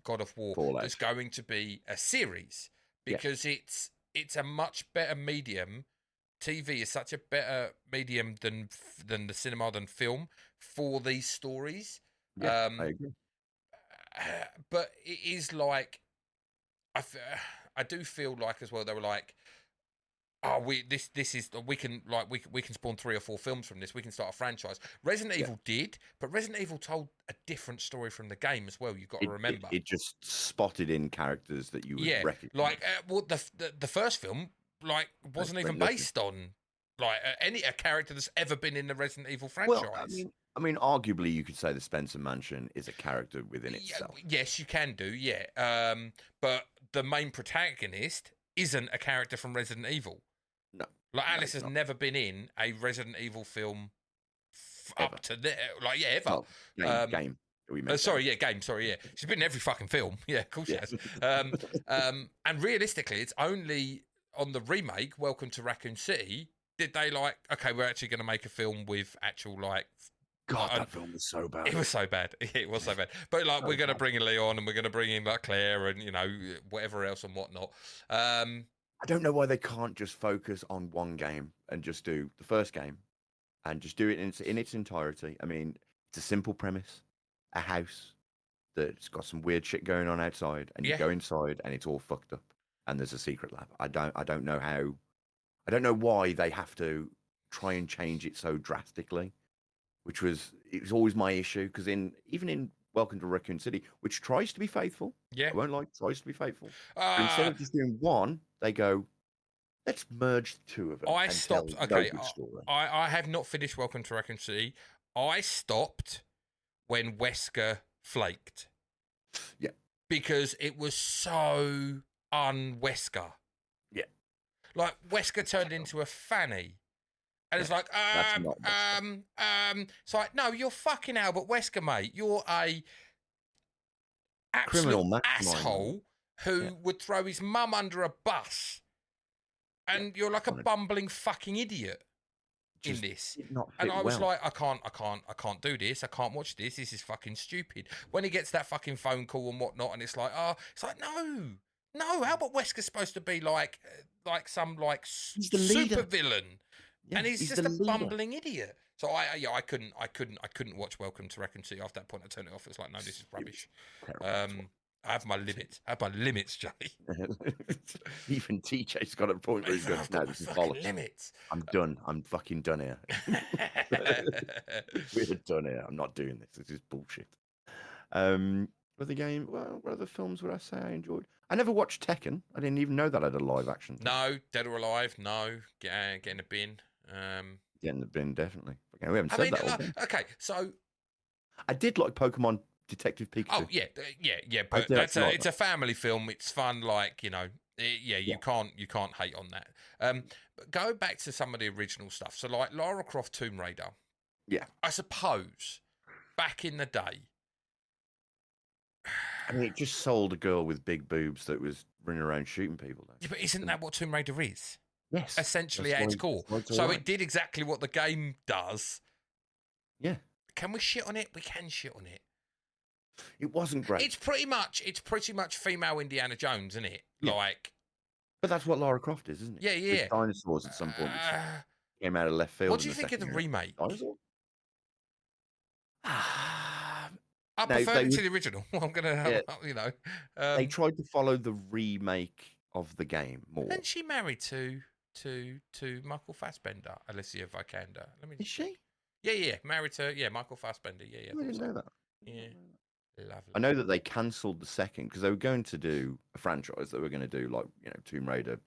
God of War. Fallout. There's going to be a series because it's a much better medium. TV is such a better medium than the cinema, than film, for these stories. I agree. But it is like I do feel like as well they were like, oh, we can spawn 3 or 4 films from this. We can start a franchise. Resident Evil did, but Resident Evil told a different story from the game as well. You've got to remember. It just spotted in characters that you would recognize. Like the first film wasn't even based on a character that's ever been in the Resident Evil franchise. Well, I mean, arguably you could say the Spencer Mansion is a character within itself. Yes, you can do. Yeah, but the main protagonist isn't a character from Resident Evil. No. Like, Alice has never been in a Resident Evil film up to there. Ever. Oh, game. Game. Sorry, yeah. She's been in every fucking film. Yeah, of course she has. And realistically, it's only on the remake, Welcome to Raccoon City, did they okay, we're actually going to make a film with actual God, that film was so bad. It was so bad. It was so bad. But we're going to bring in Leon, and we're going to bring in Claire, and whatever else and whatnot. I don't know why they can't just focus on one game and just do the first game, and just do it in its entirety. I mean, it's a simple premise: a house that's got some weird shit going on outside, and you go inside, and it's all fucked up, and there's a secret lab. I don't know how. I don't know why they have to try and change it so drastically. It was always my issue, because even in Welcome to Raccoon City, which tries to be faithful, I won't lie, tries to be faithful. Instead of just doing one, they go, let's merge the two of them. I stopped. Okay, I have not finished Welcome to Raccoon City. I stopped when Wesker flaked. Yeah, because it was so un-Wesker. Yeah, like Wesker turned into a fanny. And it's like, it's like, no, you're fucking Albert Wesker, mate. You're a absolute asshole who would throw his mum under a bus, and you're like a bumbling fucking idiot in this. Did not fit And I was well. like, I can't do this. I can't watch this. This is fucking stupid. When he gets that fucking phone call and whatnot, and it's like, no. How about Wesker's supposed to be like some like He's the super leader. villain, Yeah, and he's just the a leader. bumbling idiot. So I couldn't watch Welcome to Raccoon City. After that point, I turned it off. It's like, no, this is rubbish. I have my limits, Jay. Even TJ's got a point where he's going, no, this is bollocks. Limits. I'm done. I'm fucking done here. We're done here. I'm not doing this. This is bullshit. Other game, well, what other films would I say I enjoyed? I never watched Tekken. I didn't even know that had a live action thing. No, Dead or Alive, no. Get in the bin. Get in the bin, definitely. Okay, we haven't said that all day. Okay, so... I did like Pokemon Detective Pikachu. Oh, yeah, but it's a family film. It's fun, like, you know... You can't hate on that. But go back to some of the original stuff. So, like, Lara Croft Tomb Raider. Yeah. I suppose, back in the day... I mean, it just sold a girl with big boobs that was running around shooting people. Yeah, but isn't that what Tomb Raider is? Yes. Essentially at its core. So it did exactly what the game does. Yeah. Can we shit on it? We can shit on it. It wasn't great. It's pretty much female Indiana Jones, isn't it? Yeah. Like, but that's what Lara Croft is, isn't it? Yeah. With dinosaurs at some point. Came out of left field. What do you think of the remake? Dinosaur? I prefer it to the original. I'm gonna, you know. They tried to follow the remake of the game more. Isn't she married to Michael Fassbender, Alicia Vikander? Is she? Yeah. Married to Michael Fassbender. Yeah. I didn't know that. Yeah. Lovely. I know that they cancelled the second because they were going to do a franchise. They were going to do like Tomb Raider,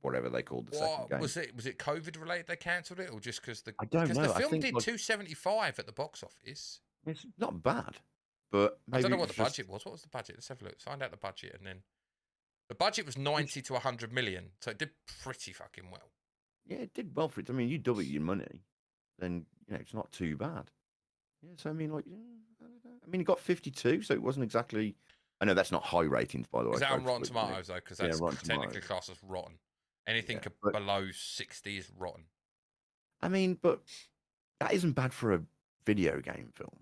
whatever they called the second game. Was it COVID related? They cancelled it, or just because I don't know. The film did 275 at the box office. It's not bad, but maybe I don't know what the budget was. What was the budget? Let's have a look. Find out the budget, and then the budget was 90 to 100 million, so it did pretty fucking well. Yeah, it did well for it. I mean, you double your money, then it's not too bad. Yeah, so I mean, like, it got 52, so it wasn't exactly. I know that's not high ratings, by the way. Is that on Rotten Tomatoes though? Because that's technically classed as rotten. Anything below 60 is rotten. I mean, but that isn't bad for a video game film.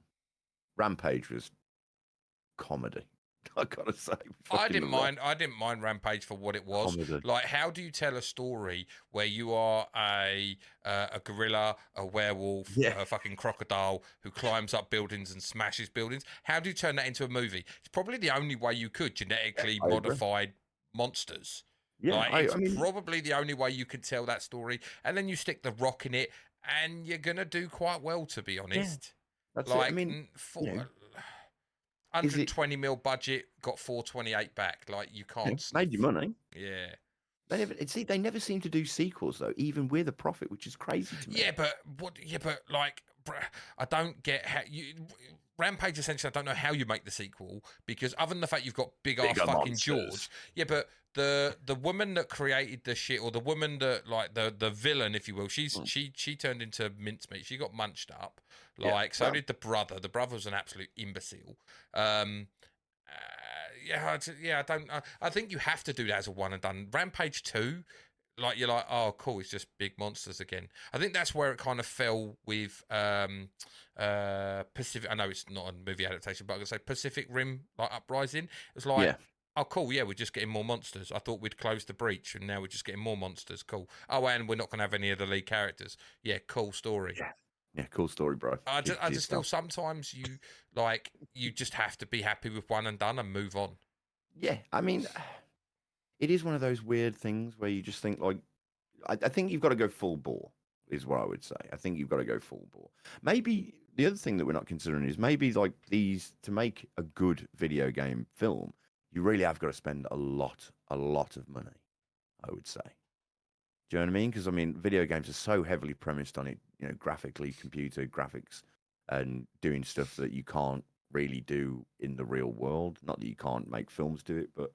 Rampage was comedy. I gotta say, I didn't mind Rampage for what it was. Comedy. Like, how do you tell a story where you are a gorilla, a werewolf, a fucking crocodile who climbs up buildings and smashes buildings? How do you turn that into a movie? It's probably the only way you could genetically modified monsters. Yeah, like, it's probably the only way you could tell that story. And then you stick The Rock in it, and you're gonna do quite well, to be honest. Yeah, that's it. I mean, 120 mil budget, got 428 back. Like, you can't made you money. Yeah. They never seem to do sequels though, even with a profit, which is crazy to me. Yeah, but like, I don't get how you Rampage. Essentially, I don't know how you make the sequel, because other than the fact you've got big ass fucking George. Yeah, but the woman that created the shit, or the woman that, like, the villain, if you will, she turned into mincemeat. She got munched up. Like, so did the brother. The brother was an absolute imbecile. I think you have to do that as a one and done. Rampage 2, like, you're like, oh, cool, it's just big monsters again. I think that's where it kind of fell with Pacific. I know it's not a movie adaptation, but I'm gonna say Pacific Rim, like Uprising. It was like, oh, cool, yeah, we're just getting more monsters. I thought we'd close the breach, and now we're just getting more monsters. Cool. Oh, and we're not going to have any of the lead characters. Yeah, cool story. Yeah, cool story, bro. I just feel sometimes you just have to be happy with one and done and move on. Yeah, I mean, it is one of those weird things where you just think, like, I think you've got to go full bore, is what I would say. I think you've got to go full bore. Maybe the other thing that we're not considering is maybe, like, to make a good video game film, you really have got to spend a lot of money, I would say. Do you know what I mean? Because, I mean, video games are so heavily premised on it, graphically, computer graphics, and doing stuff that you can't really do in the real world. Not that you can't make films do it, but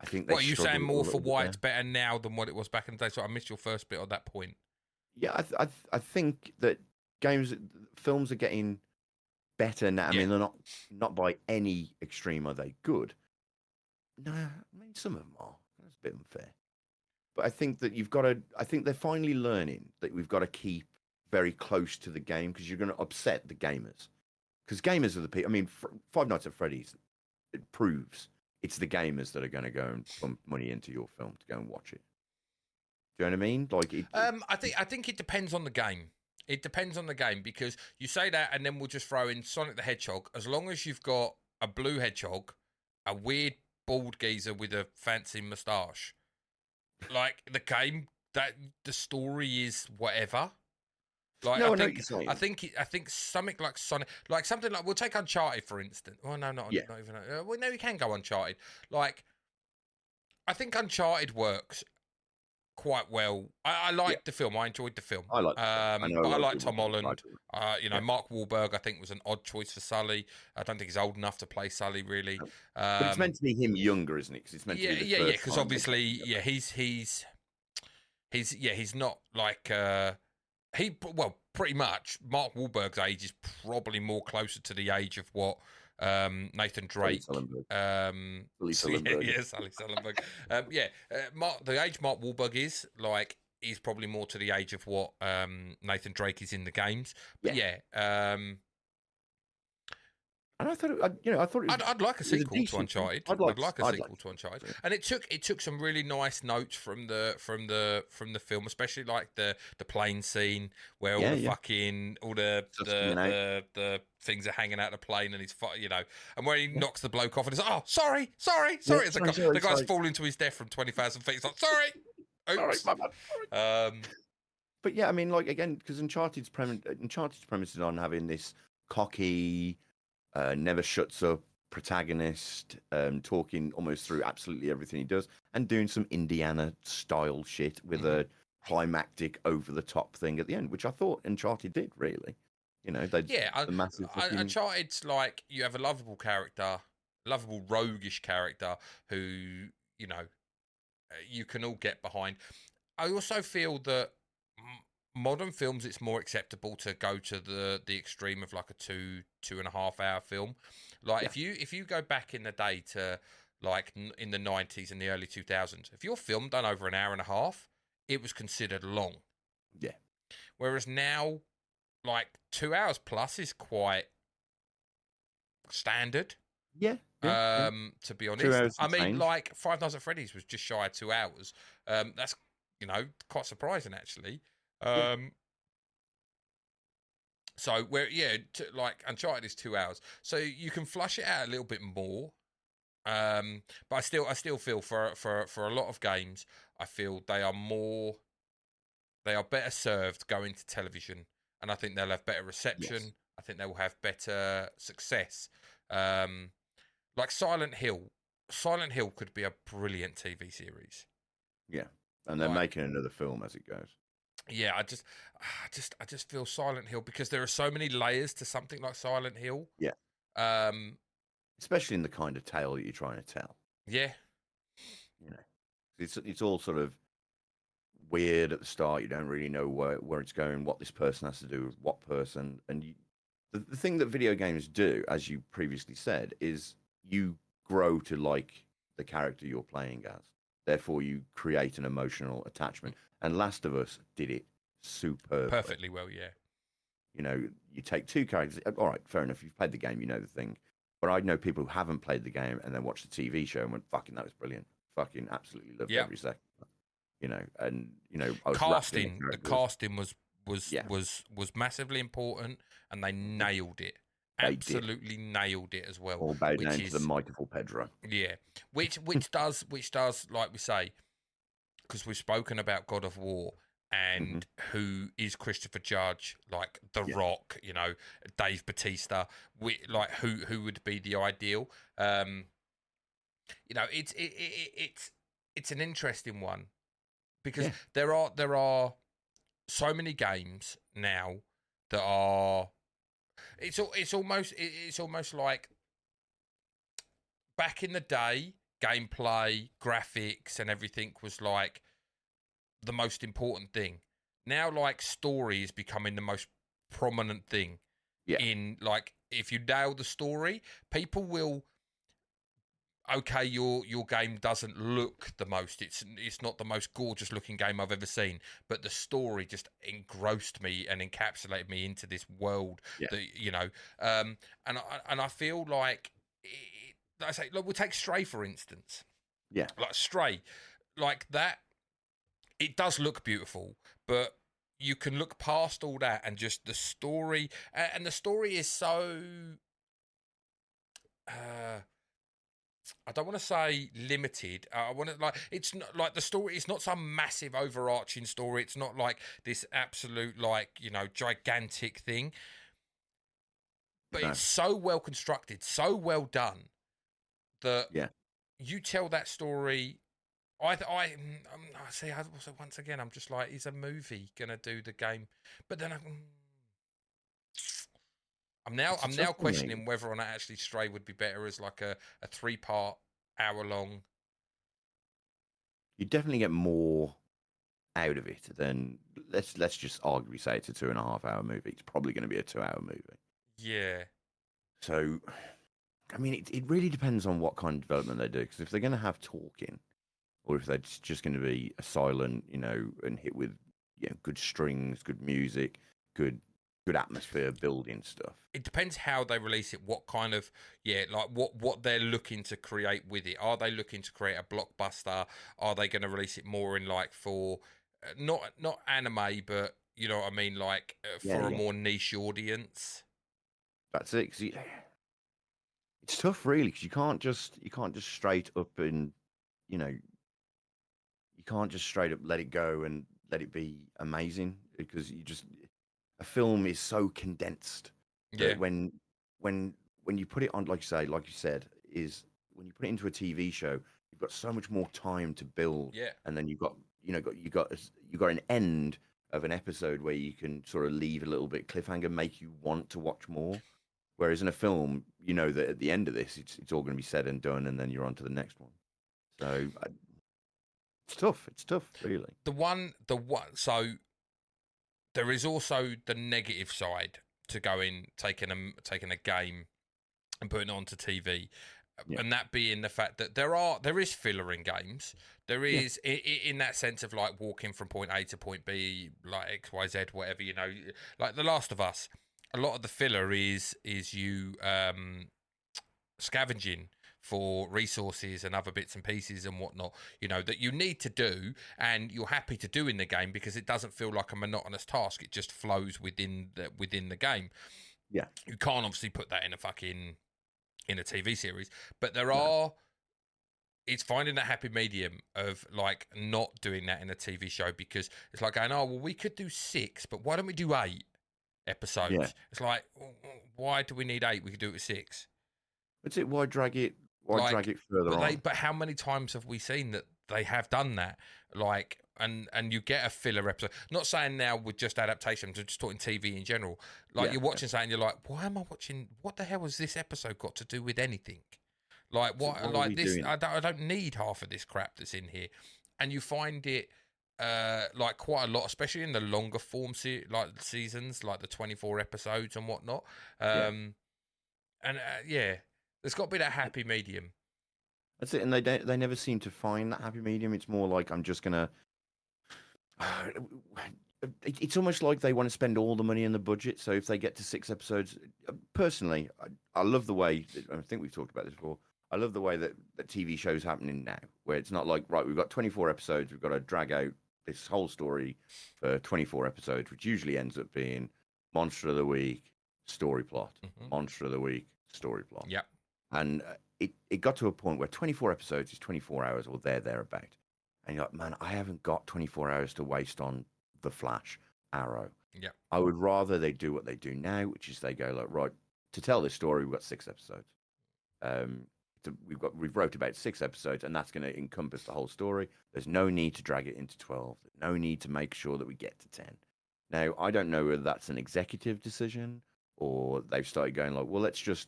I think What are you saying, more for why it's better now than what it was back in the day? So I missed your first bit on that point. Yeah, I think that films are getting better now. I mean, they're not by any extreme are they good, No, I mean some of them are. That's a bit unfair. But I think that you've got to. I think they're finally learning that we've got to keep very close to the game because you're going to upset the gamers. Because gamers are the people. I mean, Five Nights at Freddy's, it proves it's the gamers that are going to go and pump money into your film to go and watch it. Do you know what I mean? I think it depends on the game. It depends on the game because you say that, and then we'll just throw in Sonic the Hedgehog. As long as you've got a blue hedgehog, a weird bald geezer with a fancy moustache, like the game, that the story is whatever. Like No, I I know what think, you're saying. I think something like Sonic, like something like we'll take Uncharted for instance. Well, no, not even. Well, no, you can go Uncharted. Like I think Uncharted works quite well. I liked the film. I enjoyed the film. I like. I know a But I lot of like people Tom don't Holland. like it. Yeah. Mark Wahlberg, I think, was an odd choice for Sully. I don't think he's old enough to play Sully, really. But it's meant to be him younger, isn't it? Because it's meant to be the first Because time obviously, he's not like pretty much Mark Wahlberg's age is probably more closer to the age of what Nathan Drake. Sully Sullenberg. Sully Sullenberg. The age Mark Wahlberg is like is probably more to the age of what Nathan Drake is in the games. But and I thought, I thought I'd like a sequel to Uncharted. I'd like a sequel to Uncharted, and it took some really nice notes from the film, especially like the plane scene where all the things are hanging out of the plane, and he's and where he knocks the bloke off, and he's like, oh, sorry. The guy's falling to his death from 20,000 feet. He's like, sorry, oops. Sorry, my bad. But yeah, I mean, like again, because Uncharted's premise is on having this cocky, never shuts up protagonist, talking almost through absolutely everything he does, and doing some Indiana style shit with a climactic, over the top thing at the end, which I thought Uncharted did really. The massive. Uncharted's like you have a lovable character, lovable roguish character who you can all get behind. I also feel that modern films, it's more acceptable to go to the extreme of like a 2.5 hour film. Like if you go back in the day to like in the 90s and the early 2000s, if your film done over an hour and a half, it was considered long. Yeah. Whereas now, like 2 hours plus is quite standard. Yeah. To be honest, I mean, like Five Nights at Freddy's was just shy of 2 hours. That's quite surprising actually. So like Uncharted is 2 hours, so you can flush it out a little bit more. But I still feel for a lot of games, I feel they are better served going to television, and I think they'll have better reception. Yes. I think they will have better success. Like Silent Hill could be a brilliant TV series. Yeah, and they're making another film as it goes. Yeah, I just feel Silent Hill, because there are so many layers to something like Silent Hill. Yeah. Especially in the kind of tale that you're trying to tell. Yeah. It's all sort of weird at the start. You don't really know where it's going, what this person has to do with what person. And the thing that video games do, as you previously said, is you grow to like the character you're playing as. Therefore, you create an emotional attachment. And Last of Us did it superbly. Perfectly well, yeah. You take two characters. All right, fair enough. You've played the game, you know the thing. But I know people who haven't played the game and then watched the TV show and went, fucking, that was brilliant. Fucking absolutely loved every second. I was the casting was massively important, and they nailed it. Absolutely nailed it as well. All bowed down to the mightiful Pedro. Yeah, which does, like we say, because we've spoken about God of War and who is Christopher Judge, like The Rock, Dave Bautista, who would be the ideal. It's an interesting one, because there are so many games now that are. It's almost like back in the day, gameplay, graphics, and everything was like the most important thing. Now, like, story is becoming the most prominent thing. Yeah. In like, if you nail the story, people will okay, your game doesn't look the most. It's not the most gorgeous looking game I've ever seen, but the story just engrossed me and encapsulated me into this world Yeah. that and I feel like like I say, look, we'll take Stray for instance. Yeah. Like Stray, like that, it does look beautiful, but you can look past all that and just the story, and the story is so. Uh, I don't want to say limited. I want to like it's not like the story. It's not some massive overarching story. It's not like this absolute like gigantic thing. But No. it's so well constructed, so well done that Yeah. you tell that story. I see. Also, once again, I'm just like, is a movie gonna do the game? But then It's a I'm tough now one, mate. questioning whether or not actually Stray would be better as like a 3 part hour long. You definitely get more out of it than let's just arguably say it's a 2.5 hour movie. It's probably going to be a 2 hour movie. Yeah, So, I mean, it really depends on what kind of development they do. Because if they're going to have talking, or if they're just going to be a silent, and hit with good strings, good music, good atmosphere building stuff. it depends how they release it. What kind of like what they're looking to create with it. Are they looking to create a blockbuster? Are they going to release it more in like for not anime, but you know what I mean, like Yeah, for a yeah, more niche audience? that's it. 'Cause it's tough, really, because you can't just straight up and you know you can't just straight up let it go and let it be amazing because a film is so condensed Yeah, that when you put it on, like you said, is when you put it into a TV show, you've got so much more time to build, yeah. and then you got an end of an episode where you can sort of leave a little bit cliffhanger, make you want to watch more. Whereas in a film, you know that at the end of this, it's all going to be said and done, and then you're on to the next one. So it's tough. It's tough, really. The one. So there is also the negative side to going taking a game and putting it onto TV, Yeah, and that being the fact that there is filler in games. There yeah, is in that sense of like walking from point A to point B, like XYZ, whatever like The Last of Us. A lot of the filler is you scavenging for resources and other bits and pieces and whatnot, that you need to do and you're happy to do in the game because it doesn't feel like a monotonous task. It just flows within the game. yeah. You can't obviously put that in a TV series, but there No, are. It's finding that happy medium of like not doing that in a TV show because it's like going, oh well, we could do 6, but why don't we do 8 yeah. episodes? It's like, why do we need 8? We could do it with 6. That's it. Why drag it? Why drag Like, it further on? but how many times have we seen that they have done that? Like, and you get a filler episode. Not saying now with just adaptations, I'm just talking TV in general. Like Yeah, you're yeah. watching something, you're like, why am I watching? What the hell has this episode got to do with anything? Like That's it. what? Why are Like we this? doing it? I don't need half of this crap that's in here, and you find it. Like quite a lot, especially in the longer form like seasons, like the 24 episodes and whatnot. Yeah, And yeah, there's got to be that happy medium. that's it. And they never seem to find that happy medium. It's more like I'm just gonna. It's almost like they want to spend all the money in the budget. So if they get to 6 episodes, personally, I love the way. I think we've talked about this before. I love the way that TV shows happening now, where it's not like right, we've got 24 episodes, we've got to drag out this whole story for 24 episodes, which usually ends up being monster of the week, story plot, Hmm. monster of the week, story plot. Yep. And it got to a point where 24 episodes is 24 hours or thereabout. And you're like, man, I haven't got 24 hours to waste on The Flash, Arrow. Yep. I would rather they do what they do now, which is they go like, right, to tell this story, we've got 6 episodes. We've wrote about 6 episodes, and that's going to encompass the whole story. There's no need to drag it into 12. There's no need to make sure that we get to 10. Now, I don't know whether that's an executive decision or they've started going like, well, let's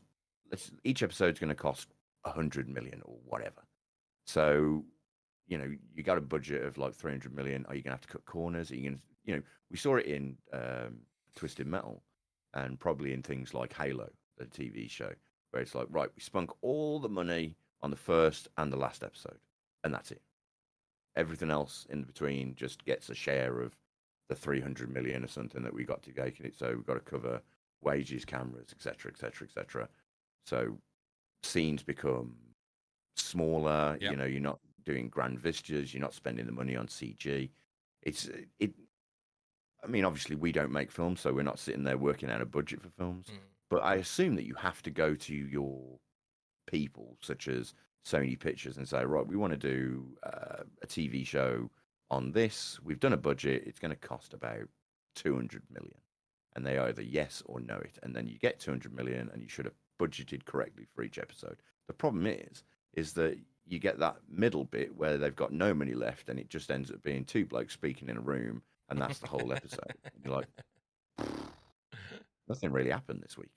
each episode's going to cost 100 million or whatever. So, you got a budget of like 300 million. Are you going to have to cut corners? Are you going to, we saw it in Twisted Metal and probably in things like Halo, the TV show, where it's like, right, we spunk all the money on the first and the last episode, and that's it. Everything else in between just gets a share of the 300 million or something that we got to take it. So we've got to cover wages, cameras, etc., etc., etc. So scenes become smaller. Yep. You know, you're not doing grand vistas. You're not spending the money on CG. It. I mean, obviously, we don't make films, so we're not sitting there working out a budget for films. But I assume that you have to go to your people, such as Sony Pictures, and say, right, we want to do a TV show on this. We've done a budget. It's going to cost about 200 million. And they either yes or no it. And then you get 200 million and you should have budgeted correctly for each episode. The problem is that you get that middle bit where they've got no money left and it just ends up being two blokes speaking in a room and that's the whole episode. And you're like, nothing really happened this week.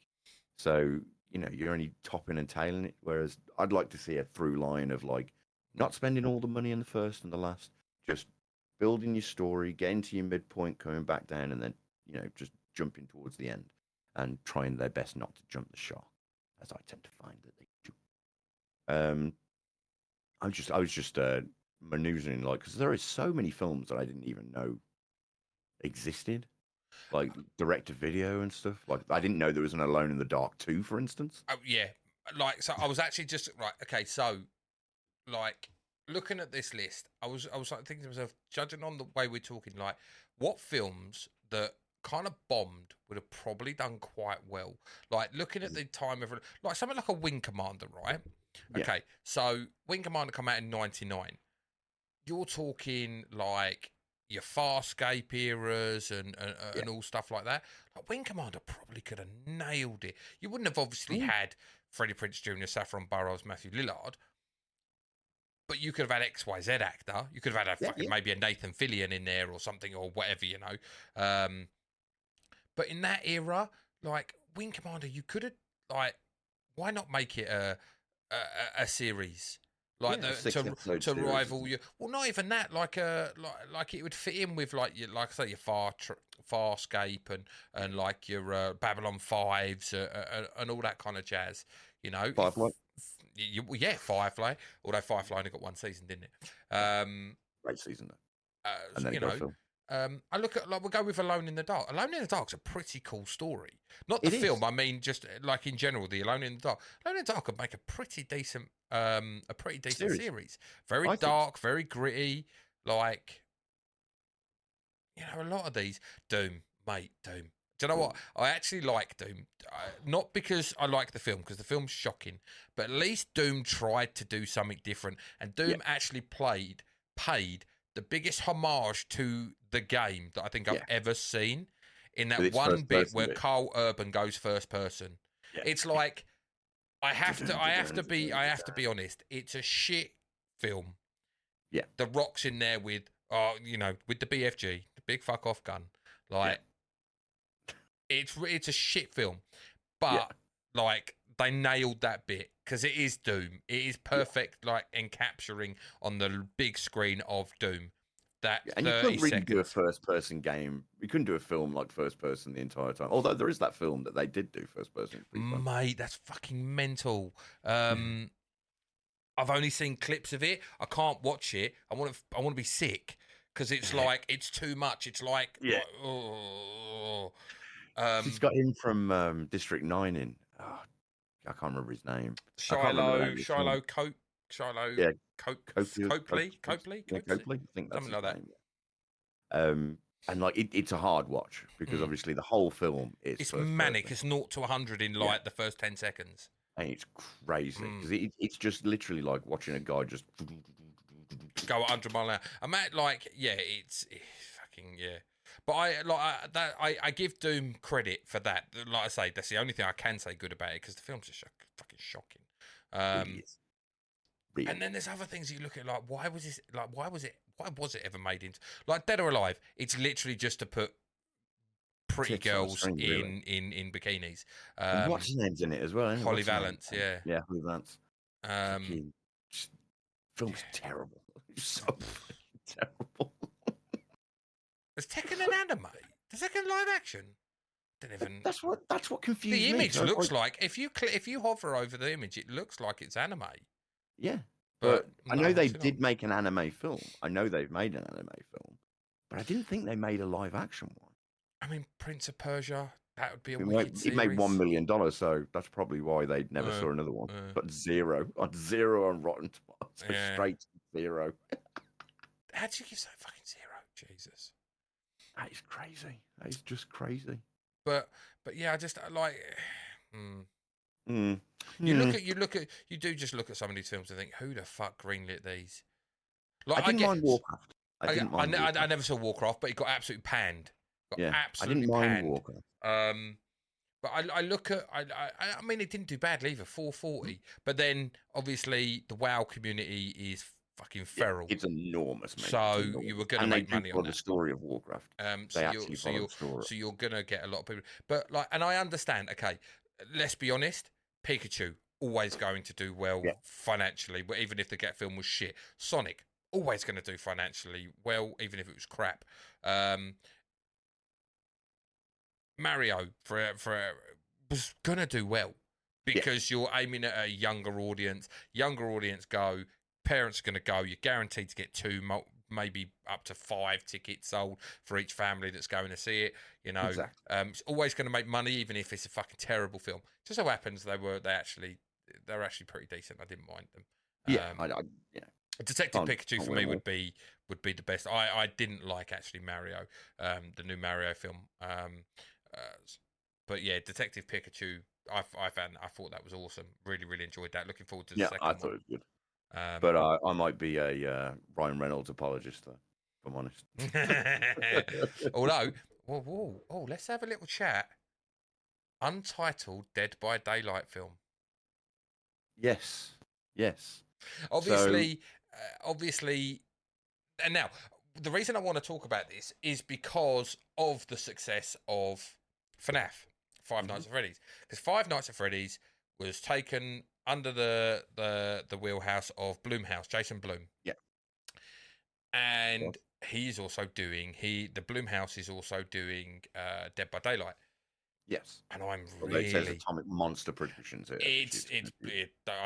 So, you know, you're only topping and tailing it. Whereas I'd like to see a through line of like not spending all the money in the first and the last, just building your story, getting to your midpoint, coming back down, and then, you know, just jumping towards the end and trying their best not to jump the shark, as I tend to find that they do. I was just maneuvering like because there are so many films that I didn't even know existed, like direct to video and stuff. Like I didn't know there was an Alone in the Dark 2, for instance. Oh yeah, like so I was actually just right. Okay, so like looking at this list, I was like thinking to myself, judging on the way we're talking, like what films that kind of bombed would have probably done quite well. Like looking at the time of like something like a Wing Commander, right? Yeah. Okay, so Wing Commander come out in '99. You're talking like your Farscape eras and all stuff like that. Like Wing Commander probably could have nailed it. You wouldn't have obviously had Freddie Prinze Jr., Saffron Burrows, Matthew Lillard, but you could have had XYZ actor. You could have had maybe a Nathan Fillion in there or something or whatever, you know. But in that era, like Wing Commander, you could have like, why not make it a series? Like to rival you. Well, not even that. Like it would fit in with like your, like I say, your Farscape and like your Babylon 5s and all that kind of jazz. You know, Firefly. Yeah, Firefly. Although Firefly only got one season, didn't it? Great season though. And then you know. I look at like we'll go with Alone in the Dark. Alone in the Dark's a pretty cool story. Not the film, I mean just like in general, the Alone in the Dark. Alone in the Dark could make a pretty decent series. Very dark, very gritty, like you know, a lot of these Doom. Do you know what? I actually like Doom. Not because I like the film, because the film's shocking, but at least Doom tried to do something different. And Doom actually paid the biggest homage to the game that I think I've ever seen in that one bit where Carl Urban goes first person. Yeah. It's like I have to be honest. It's a shit film. Yeah. The Rock's in there with you know, with the BFG, the big fuck off gun. Like it's a shit film. But like they nailed that bit because it is Doom. It is perfect, like encapturing on the big screen of Doom. That and you couldn't really do a first-person game. You couldn't do a film like first-person the entire time. Although there is that film that they did do first-person. Mate, that's fucking mental. I've only seen clips of it. I can't watch it. I want to be sick because it's like it's too much. It's like it's got him from District 9 in. Oh, I can't remember his name. Shiloh Copley. I think that's something like that. And like it's a hard watch because obviously the whole film is it's manic. It's 0 to 100 in like the first 10 seconds. And it's crazy because it's just literally like watching a guy just go 100 mile an hour. I'm at like it's fucking But I give Doom credit for that. Like I say, that's the only thing I can say good about it because the film's just fucking shocking. Really. And then there's other things you look at like why was it ever made into like Dead or Alive? It's literally just to put pretty girls in bikinis. What's his name's in it as well? Holly Valance, yeah, Holly Valance. Film's terrible. It's so terrible. Is Tekken an anime? Does Tekken live action? That's what confused me. The image looks like if you hover over the image, it looks like it's anime. Yeah, but but I know they obviously not. did make an anime film. I know they've made an anime film, but I didn't think they made a live action one. I mean, Prince of Persia, that would be a It wicked made $1 series. million, so that's probably why they never Uh, saw another one. uh, Got zero on Rotten Tomatoes, so yeah. straight zero. How'd you give so fucking zero? Jesus. That is crazy. That is just crazy. But yeah, I just like. Mm. Mm. You do just look at some of these films and think, who the fuck greenlit these? Like I didn't mind Warcraft. I didn't mind I Warcraft. never saw Warcraft, but it got absolutely panned. Got Yeah, I absolutely didn't mind panned. Warcraft. But I look at I mean it didn't do badly either, 440. But then obviously the WoW community is fucking feral. It's enormous, mate. So It's enormous. you were going to and make they money do on follow that. the story of Warcraft. They actually follow the story. So you're going to get a lot of people. But like, and I understand. Okay, let's be honest. Pikachu always going to do well financially, but even if the Get film was shit. Sonic always going to do financially well, even if it was crap. Mario was gonna do well because you're aiming at a younger audience. Younger audience go. Parents are going to go. You're guaranteed to get two, maybe up to 5 tickets sold for each family that's going to see it. You know, Exactly. It's always going to make money, even if it's a fucking terrible film. Just so happens they're actually pretty decent. I didn't mind them. Yeah. Detective Pikachu for me would be the best. I didn't like actually Mario, the new Mario film. But yeah, Detective Pikachu, I thought that was awesome. Really, really enjoyed that. Looking forward to the second one. I thought it was good. But I might be a Ryan Reynolds apologist, though, if I'm honest. Although, let's have a little chat. Untitled Dead by Daylight film. Yes. Obviously, and now the reason I want to talk about this is because of the success of FNAF, Five Nights at Freddy's, because Five Nights at Freddy's was taken under the wheelhouse of Blumhouse, Jason Blum. Yeah, and he's also doing the Blumhouse is also doing Dead by Daylight. Yes, and I'm really. It says Atomic Monster Productions. I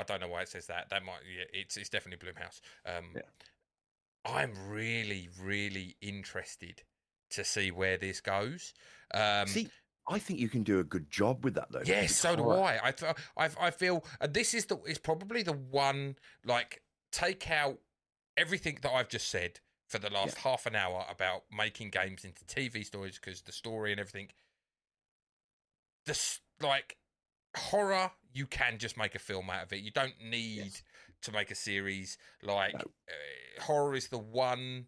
don't know why it says that. That might it's definitely Blumhouse. I'm really, really interested to see where this goes. See, I think you can do a good job with that, though. Yes, so do I. I feel this is probably the one. Like, take out everything that I've just said for the last half an hour about making games into TV stories, because the story and everything. This like horror, you can just make a film out of it. You don't need to make a series. Like horror is the one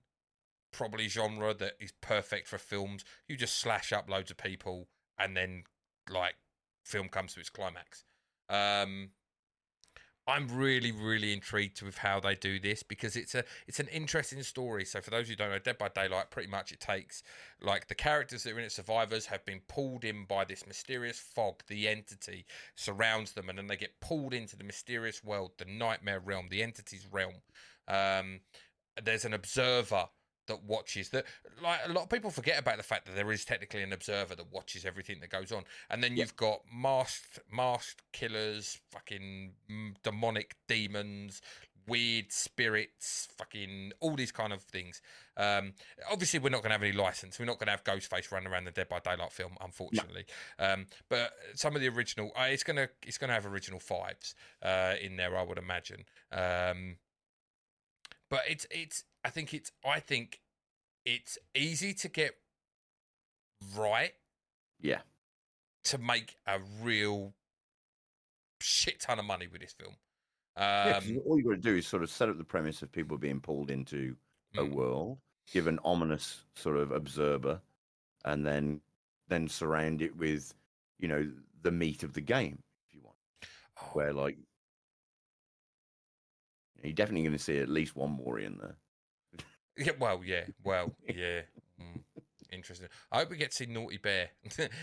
probably genre that is perfect for films. You just slash up loads of people and then like film comes to its climax. I'm really, really intrigued with how they do this, because it's an interesting story. So for those who don't know, Dead by Daylight, pretty much it takes like the characters that are in it, survivors, have been pulled in by this mysterious fog. The entity surrounds them, and then they get pulled into the mysterious world, the nightmare realm, the entity's realm. There's an observer that watches that. Like, a lot of people forget about the fact that there is technically an observer that watches everything that goes on, and then you've got masked killers, fucking demonic demons, weird spirits, fucking all these kind of things. Obviously we're not going to have any license. We're not going to have Ghostface running around the Dead by Daylight film, unfortunately. But some of the original, it's going to have original fives in there, I would imagine. But I think it's easy to get right. Yeah. To make a real shit ton of money with this film. All you got to do is sort of set up the premise of people being pulled into a world, give an ominous sort of observer, and then surround it with, the meat of the game, if you want. Where like you're definitely going to see at least one Maury in there. Yeah. Interesting. I hope we get to see Naughty Bear.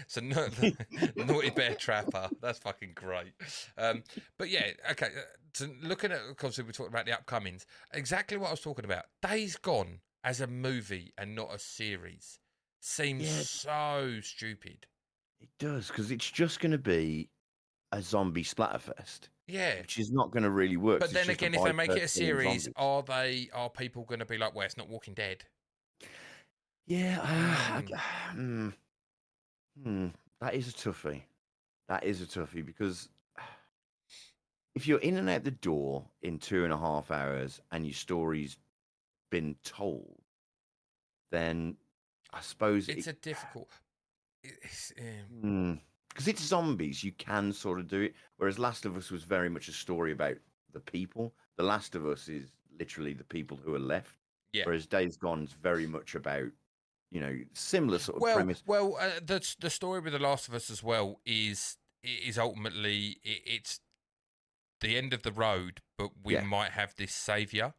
So Naughty Bear Trapper. That's fucking great. But yeah, okay. So looking at, because we were talking about the upcomings, exactly what I was talking about. Days Gone as a movie and not a series seems so stupid. It does, because it's just going to be a zombie splatterfest, Yeah. which is not going to really work. But 'cause it's then just again, if they make it a killing series, zombies. are people going to be like, well, it's not Walking Dead? Yeah, Mm. that is a toughie. That is a toughie because if you're in and out the door in 2.5 hours and your story's been told, then I suppose It's a difficult. It's, because it's zombies, you can sort of do it. Whereas Last of Us was very much a story about the people. The Last of Us is literally the people who are left. yeah. Whereas Days Gone's very much about, similar sort of premise. The story with The Last of Us as well is ultimately it's the end of the road, but we Yeah, might have this savior.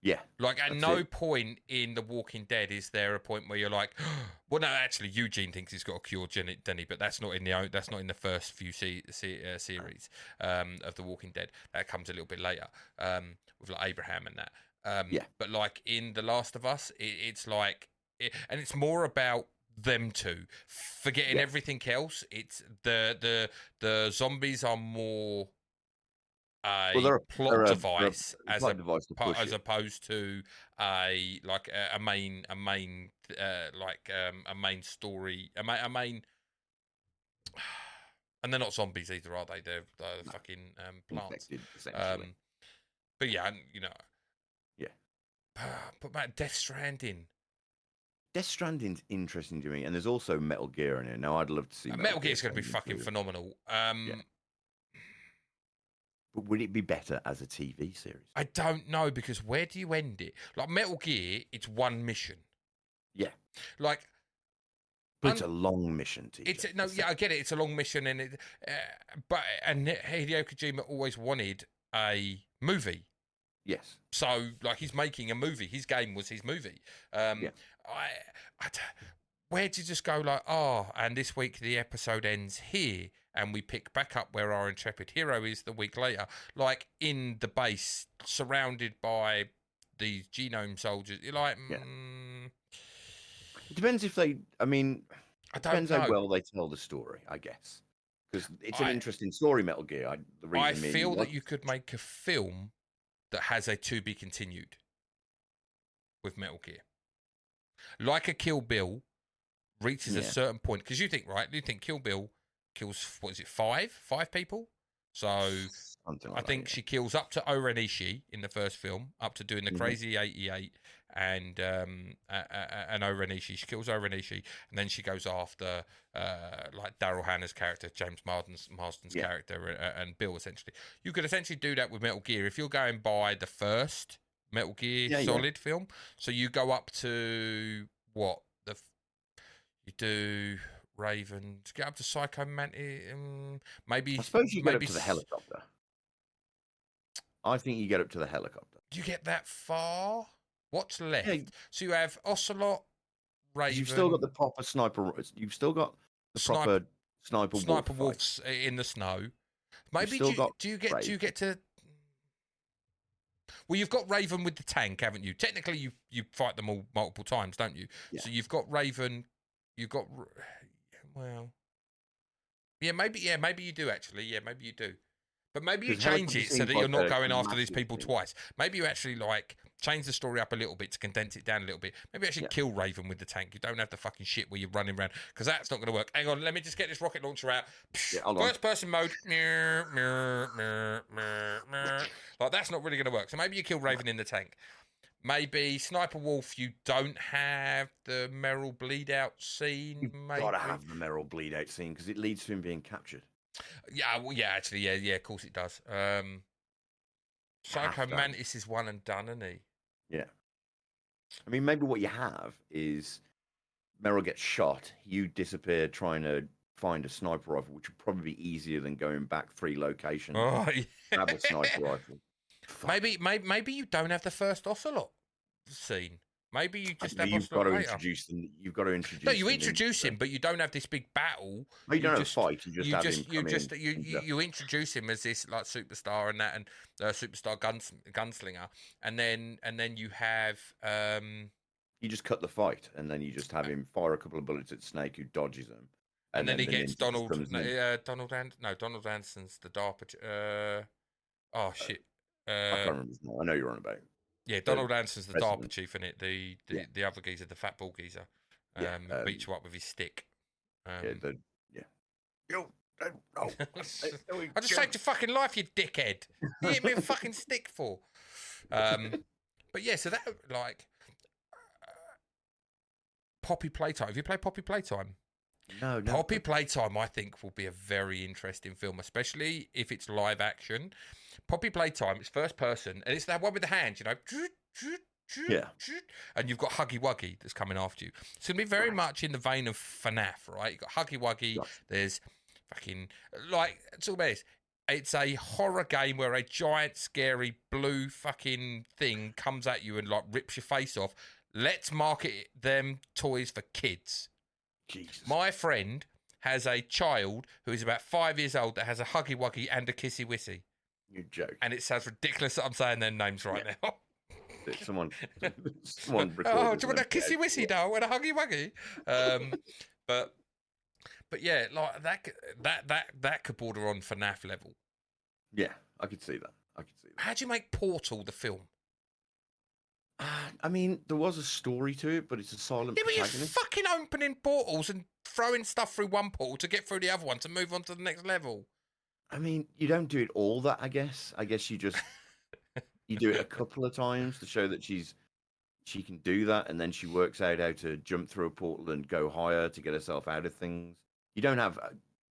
yeah, Like at that's no it. point in The Walking Dead is there a point where you're like, well, no, actually, Eugene thinks he's got a cure, Denny, but that's not in the first few series of The Walking Dead. That comes a little bit later with like Abraham and that. Yeah, But like in The Last of Us, it's like, and it's more about them two forgetting yeah. everything else. It's the zombies are more Well, a they're plot they're device a plot device to push as it. opposed to a main a main story a main and they're not zombies either, are they? They're No, fucking plants. infected essentially. Um, but yeah, Yeah. but about Death Stranding. Death Stranding's interesting to me, and there's also Metal Gear in it. Now, I'd love to see Metal Gear Gear's going to be turned fucking into phenomenal. yeah. But would it be better as a TV series? I don't know because where do you end it? Like Metal Gear, it's one mission. Yeah, Like but it's a long mission, TJ. It's no, yeah, I get it. It's a long mission, and and Hideo Kojima always wanted a movie. Yes. So like he's making a movie. His game was his movie. Yeah. I where do you just go like, and this week the episode ends here, and we pick back up where our intrepid hero is the week later, like in the base, surrounded by these genome soldiers. You're like, Yeah. It depends if they. I mean, I it don't depends how know. well they tell the story, I guess. Because it's an I interesting story, Metal Gear. The I reason me and you feel that like you could make a film that has a to be continued with Metal Gear. Like a Kill Bill reaches a yeah, certain point because you think Kill Bill kills what is it, five people? So something I like that. think she kills up to Orenishi in the first film, up to doing the Yeah. crazy 88 and Orenishi. She kills Orenishi, and then she goes after like Daryl Hannah's character, James Marsden's Yeah. character, and Bill. Essentially, you could essentially do that with Metal Gear if you're going by the first Metal Gear Yeah. Solid film. So you go up to what you do. Raven to get up to Psycho Mantis, maybe I suppose you get up maybe to the helicopter. I think you get up to the helicopter. do you get that far? What's left? Yeah, So you have Ocelot, 'cause you've still got Raven, the proper sniper. You've still got the Sniper, proper sniper wolf Sniper fight. Wolves in the snow. You've Maybe still got do you Raven. get to? Well, you've got Raven with the tank, haven't you? Technically, you fight them all multiple times, don't you? Yeah. So you've got Raven. You've got well, maybe you do actually. Yeah, maybe you do. But maybe you 'Cause change helicopter it so seems that you're like not a going after these massive people thing. twice. Maybe you actually like change the story up a little bit to condense it down a little bit. Maybe actually Yeah. kill Raven with the tank. You don't have the fucking shit where you're running around because that's not going to work. Hang on, let me just get this rocket launcher out. Yeah, hold on. First person mode. Like that's not really going to work. So maybe you kill Raven in the tank. Maybe Sniper Wolf, you don't have the Merrill bleed out scene. You've Maybe. got to have the Merrill bleed out scene because it leads to him being captured. Yeah, well, yeah, actually, yeah, of course it does. Psycho Mantis is one and done, isn't he? Yeah. I mean, maybe what you have is Merrill gets shot, you disappear trying to find a sniper rifle, which would probably be easier than going back 3 locations. Oh, yeah. Grab a sniper rifle. Fuck. Maybe you don't have the first Ocelot scene. Maybe you just have You've got Ocelot to later. introduce them. You've got to introduce. No, you them introduce him, but you don't have this big battle. No, you don't have a fight. You just have him come you introduce him as this like superstar and that, and superstar gunslinger, and then you have You just cut the fight, and then you just have him fire a couple of bullets at Snake, who dodges them, And then he the gets ninja just comes in. Donald Anderson's the DARPA. Oh shit. I can't remember his name. I know you're on about. Yeah, The Donald Anderson's the DARPA president. chief in it. Yeah. The other geezer, the fat ball geezer, Yeah. beats you up with his stick. Yeah. Yeah. You don't know. I just saved your fucking life, you dickhead. You hit me with a fucking stick for. But yeah, so that like Poppy Playtime. Have you played Poppy Playtime? No. Poppy Playtime, I think, will be a very interesting film, especially if it's live action. Poppy Playtime, it's first person, and it's that one with the hands, you know. Yeah. And you've got Huggy Wuggy that's coming after you. It's going to be very much in the vein of FNAF, right? You've got Huggy Wuggy, there's fucking, like, talk about this. It's a horror game where a giant, scary, blue fucking thing comes at you and, like, rips your face off. Let's market them toys for kids. Jesus. My friend has a child who is about 5 years old that has a Huggy Wuggy and a Kissy Wissy. You joke. And it sounds ridiculous that I'm saying their names right now. Someone oh, do you want a Kissy Wissy doll and a Huggy Wuggy? But yeah, like that could border on FNAF level. Yeah, I could see that. How do you make Portal the film? I mean, there was a story to it, but it's a silent Yeah, but you're protagonist. fucking opening portals and throwing stuff through one portal to get through the other one to move on to the next level. I mean, you don't do it all that, I guess. I guess you just you do it a couple of times to show that she can do that, and then she works out how to jump through a portal and go higher to get herself out of things. You don't have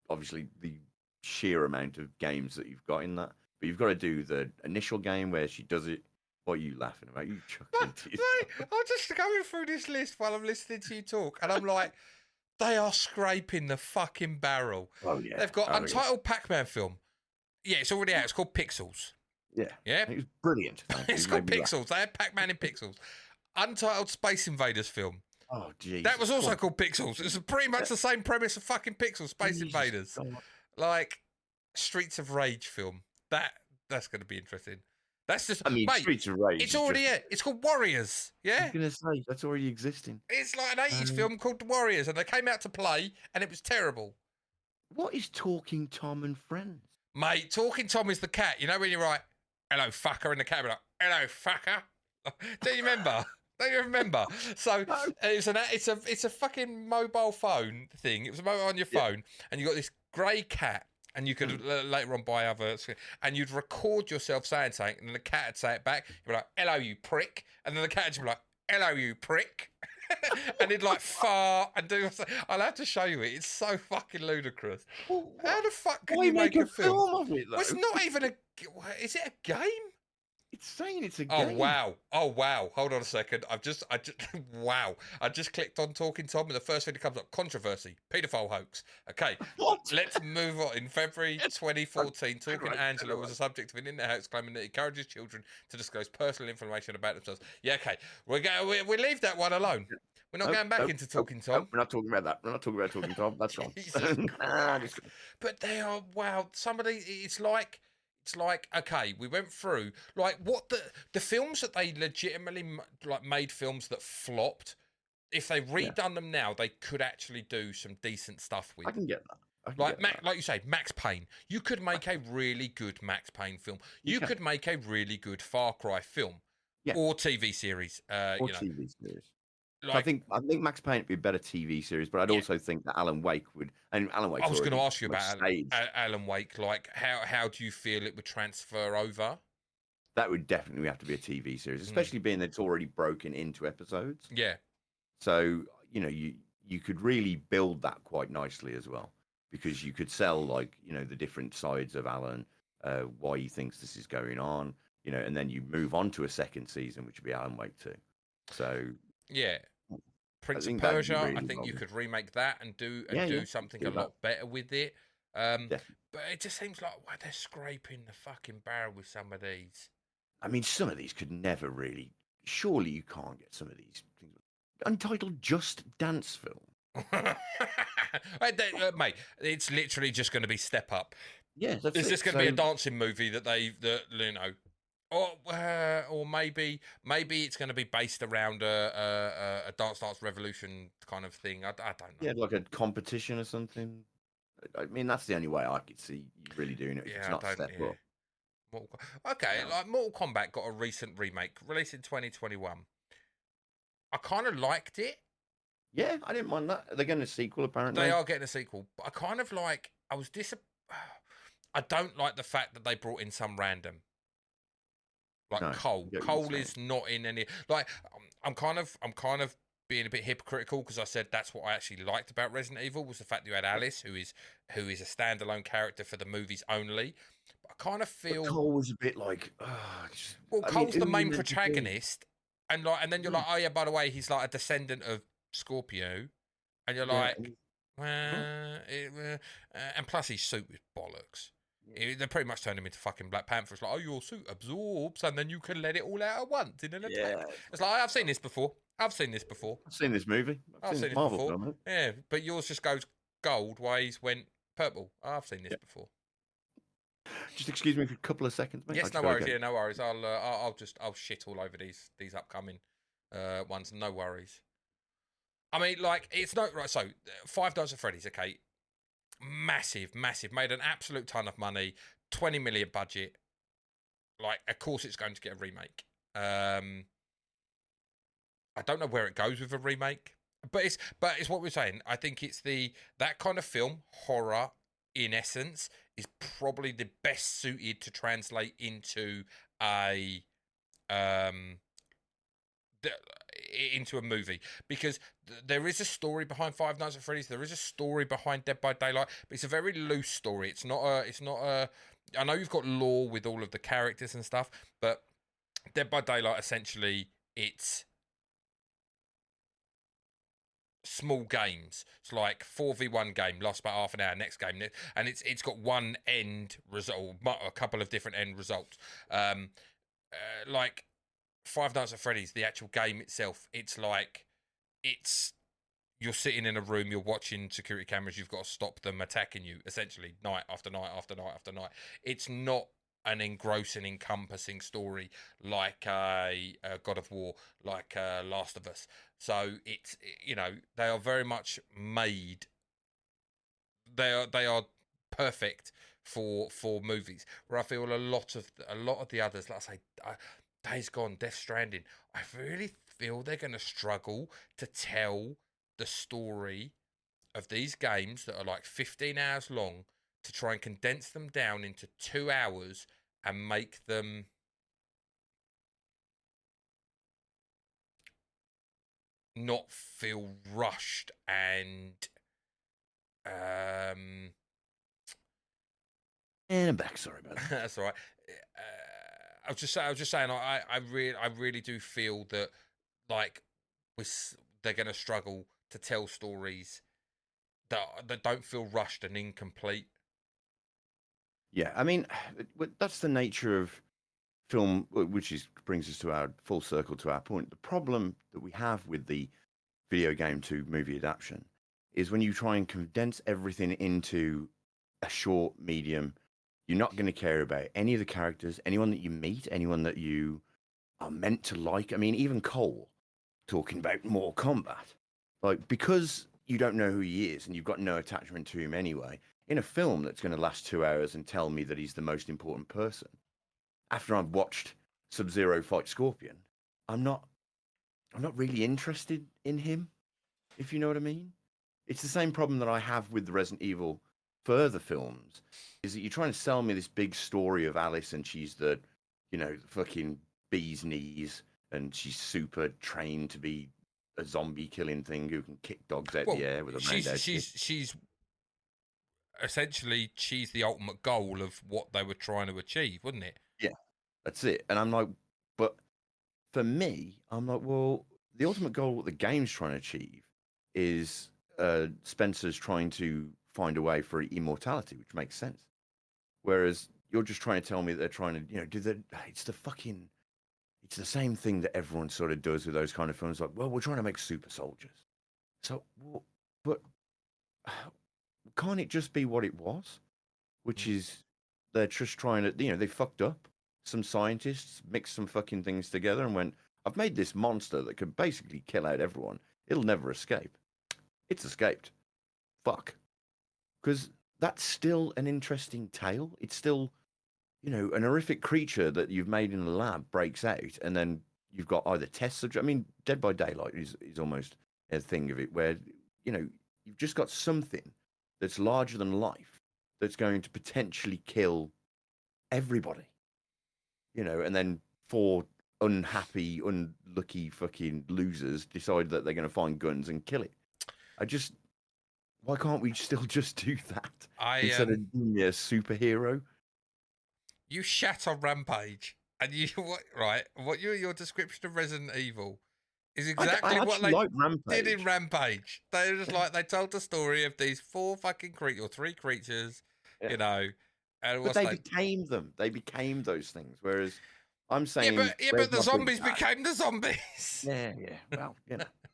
obviously the sheer amount of games that you've got in that, but you've got to do the initial game where she does it. What are you laughing about? You chuckling to yourself. I'm just going through this list while I'm listening to you talk, and I'm like, they are scraping the fucking barrel. Oh yeah, they've got Untitled Pac-Man film. Yeah, it's already out. It's called Pixels. Yeah. It was brilliant. It's called Pixels. They had Pac-Man in Pixels. Untitled Space Invaders film. Oh, jeez. That was also called Pixels. It's pretty much the same premise of fucking Pixels, Space Invaders. God. Like, Streets of Rage film. That's going to be interesting. That's just, mate, Streets of Rage. It's already it. It's called Warriors. Yeah? I was going to say, that's already existing. It's like an 80s film called The Warriors, and they came out to play, and it was terrible. What is Talking Tom and Friends? Mate, Talking Tom is the cat. You know when you're like, hello, fucker, and the cat be like, hello, fucker. Don't you remember? Don't you remember? So it's a fucking mobile phone thing. It was a mobile on your phone, and you got this grey cat, and you could later on buy other, and you'd record yourself saying something, and then the cat would say it back. You'd be like, hello, you prick. And then the cat would be like, hello, you prick. And he'd like fart and do. I'll have to show you it. It's so fucking ludicrous. How the fuck can you make a film of it? Though? Well, it's not even a. Is it a game? It's saying it's a game. Oh wow! Hold on a second. Wow! I just clicked on Talking Tom, and the first thing that comes up: controversy, paedophile hoax. Okay, what? Let's move on. In February 2014, Talking Angela was the subject of an internet hoax claiming that it encourages children to disclose personal information about themselves. Yeah, okay, we leave that one alone. We're not going back into Talking Tom. We're not talking about that. We're not talking about Talking Tom. That's wrong. But they are it's like, okay, we went through like what the films that they legitimately like made films that flopped. If they redone them now, they could actually do some decent stuff with. I can get that. Like you say, Max Payne. You could make a really good Max Payne film. You could make a really good Far Cry film, or TV series. TV series. Like, I think Max Payne would be a better TV series, but I'd also think that Alan Wake would. And Alan Wake. I was going to ask you about Alan Wake. Like, how do you feel it would transfer over? That would definitely have to be a TV series, especially being that it's already broken into episodes. Yeah. So you could really build that quite nicely as well, because you could sell the different sides of Alan, why he thinks this is going on, and then you move on to a second season, which would be Alan Wake 2. So yeah. Prince of Persia, I think you could remake that and do something a lot better with it. But it just seems like they're scraping the fucking barrel with some of these. I mean, some of these could never really. Surely you can't get some of these things. Untitled Just Dance film. Mate, it's literally just going to be Step Up. Yeah, that's It's just going to be a dancing movie that Or maybe it's going to be based around a Dance Dance Revolution kind of thing. I don't know. Yeah, like a competition or something. I mean, that's the only way I could see you really doing it if it's Yeah, not I don't. set Yeah. up. Okay, Yeah. like Mortal Kombat got a recent remake released in 2021. I kind of liked it. Yeah, I didn't mind that. They're getting a sequel They apparently. are getting a sequel, but I kind of like. I was I don't like the fact that they brought in some random like No, I Cole. get what you're Cole saying. is not in any like. I'm kind of being a bit hypocritical because I said that's what I actually liked about Resident Evil was the fact that you had Alice, who is a standalone character for the movies only. But I kind of But feel Cole was a bit like, well, I mean, Cole's who the are you main meant to be? protagonist, and then you're Mm, like, oh yeah, by the way, he's like a descendant of Scorpio, and you're yeah, like, what? and plus his suit is bollocks. Yeah. They pretty much turned him into fucking Black Panther. It's like, oh, your suit absorbs, and then you can let it all out at once in an attack. Yeah, It's like, I've seen this before. I've seen this before. I've seen this movie. I've I've seen seen this this Marvel before. film. Hasn't Yeah, but yours just goes gold, while his went purple. I've seen this it? before. Yeah. Just excuse me for a couple of seconds, mate. I Yes, just no gotta worries. get. Yeah, no worries. I'll shit all over these upcoming ones. No worries. I mean, like it's not right. So, Five Nights at Freddy's. Okay, massive, made an absolute ton of money. 20 million budget. Like, of course, it's going to get a remake. I don't know where it goes with a remake, but it's what we're saying. I think it's that kind of film, horror in essence, is probably the best suited to translate into a um into a movie because there is a story behind Five Nights at Freddy's. There is a story behind Dead by Daylight, but it's a very loose story. It's not a. It's not a. I know you've got lore with all of the characters and stuff, but Dead by Daylight essentially it's small games. It's like 4v1 game, lasts about half an hour, next game, and it's got one end result, a couple of different end results. Like Five Nights at Freddy's, the actual game itself, it's like it's you're sitting in a room, you're watching security cameras, you've got to stop them attacking you, essentially, night after night after night after night. It's not an engrossing, encompassing story like a God of War, like Last of Us. So it's they are very much made. They are perfect for movies. Where I feel a lot of the others, like I say, Days Gone, Death Stranding, I really feel they're going to struggle to tell the story of these games that are like 15 hours long to try and condense them down into 2 hours and make them not feel rushed and um And I'm back. Sorry about that. that's all right. I was just saying I really do feel that like they're going to struggle to tell stories that don't feel rushed and incomplete. Yeah, I mean, that's the nature of film, which brings us to our full circle to our point. The problem that we have with the video game to movie adaptation is when you try and condense everything into a short medium, you're not going to care about any of the characters, anyone that you meet, anyone that you are meant to like. I mean, even Cole talking about more combat, like because you don't know who he is and you've got no attachment to him anyway. In a film that's going to last 2 hours and tell me that he's the most important person, after I've watched Sub Zero fight Scorpion, I'm not I'm not really interested in him, if you know what I mean. It's the same problem that I have with the Resident Evil further films, is that you're trying to sell me this big story of Alice and she's the, fucking bee's knees and she's super trained to be a zombie killing thing who can kick dogs out the Well, air with a roundhouse kick. she's essentially she's the ultimate goal of what they were trying to achieve, wasn't it? Yeah, that's it. And I'm like, but for me, I'm like, well, the ultimate goal, what the game's trying to achieve, is Spencer's trying to find a way for immortality, which makes sense. Whereas you're just trying to tell me that they're trying to, do the. It's the same thing that everyone sort of does with those kind of films. Like, well, we're trying to make super soldiers. So, but can't it just be what it was, which is they're just trying to, they fucked up. some scientists mixed some fucking things together and went, I've made this monster that can basically kill out everyone. It'll never escape. It's escaped. Fuck. Because that's still an interesting tale. It's still, an horrific creature that you've made in the lab breaks out, and then you've got either test subject. I mean, Dead by Daylight is almost a thing of it where, you've just got something that's larger than life that's going to potentially kill everybody, and then four unhappy, unlucky fucking losers decide that they're going to find guns and kill it. Why can't we still just do that instead of being a superhero? You shat on Rampage, and your description of Resident Evil is exactly what they did in Rampage. They were just like, they told the story of these four fucking three creatures, and but they became them. They became those things. Whereas I'm saying, but the zombies became the zombies. Yeah. Well,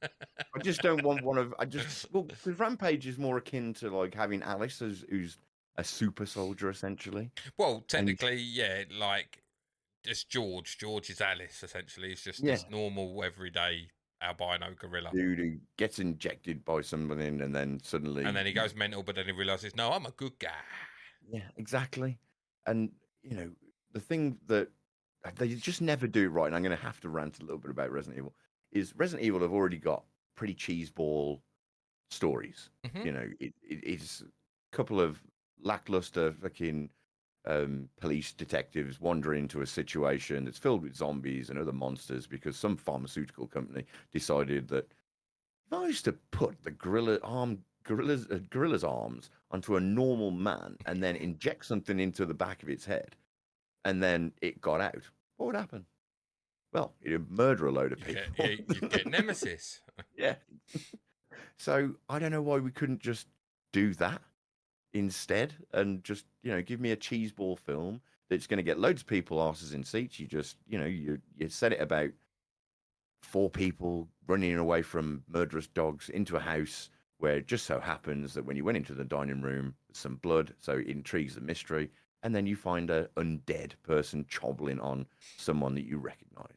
I just don't want one of. Because Rampage is more akin to like having Alice who's a super soldier essentially. Well, technically, like just George. George is Alice essentially. It's just this normal, everyday albino gorilla dude who gets injected by somebody and then suddenly he goes mental, but then he realizes, no, I'm a good guy. Yeah, exactly. And the thing that they just never do right, and I'm going to have to rant a little bit about Resident Evil, is Resident Evil have already got pretty cheeseball stories. Mm-hmm. It's a couple of lackluster fucking police detectives wander into a situation that's filled with zombies and other monsters because some pharmaceutical company decided that if I used to put the gorilla's arms onto a normal man and then inject something into the back of its head, and then it got out, what would happen? Well, it'd murder a load of people. You get Nemesis. Yeah. So I don't know why we couldn't just do that instead and just, give me a cheeseball film that's going to get loads of people asses in seats. You just, you set it about four people running away from murderous dogs into a house where it just so happens that when you went into the dining room, there's some blood, so it intrigues the mystery, and then you find an undead person chobbling on someone that you recognize.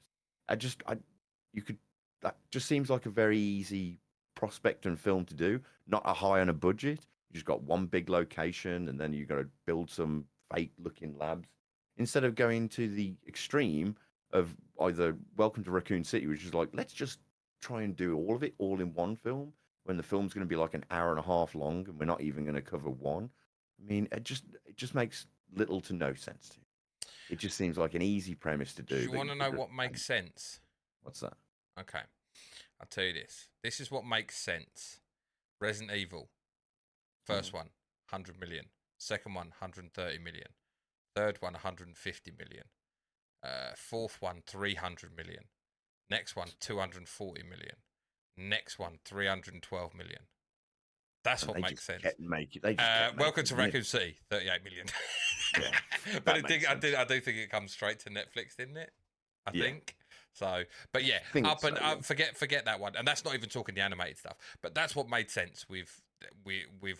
That just seems like a very easy prospect and film to do, not a high on a budget. You just got one big location, and then you got to build some fake-looking labs instead of going to the extreme of either Welcome to Raccoon City, which is like, let's just try and do all of it all in one film when the film's going to be like an hour and a half long and we're not even going to cover one. I mean, it just makes little to no sense to me. It just seems like an easy premise to do. Do you want to know what makes sense? What's that? Okay. I'll tell you this. This is what makes sense. Resident Evil. First one, 100 million. Second one, 130 million. Third one, 150 million. Fourth one, 300 million. Next one, 240 million. Next one, 312 million. That's what makes sense. Welcome to Raccoon City, 38 million. But I do think it comes straight to Netflix, didn't it? I think. So, but yeah, forget that one, and that's not even talking the animated stuff. But that's what made sense with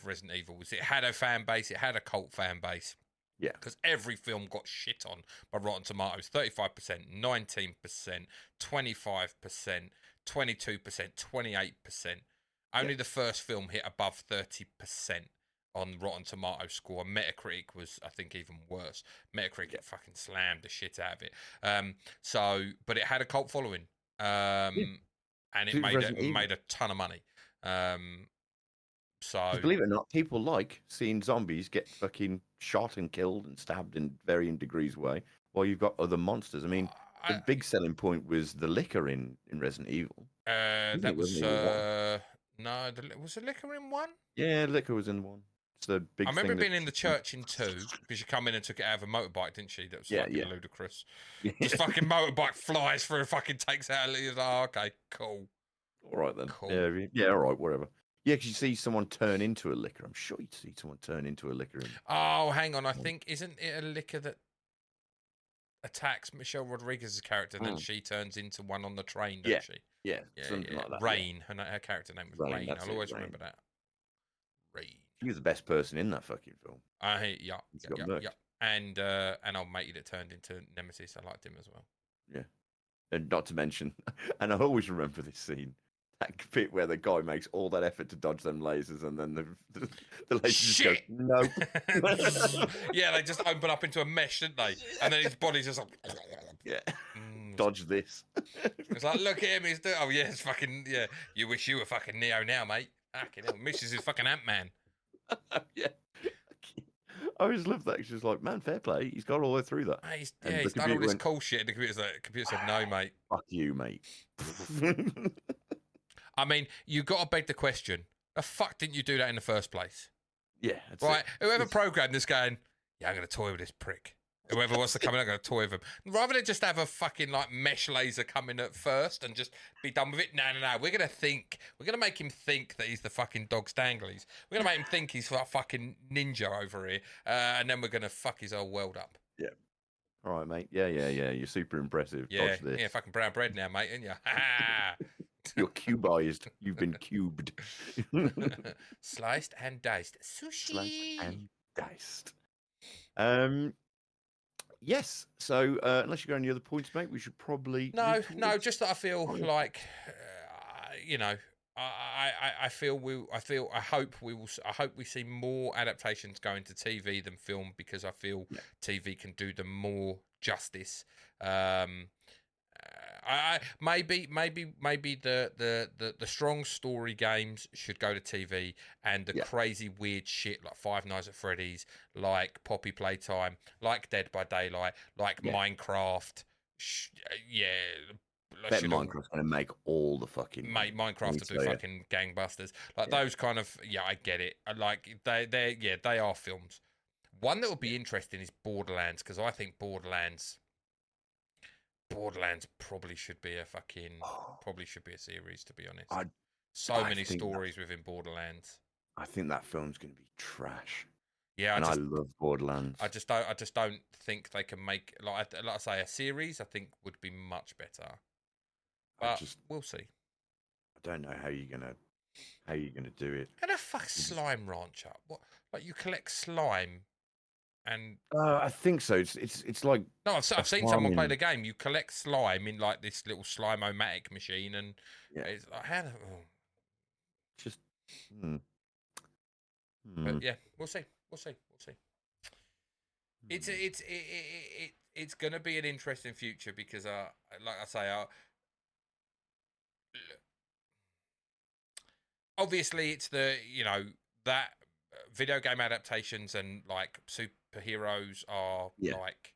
Resident Evil. Was it had a fan base, it had a cult fan base. Yeah, because every film got shit on by Rotten Tomatoes. 35%, 19%, 25%, 22%, 28%. Only the first film hit above 30% on Rotten Tomatoes score. Metacritic was, I think, even worse. Metacritic fucking slammed the shit out of it. But it had a cult following, and it made a ton of money. So believe it or not, people like seeing zombies get fucking shot and killed and stabbed in varying degrees way, while you've got other monsters. I mean, the big selling point was the liquor in Resident Evil. That was was the liquor in one? Yeah, liquor was in one. It's the big. I remember being in the church in two because you come in and took it out of a motorbike, didn't she? That was fucking ludicrous. This fucking motorbike flies through and fucking takes out. Oh, okay, cool. All right then. Cool. Yeah, all right, whatever. Yeah, because you see someone turn into a liquor. I'm sure you'd see someone turn into a liquor. Oh, hang on. I think, isn't it a liquor that attacks Michelle Rodriguez's character, then she turns into one on the train, doesn't she? Yeah, something like that. Rain. Her character name was Rain. I'll always remember that. Rain. She was the best person in that fucking film. Yeah. and old matey that turned into Nemesis. I liked him as well. Yeah. And not to mention, and I always remember this scene, that bit where the guy makes all that effort to dodge them lasers, and then the lasers just go, nope. Yeah, they just open up into a mesh, didn't they? And then his body's just like, yeah, dodge this. It's like, look at him, he's doing. Oh yeah, it's fucking yeah. You wish you were fucking Neo now, mate. Fucking hell, Mrs. is fucking Ant-Man. Yeah. I always love that. She's like, man, fair play. He's got all the way through that. He's done all this cool shit. And the computer said, no, mate. Fuck you, mate. I mean, you got to beg the question: the fuck didn't you do that in the first place? Yeah, right. Whoever programmed this, going, yeah, I'm going to toy with this prick. Whoever wants to come in, I'm going to toy with him. Rather than just have a fucking like mesh laser come in at first and just be done with it. No. We're going to make him think that he's the fucking dog Stanglies. We're going to make him think he's a fucking ninja over here. And then we're going to fuck his whole world up. Yeah. All right, mate. Yeah. You're super impressive. Yeah. Dodge this. Yeah, fucking brown bread now, mate, aren't you? You're cubized. You've been cubed. Sliced and diced. Sushi. Sliced and diced. Yes. So, unless you got any other points, mate, we should probably no. Just that I feel like, you know, I hope we see more adaptations going to TV than film, because I feel TV can do them more justice. Maybe the strong story games should go to TV, and the crazy weird shit like Five Nights at Freddy's, like Poppy Playtime, like Dead by Daylight, like Minecraft. Bet Minecraft's going to make all the fucking Minecraft to do fucking gangbusters. Like those kind of I get it. Like they are films. One that would be interesting is Borderlands, because I think Borderlands probably should be a series, to be honest. So many stories within Borderlands. I think that film's going to be trash. Yeah, I love Borderlands. I just don't think they can make like I say, a series. I think would be much better. But we'll see. I don't know how you're gonna do it. How the fuck slime ranch up? What, like you collect slime? And I think so. It's like no, I've seen someone play the game. You collect slime in like this little slime-o-matic machine, and it's like how the just. But yeah, we'll see. It's gonna be an interesting future, because like I say, obviously it's that video game adaptations and like superheroes are like,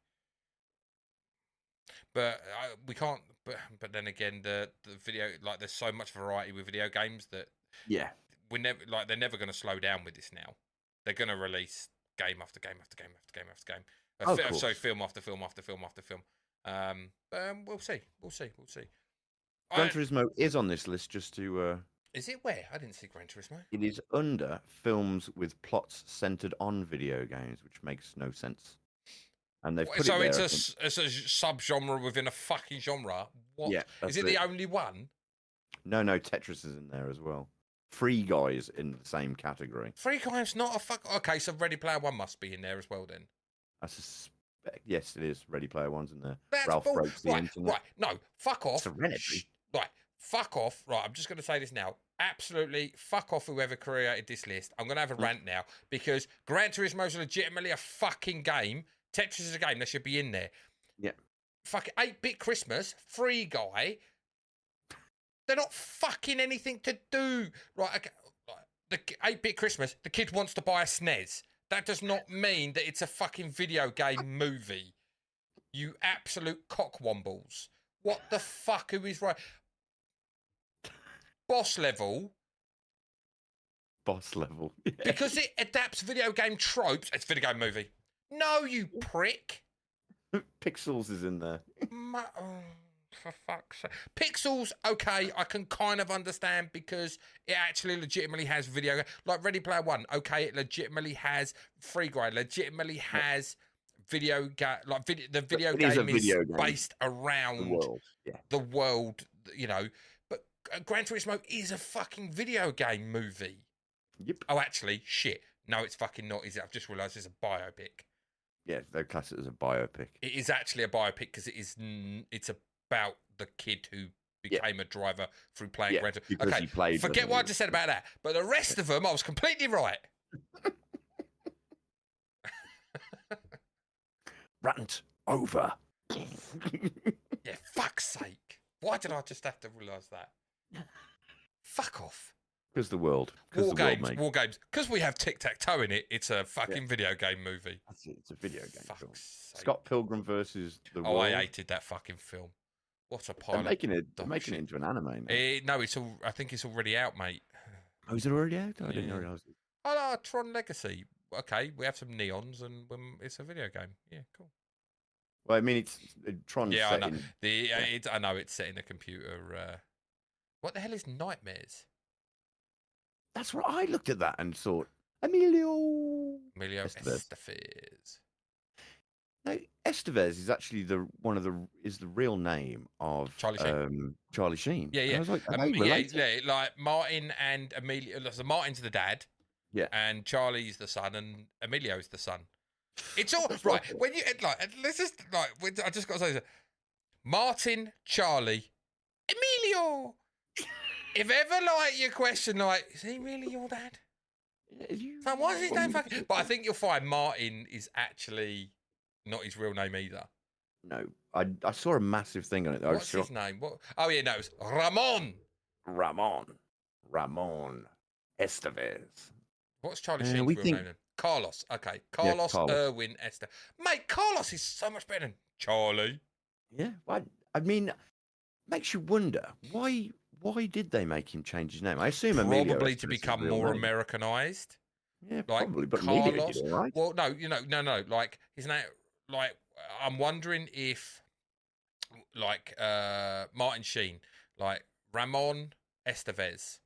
but we can't. But then again, the video, like there's so much variety with video games that they're never going to slow down with this now. They're going to release game after game after game after game after game. So film after film after film after film. We'll see. Gran Turismo is on this list, just to. Is it where? I didn't see Gran Turismo. It is under films with plots centered on video games, which makes no sense. And they've put so it there, it's a sub-genre within a fucking genre. What? Yeah, is it the only one? No, Tetris is in there as well. Free Guy's in the same category. Free Guy's not a fuck. Okay, so Ready Player One must be in there as well then. I suspect. Yes, it is. Ready Player One's in there. That's Ralph breaks the internet. Right, no, fuck off. Serenity. Right, fuck off. Right, I'm just going to say this now. Absolutely fuck off whoever created this list. I'm going to have a rant now, because Gran Turismo is legitimately a fucking game. Tetris is a game that should be in there. Yeah. Fucking 8-Bit Christmas, Free Guy. They're not fucking anything to do. Right, okay. The 8-Bit Christmas, the kid wants to buy a SNES. That does not mean that it's a fucking video game movie. You absolute cockwombles. What the fuck? Who is right? Boss level. Yeah. Because it adapts video game tropes. It's a video game movie. No, you prick. Pixels is in there. For fuck's sake. Pixels, okay, I can kind of understand, because it actually legitimately has video. Like Ready Player One, okay, it legitimately has Free Guy, legitimately has video game. Like the video game is based around the world, But Gran Turismo is a fucking video game movie. Yep. Oh, actually, shit. No, it's fucking not, is it? I've just realised it's a biopic. Yeah, they class it as a biopic. It is actually a biopic because it's about the kid who Yeah. became a driver through playing Yeah, Gran Turismo. because Okay, he played. forget what I just said about that. But the rest of them, I was completely right. Rant over. Yeah, fuck's sake. Why did I just have to realise that? Fuck off. Because the world. War games. Because we have tic-tac-toe in it, it's a fucking video game movie. That's it. It's a video game film. Fuck's sake. Scott Pilgrim versus the Oh, World. I hated that fucking film. What a pile They're of making it shit. into an anime now. No, I think it's already out, mate. Oh, is it already out? I didn't realise it. Oh, Tron Legacy. Okay, we have some neons and it's a video game. Yeah, cool. Well, I mean, it's Tron. Yeah, set I know. in... I know it's set in a computer. What the hell is Nightmares? That's what I looked at that and thought. Emilio Estevez. No, Estevez is actually the real name of Charlie Sheen. Charlie Sheen. Yeah, yeah. And I was like, are they related? Like Martin and Emilio. So Martin's the dad. Yeah. And Charlie's the son, and Emilio's the son. It's all right. When you let's just I just got to say this. Martin, Charlie, Emilio. If ever you question is he really your dad? So why is his name fucking? But I think you'll find Martin is actually not his real name either. No, I saw a massive thing on it. What's his name? What? Oh yeah, no, it's Ramon. Ramon Estevez. What's Charlie Sheen's real name then? Carlos. Okay, Carlos Irwin Estevez. Mate, Carlos is so much better than Charlie. Yeah, I mean, makes you wonder why did they make him change his name? I assume probably to become more Americanized. Yeah, probably. But Carlos. Did all right. Well, no. Like his name. Like I'm wondering if, Martin Sheen, like Ramon Estevez,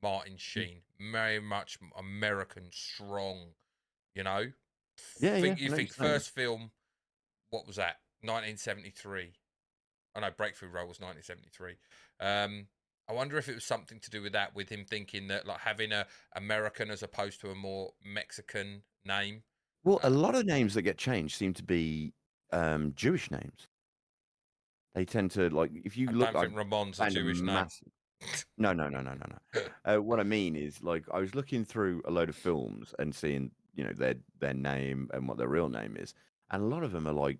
Martin Sheen, very much American, strong. You think first film, what was that? 1973. Oh no, Breakthrough Role was 1973. I wonder if it was something to do with that, with him thinking that having a American as opposed to a more Mexican name. Well, a lot of names that get changed seem to be Jewish names. They tend to if you look. I don't think Ramon's a Jewish name. No. What I mean is, I was looking through a load of films and seeing, their name and what their real name is, and a lot of them are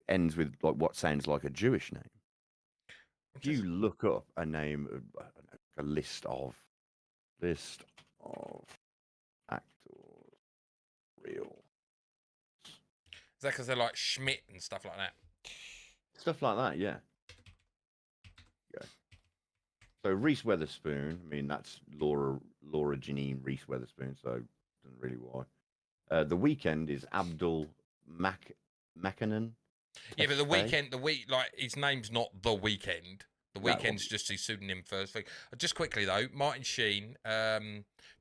ends with what sounds like a Jewish name. If you look up a name, a list of actors, real. Is that because they're like Schmidt and stuff like that? Stuff like that, yeah. So Reese Witherspoon, I mean that's Laura Janine Reese Witherspoon, so doesn't really why. The Weeknd is Abdul Mackinnon. Yeah, but his name's not The Weeknd. The Weeknd's just his pseudonym first thing. Just quickly though, Martin Sheen,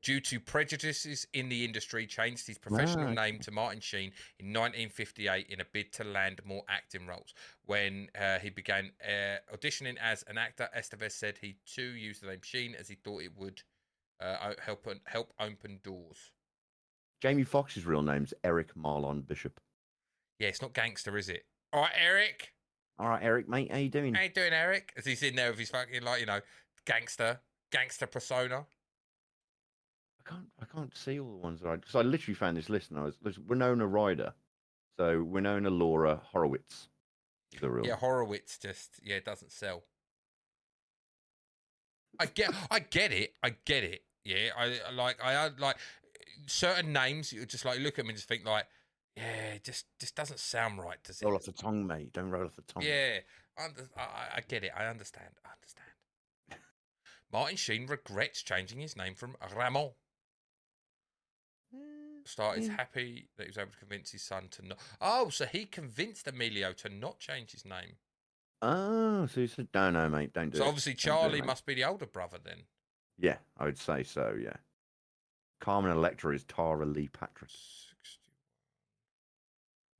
due to prejudices in the industry, changed his professional name to Martin Sheen in 1958 in a bid to land more acting roles. When he began auditioning as an actor, Estevez said he too used the name Sheen as he thought it would help open doors. Jamie Foxx's real name's Eric Marlon Bishop. Yeah, it's not gangster, is it? All right, Eric. All right, Eric, mate, how you doing? How you doing, Eric? As he's in there with his fucking gangster persona. I can't see all the ones right because I literally found this list and I was Winona Ryder, so Winona Laura Horowitz. The real Horowitz just it doesn't sell. I get it. Yeah, I like certain names. You just look at them and just think it just doesn't sound right, does it? Roll off the tongue, mate. Don't roll off the tongue. Yeah, I get it. I understand. Martin Sheen regrets changing his name from Ramon. Star is happy that he was able to convince his son to not. Oh, so he convinced Emilio to not change his name. Oh, so he said, no, mate, don't do it. So obviously Charlie must be the older brother then. Yeah, I would say so, yeah. Carmen Electra is Tara Lee Patrick.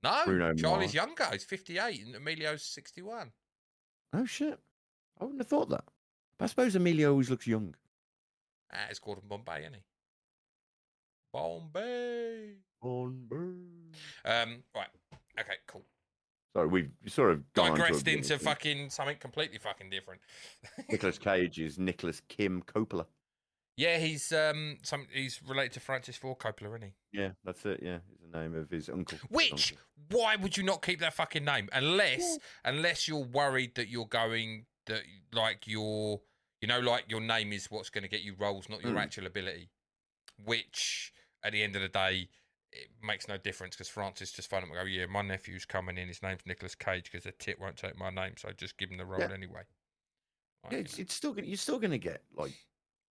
61. No, Bruno Charlie's Mars. younger. He's 58 and Emilio's 61. Oh, shit. I wouldn't have thought that. But I suppose Emilio always looks young. It's Gordon Bombay, isn't he? Bombay. Right. Sorry, we've sort of gone digressed on to into fucking something completely fucking different. Nicolas Cage is Nicholas Kim Coppola. Yeah, he's related to Francis Ford Coppola, isn't he? Yeah, that's it. Yeah, is the name of his uncle. Which, why would you not keep that fucking name unless you're worried that you're going that like your like your name is what's going to get you roles, not your actual ability. Which at the end of the day, it makes no difference because Francis just phone him and go, yeah, my nephew's coming in. His name's Nicolas Cage because the tit won't take my name, so just give him the role anyway. Like, yeah, it's still you're still gonna get like.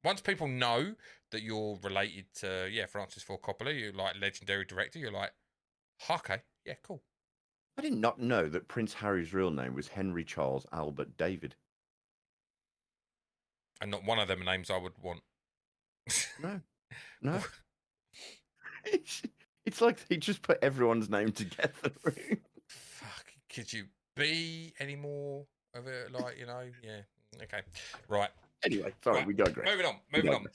Once people know that you're related to Francis Ford Coppola, you're like legendary director. You're like, okay, yeah, cool. I did not know that Prince Harry's real name was Henry Charles Albert David. And not one of them names I would want. No. It's like they just put everyone's name together. Fuck, could you be any more of it? Like, yeah. Okay, right. Anyway, sorry, we digress. Moving on.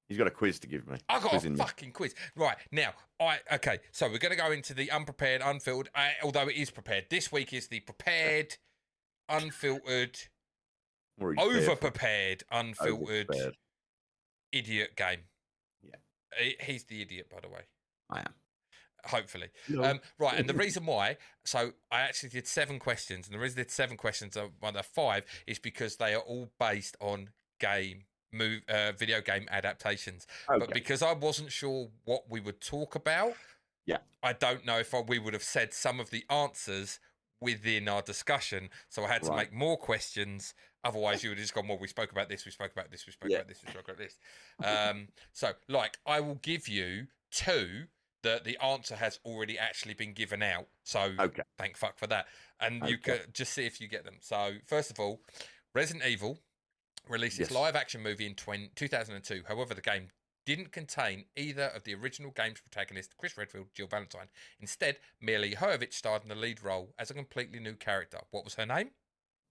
He's got a quiz to give me. I got a fucking quiz. Right, now, so we're going to go into the unprepared, unfiltered, although it is prepared. This week is the prepared, unfiltered, over-prepared, unfiltered idiot game. Yeah. He's the idiot, by the way. I am. Hopefully. No. Right, and the reason why, so I actually did 7 questions, and the reason I did 7 questions, well, they're 5, is because they are all based on video game adaptations. Okay. But because I wasn't sure what we would talk about, I don't know if we would have said some of the answers within our discussion, so I had to make more questions. Otherwise, you would have just gone, well, we spoke about this, we spoke about this, we spoke about this, we spoke about this. So, like, I will give you 2 that the answer has already actually been given out. So, thank fuck for that. And you can just see if you get them. So, first of all, Resident Evil released its live-action movie in 2002. However, the game didn't contain either of the original game's protagonists, Chris Redfield, Jill Valentine. Instead, Mila Jovovich starred in the lead role as a completely new character. What was her name?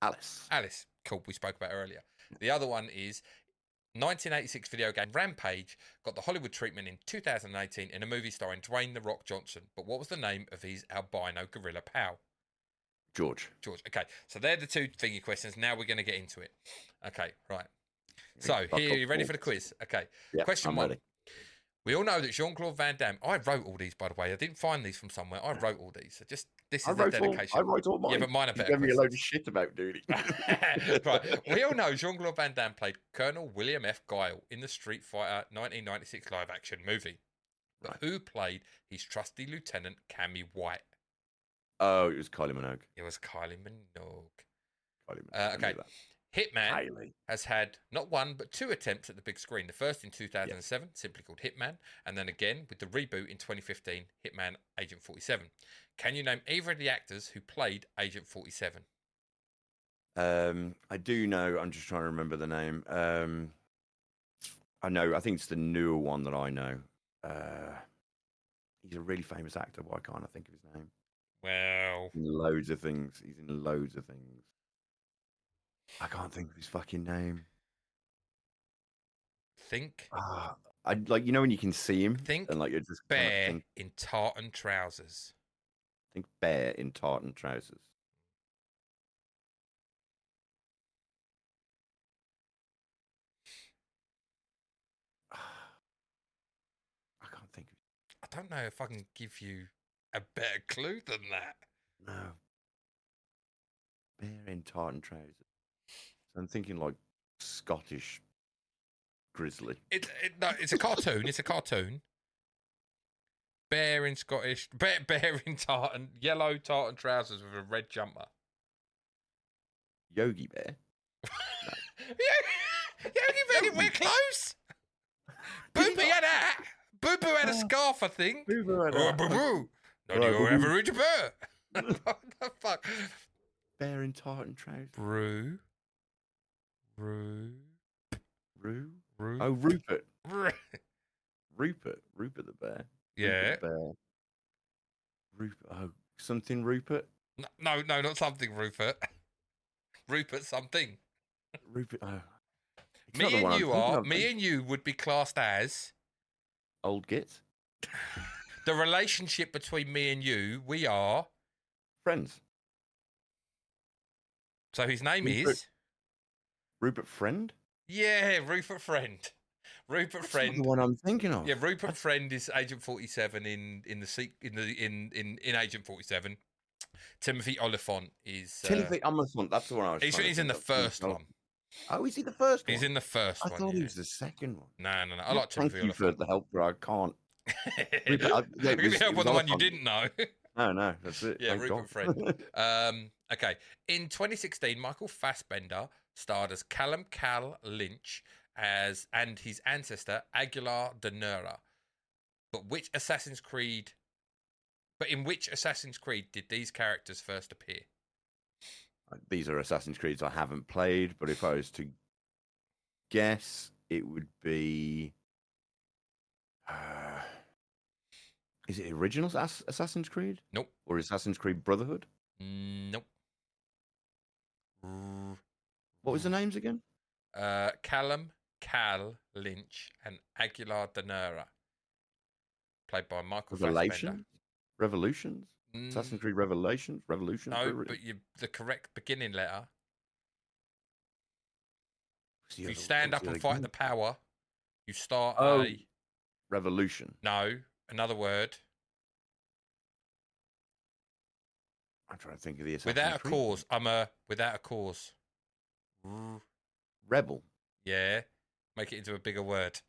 Alice. Cool, we spoke about earlier. The other one is 1986 video game Rampage got the Hollywood treatment in 2018 in a movie starring Dwayne "The Rock" Johnson. But what was the name of his albino gorilla pal? George. Okay, so they're the 2 thingy questions. Now we're going to get into it. Okay, right. So, here, you ready for the quiz? Okay. Yeah, Question 1. Ready. We all know that Jean-Claude Van Damme... I wrote all these, by the way. I didn't find these from somewhere. I wrote all these. So this is a dedication. I wrote all mine. Yeah, but mine are better. You gave me a load of shit about doing it. Right. We all know Jean-Claude Van Damme played Colonel William F. Guile in the Street Fighter 1996 live-action movie. But who played his trusty lieutenant, Cammy White? Oh, it was Kylie Minogue. It was Kylie Minogue. Okay. Hitman has had not 1 but 2 attempts at the big screen. The first in 2007, simply called Hitman, and then again with the reboot in 2015, Hitman Agent 47. Can you name either of the actors who played Agent 47? I do know. I'm just trying to remember the name. I know. I think it's the newer one that I know. He's a really famous actor. Why can't I think of his name? Well, loads of things. He's in loads of things. I can't think of his fucking name. Think. I like when you can see him. Think. And like you're just bear in tartan trousers. Think bear in tartan trousers. I can't think of it. I don't know if I can give you a better clue than that. No. Bear in tartan trousers. I'm thinking like Scottish grizzly. It's a cartoon. It's a cartoon. Bear in Scottish. Bear in tartan. Yellow tartan trousers with a red jumper. Yogi Bear. Yogi Bear, we're close. Boo Boo had a hat. Boo Boo had a scarf, I think. Boo Boo had a hat. Boo Boo. Not your average bear. What the fuck? Bear in tartan trousers. Roo. Oh, Rupert. Rupert the bear. Yeah. Rupert the bear. Rupert. Oh, something Rupert. No, not something Rupert. Rupert something. Rupert. Oh. Me and you would be classed as old gits. The relationship between me and you. We are Friends. So his name Rupert- is... Rupert Friend? Yeah, Rupert Friend. Rupert That's not Friend. the one I'm thinking of. Yeah, Rupert Friend is Agent 47 in Agent 47. Timothy Oliphant is Timothy Oliphant. That's the one I was trying to he's in think the of. first one. Oh, is he the first one? He's in the first I one. thought Yeah. he was the second one. No. I like Thank Timothy you for Oliphant. the help, but I can't. I'll Yeah, give you help it on was the one you Oliphant. didn't know. No, that's it. Yeah, Thank Rupert God. Friend. Okay. In 2016, Michael Fassbender starred as Callum Cal Lynch and his ancestor Aguilar de Nura. But in which Assassin's Creed did these characters first appear? These are Assassin's Creeds I haven't played, but if I was to guess, it would be. Is it original Assassin's Creed? Nope. Or Assassin's Creed Brotherhood? Nope. What was the names again? Callum Cal Lynch and Aguilar de Nura, played by Michael Fassbender. Revolutions? Assassin's Creed Revelations? Revolutions? No, but the correct beginning letter. If you stand up and fight the power, you start a... Revolution. No, another word. I'm trying to think of the Assassin's Without a Creed. cause. Without a cause. Rebel. Yeah. Make it into a bigger word.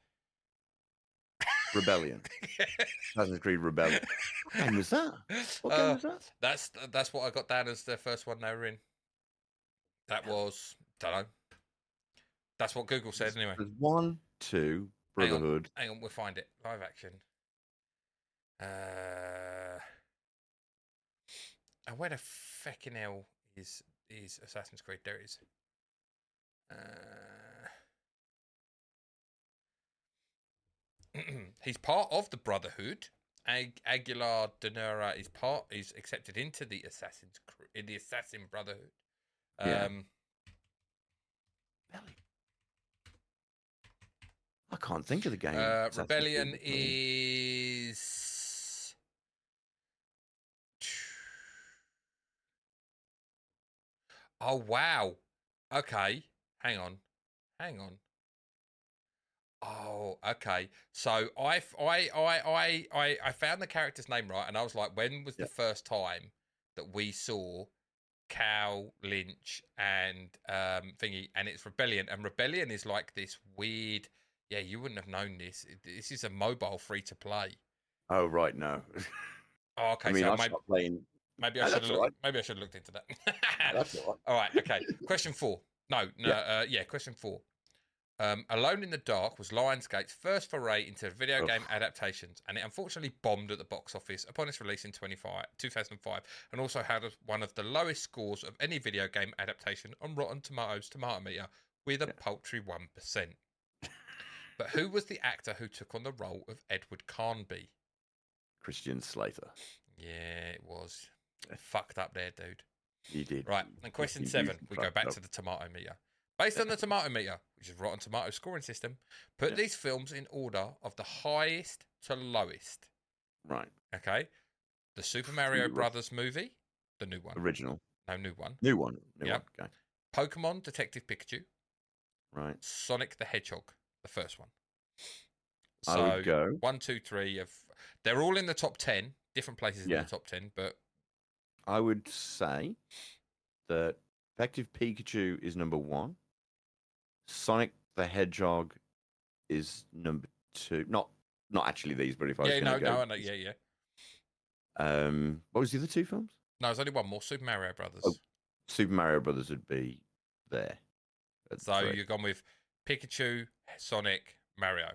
Rebellion. Assassin's Creed Rebellion. What game was that? What game was that? That's what I got down as the first one they were in. That was... Don't know. That's what Google said anyway. There's 1, 2, Brotherhood. Hang on, we'll find it. Live action. And where the feckin' hell is Assassin's Creed? There it is. He's part of the Brotherhood. Aguilar de Nura is accepted into the Assassin Brotherhood. Yeah. I can't think of the game. Rebellion is... Oh wow. Okay. Hang on. Oh, okay. So I found the character's name right, and I was like, when was the first time that we saw Cal Lynch and thingy? And it's Rebellion, and Rebellion is like this weird. Yeah, you wouldn't have known this. This is a mobile free to play. Oh right, no. Oh, okay. I mean, so I stopped playing. Maybe I should have looked into that. That's all right. All right. Okay. Question 4. No. Question 4. Alone in the Dark was Lionsgate's first foray into video game adaptations, and it unfortunately bombed at the box office upon its release in 2005, and also had one of the lowest scores of any video game adaptation on Rotten Tomatoes tomato meter, with a paltry 1%. But who was the actor who took on the role of Edward Carnby? Christian Slater. Yeah, it was. Fucked up there, dude. You did. Right, and question 7, we go back to the tomato meter. Based on the tomato meter, which is Rotten Tomatoes scoring system, put these films in order of the highest to lowest. Right. Okay. The Super Mario Brothers movie, the new one. Original. No, new one. New one. Okay. Pokemon Detective Pikachu. Right. Sonic the Hedgehog, the first one. So, I would go 1, 2, 3 of... They're all in the top 10, different places in the top 10, but... I would say that Detective Pikachu is number 1. Sonic the Hedgehog is number 2. Not actually these, but if I was going to go... what was the other 2 films? No, there's only one more. Super Mario Brothers. Oh, Super Mario Brothers would be there. So you've gone with Pikachu, Sonic, Mario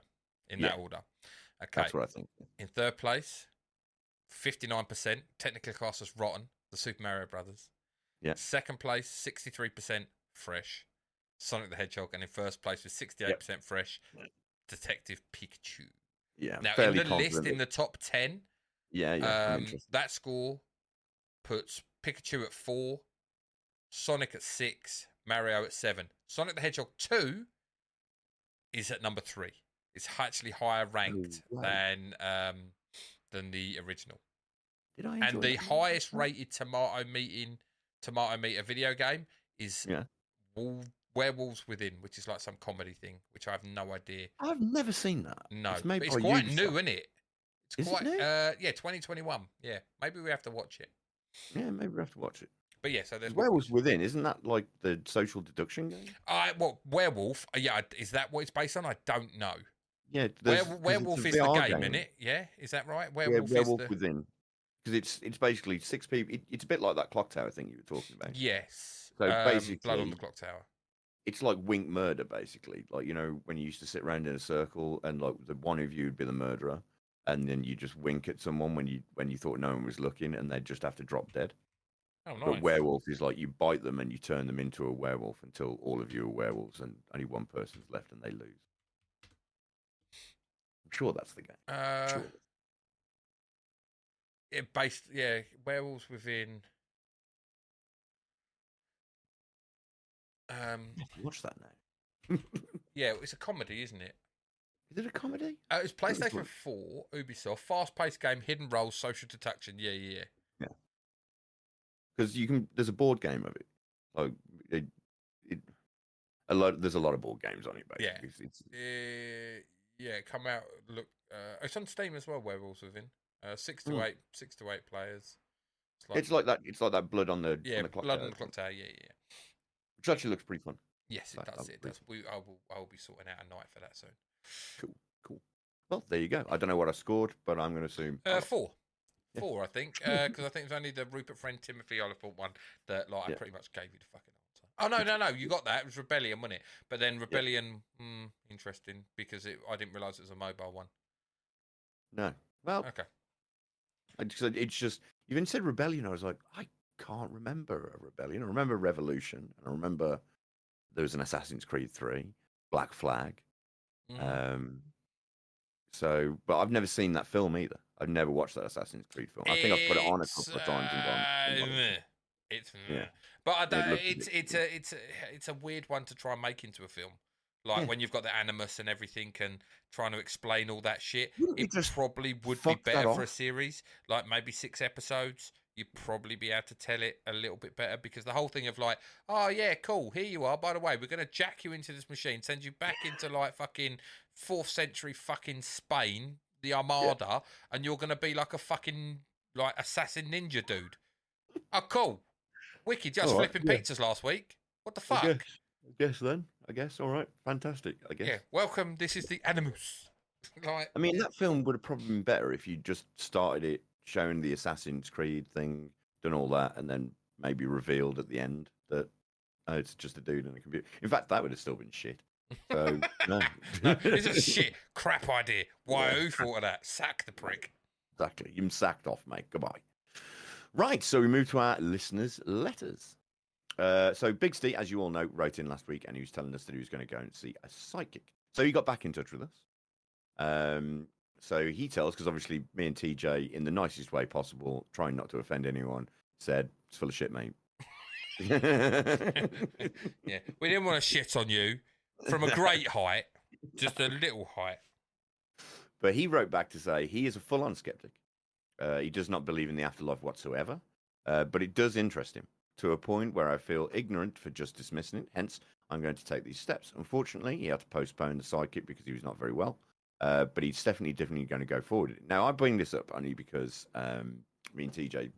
in that order. Okay. That's what I think. In third place, 59%, technically classed as rotten, the Super Mario Brothers. Yeah. Second place, 63% fresh, Sonic the Hedgehog. And in first place with 68% fresh, Detective Pikachu. Yeah. Now, in the list, in the top 10, that score puts Pikachu at 4, Sonic at 6, Mario at 7. Sonic the Hedgehog 2 is at number 3. It's actually higher ranked than the original. Did I enjoy And the that? highest rated tomato meter video game is Werewolves Within, which is like some comedy thing, which I have no idea. I've never seen that. No, It's made but by it's quite Ubisoft. new, isn't it? It's Is quite it new? 2021. Yeah, maybe we have to watch it. Yeah, maybe we have to watch it. But yeah, so there's Werewolves Within. Isn't that like the social deduction game? Werewolf. Yeah, is that what it's based on? I don't know. Yeah, Werewolf is the game, isn't it? Yeah, is that right? Werewolf is the Within. Because it's basically 6 people. It's a bit like that clock tower thing you were talking about. yes. So basically, Blood on the Clock Tower. it's like wink murder, basically. Like, you know, when you used to sit around in a circle and like the one of you would be the murderer, and then you just wink at someone when you thought no one was looking, and they'd just have to drop dead. Oh, nice. But werewolf is like you bite them and you turn them into a werewolf until all of you are werewolves and only one person's left and they lose. I'm sure that's the game. Sure. Werewolves Within. Watch that now. Yeah, it's a comedy, isn't it? Is it a comedy? It's PlayStation 4, Ubisoft, fast-paced game, hidden roles, social deduction. Yeah. Because there's a board game of it. Like there's a lot of board games on it. Basically. Come out. Look, it's on Steam as well. Werewolves Within. 6 to 8 players. It's like that. It's like that blood on the clock blood tower. on the clock tower. Yeah. Which actually looks pretty fun. Yes, it does. It does. I will be sorting out a night for that soon. Cool. Well, there you go. I don't know what I scored, but I'm going to assume 4. 4, I think, because I think it was only the Rupert Friend Timothy Oliphant one that I pretty much gave you the fucking answer. Oh no, you got that. It was Rebellion, wasn't it? But then Rebellion, interesting because I didn't realise it was a mobile one. No, well, okay. It's just you even said Rebellion. I was like, I can't remember a Rebellion. I remember Revolution, and I remember there was an Assassin's Creed 3, Black Flag. But I've never seen that film either. I've never watched that Assassin's Creed film. I think I've put it on a couple of times and gone. But it's a weird one to try and make into a film. Like when you've got the animus and everything and trying to explain all that shit, it probably would be better for a series. Like maybe 6 episodes. You'd probably be able to tell it a little bit better because the whole thing of like, oh yeah, cool, here you are. By the way, we're going to jack you into this machine, send you back into like fucking 4th century fucking Spain, the Armada, and you're going to be like a fucking like assassin ninja dude. Oh, cool. Wicked, just flipping pizzas last week. What the fuck? I guess. All right. Fantastic, I guess. Yeah, welcome. This is the Animus. I mean, that film would have probably been better if you just started it showing the Assassin's Creed thing, done all that, and then maybe revealed at the end that it's just a dude in a computer. In fact, that would have still been shit. So, no. It's a shit, crap idea. Why? Who thought of that? Sack the prick. Exactly. You've been sacked off, mate. Goodbye. Right, so we move to our listeners' letters. So Big Steve, as you all know, wrote in last week and he was telling us that he was going to go and see a psychic. So he got back in touch with us. So he tells, because obviously me and TJ, in the nicest way possible, trying not to offend anyone, said, it's full of shit, mate. Yeah, we didn't want to shit on you from a great height, just a little height. But he wrote back to say he is a full-on skeptic. He does not believe in the afterlife whatsoever, but it does interest him to a point where I feel ignorant for just dismissing it. Hence, I'm going to take these steps. Unfortunately, he had to postpone the psychic because he was not very well. But he's definitely going to go forward. Now, I bring this up only because me and TJ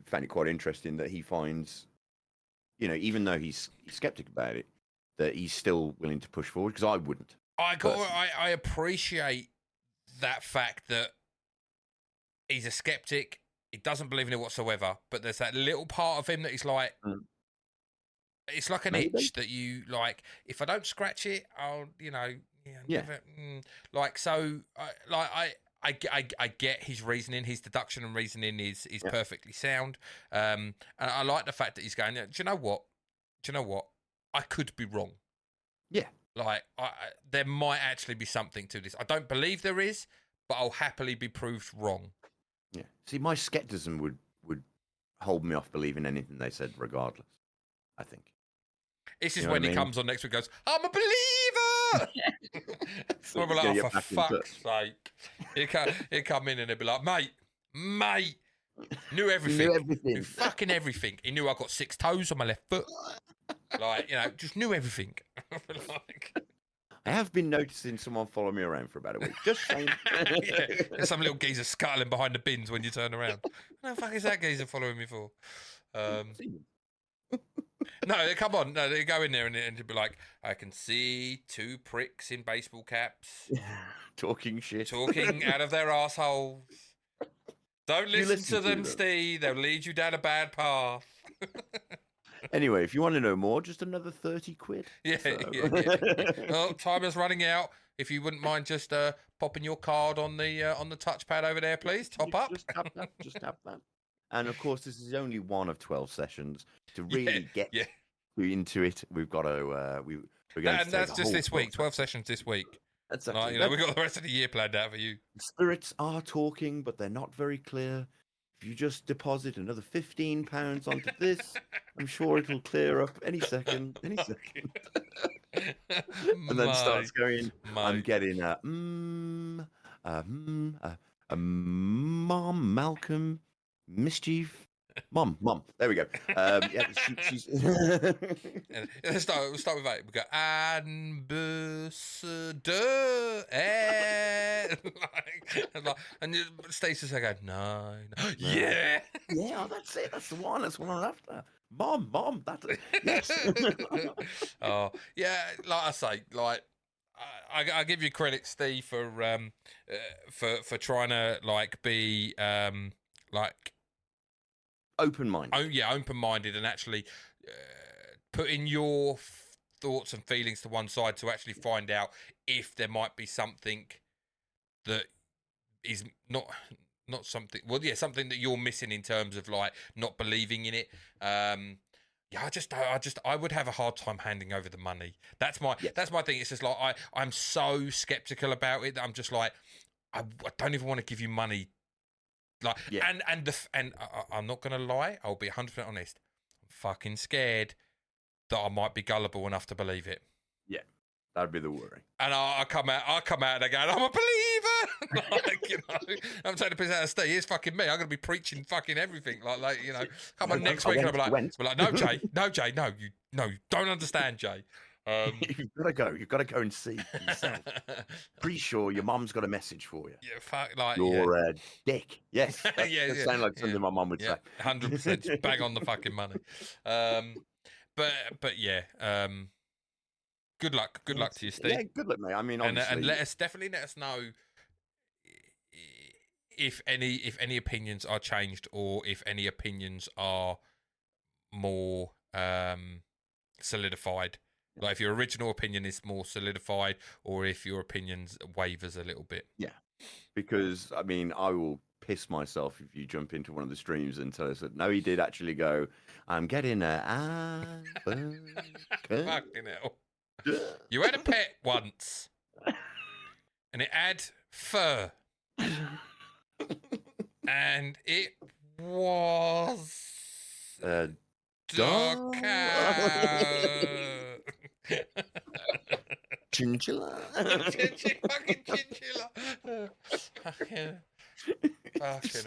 found it quite interesting that he finds, even though he's skeptic about it, that he's still willing to push forward, because I wouldn't. I appreciate that fact that he's a skeptic. He doesn't believe in it whatsoever, but there's that little part of him that he's like, it's like an itch that you like. If I don't scratch it, I'll, never, like so. I get his reasoning. His deduction and reasoning is perfectly sound. And I like the fact that he's going. Do you know what? I could be wrong. Yeah. Like there might actually be something to this. I don't believe there is, but I'll happily be proved wrong. Yeah. See, my skepticism would hold me off believing anything they said, regardless. I think. This is when he comes on next week and goes, I'm a believer! We'll be like, oh, for fuck's sake. He'll come in and he'll be like, mate, Knew everything. Knew everything. Knew fucking everything. He knew I got 6 toes on my left foot. Like, just knew everything. Like... I have been noticing someone follow me around for about a week. Just saying. Yeah, there's some little geezer scuttling behind the bins when you turn around. What the fuck is that geezer following me for? No, come on. No, they go in there and be like, I can see 2 pricks in baseball caps. Talking shit. Talking out of their assholes. Don't listen to them, Steve. They'll lead you down a bad path. Anyway, if you want to know more, just another 30 quid. Yeah, so. yeah. Well, time is running out. If you wouldn't mind just popping your card on the touchpad over there, please. Top up. Just tap that. Just tap that. And of course, this is only one of 12 sessions. To really get into it, we've got to we're going and that's just this week. 12 sessions this week. That's we've got the rest of the year planned out for you. The spirits are talking, but they're not very clear. If you just deposit another £15 onto this, I'm sure it'll clear up any second. And then starts going, I'm getting a Mom, Malcolm, Mischief. Mom. There we go. She's. We'll start with that. We go ambassador, and Stacey's like, no. Yeah. Yeah, that's it. That's the one. That's what I'm after. Mom. That's it. Yes. Oh yeah, like I say, like I give you credit, Steve, for trying to like be like. Open-minded. Oh yeah, open-minded, and actually putting your thoughts and feelings to one side to actually find out if there might be something that is not something. Well, yeah, something that you're missing in terms of like not believing in it. I would have a hard time handing over the money. That's my thing. It's just like I'm so skeptical about it that I'm just like I don't even want to give you money. Like and I'm not gonna lie, I'll be 100% honest. I'm fucking scared that I might be gullible enough to believe it. Yeah, that'd be the worry. And I come out and I go, I'm a believer. Like, I'm taking the piss out of Steve. Here's fucking me. I'm gonna be preaching fucking everything. Like come on next week and I'll be like, no, Jay, you don't understand, Jay. You've got to go and see for yourself. Pretty sure your mum's got a message for you. Yeah, fuck, like you're a dick. Yes, that sounds like something my mum would say. 100%, bang on the fucking money. But yeah, good luck to you, Steve. Yeah, good luck, mate. I mean, and let us know if any opinions are changed or if any opinions are more solidified. Like if your original opinion is more solidified or if your opinions wavers a little bit. Yeah. Because, I mean, I will piss myself if you jump into one of the streams and tell us that, no, he did actually go, I'm getting a... Fucking hell. You had a pet once. And it had fur. And it was... dog cow. Chinchilla. Fucking chinchilla. Fucking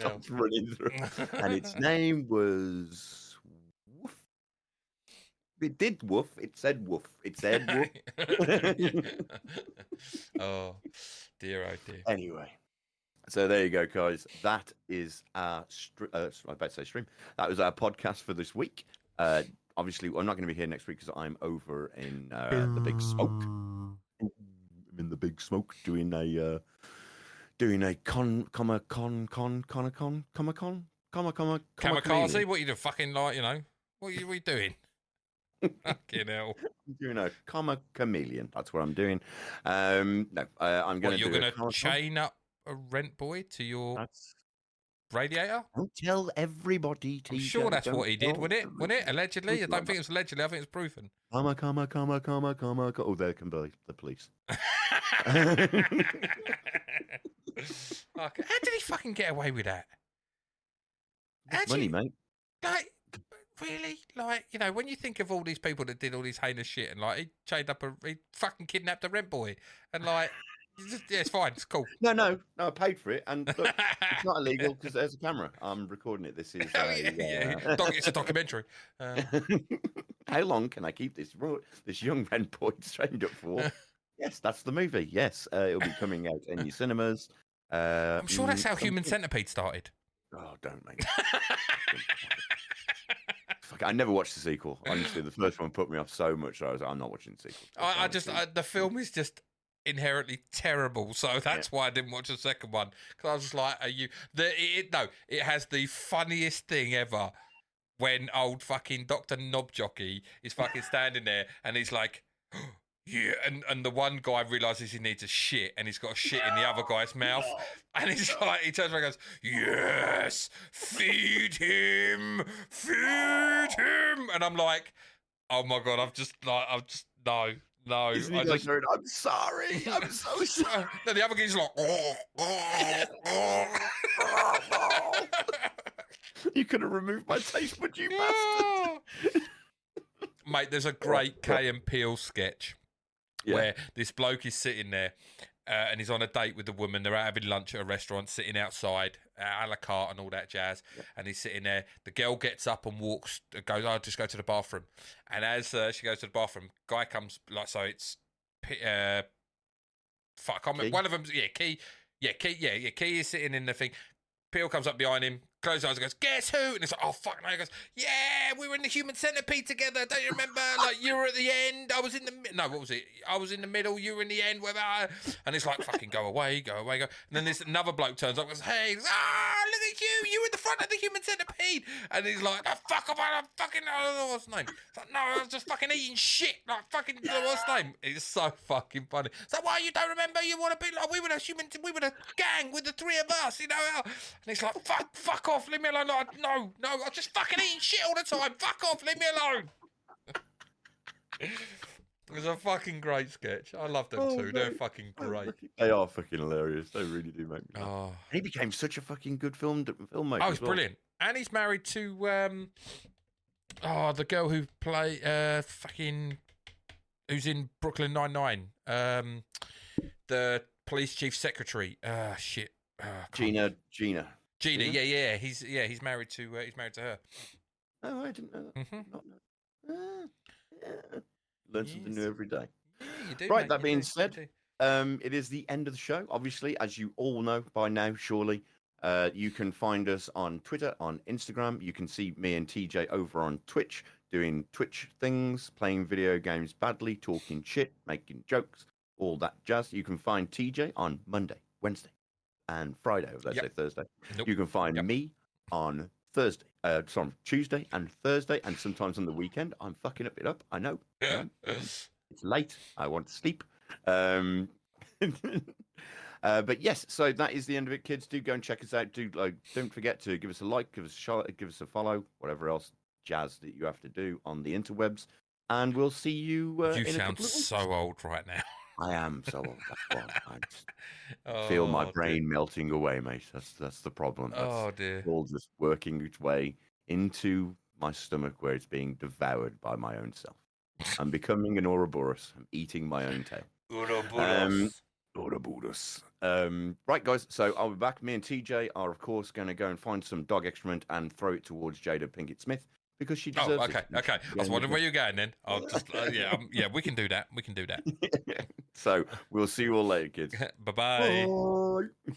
hell. Running through. And its name was Woof. It did woof. It said woof. It said woof. Oh dear. Anyway. So there you go, guys. That is our stream. That was our podcast for this week. Obviously, I'm not going to be here next week because I'm over in the Big Smoke. I'm in the Big Smoke doing a kamikaze. What are you doing? Fucking like what are you doing? Fucking hell. I'm doing a chameleon. That's what I'm doing. No, I'm going to. You're going to chain up a rent boy to your radiator? Don't tell everybody. I'm sure that's what he did, wasn't it? Allegedly? I don't think it was allegedly. I think it's proven. Comma. Oh, there can be the police. How did he fucking get away with that? Money, mate. Like, really? Like, when you think of all these people that did all these heinous shit and, like, he fucking kidnapped a rent boy and, like... Yeah, it's fine. It's cool. No, I paid for it, and look, it's not illegal because there's a camera. I'm recording it. This is Oh, yeah. It's a documentary. How long can I keep this young red boy trained up for? Yes, that's the movie. Yes, it'll be coming out in your cinemas. I'm sure that's how Human Centipede started. Oh, don't make it. Fuck, I never watched the sequel. Honestly, the first one put me off so much. I was like, I'm not watching the sequel. The film is just inherently terrible, so that's why I didn't watch the second one. Because I was just like, "Are you?" It has the funniest thing ever when old fucking Dr. Knobjockey is fucking standing there and he's like, yeah, and the one guy realizes he needs a shit and he's got a shit in the other guy's mouth, and he's like, he turns around and goes, yes, feed him, and I'm like, oh my god, no. Isn't he like, I'm sorry, I'm so sorry. Then the other guy's like, you could have removed my taste bud, you bastard. Mate, there's a great Key and Peele sketch where this bloke is sitting there and he's on a date with the woman. They're out having lunch at a restaurant, sitting outside, a la carte and all that jazz. Yeah. And he's sitting there. The girl gets up and goes, I'll just go to the bathroom. And as she goes to the bathroom, guy comes, like, so it's, one of them, Key. Key is sitting in the thing. Peel comes up behind him, closes his eyes and goes, guess who? And it's like, oh, fuck no. He goes, yeah, we were in the Human Centipede together. Don't you remember? Like, you were at the end. I was in the... No, what was it? I was in the middle. You were in the end. And it's like, fucking go away. And then this another bloke turns up and goes, hey, look at you. You were in the front of the Human Centipede. And he's like, oh, fuck off. I don't know what's his name. It's like, no, I was just fucking eating shit. Like, fucking, what's his name? It's so fucking funny. It's like, why you don't remember? You want to be like, we were the gang with the three of us, you know? And he's like, fuck off, leave me alone. Like, no, I'm just fucking eating shit all the time. Fuck off, leave me alone. It was a fucking great sketch. I love them too. They're fucking great. They are fucking hilarious. They really do make me laugh. And he became such a fucking good filmmaker. Oh, he's brilliant. And he's married to the girl who who's in Brooklyn Nine-Nine. The police chief secretary. Shit. Gina. Yeah. He's married to her. Oh, I didn't know that. Mm-hmm. Not know. Learn something new every day. Yeah, you do. Right. That being said, it is the end of the show. Obviously, as you all know by now, surely, you can find us on Twitter, on Instagram. You can see me and TJ over on Twitch doing Twitch things, playing video games badly, talking shit, making jokes, all that jazz. You can find TJ on Monday, Wednesday, and Friday. Let's say Thursday. Nope. You can find me on Tuesday and Thursday, and sometimes on the weekend. I'm fucking it up. I know. It's late. I want to sleep. But yes, so that is the end of it, kids. Do go and check us out. Don't forget to give us a like, give us a share, give us a follow, whatever else jazz that you have to do on the interwebs. And we'll see you. You sound so old right now. I am so old. That's why. I just feel my brain melting away, mate. That's the problem. Oh dear. It's all just working its way into my stomach where it's being devoured by my own self. I'm becoming an Ouroboros. I'm eating my own tail. Ouroboros. Right, guys. So I'll be back. Me and TJ are, of course, going to go and find some dog excrement and throw it towards Jada Pinkett Smith because she deserves it. Okay. I was wondering where you're going then. I'll just, we can do that. We can do that. So we'll see you all later, kids. Bye-bye. Bye.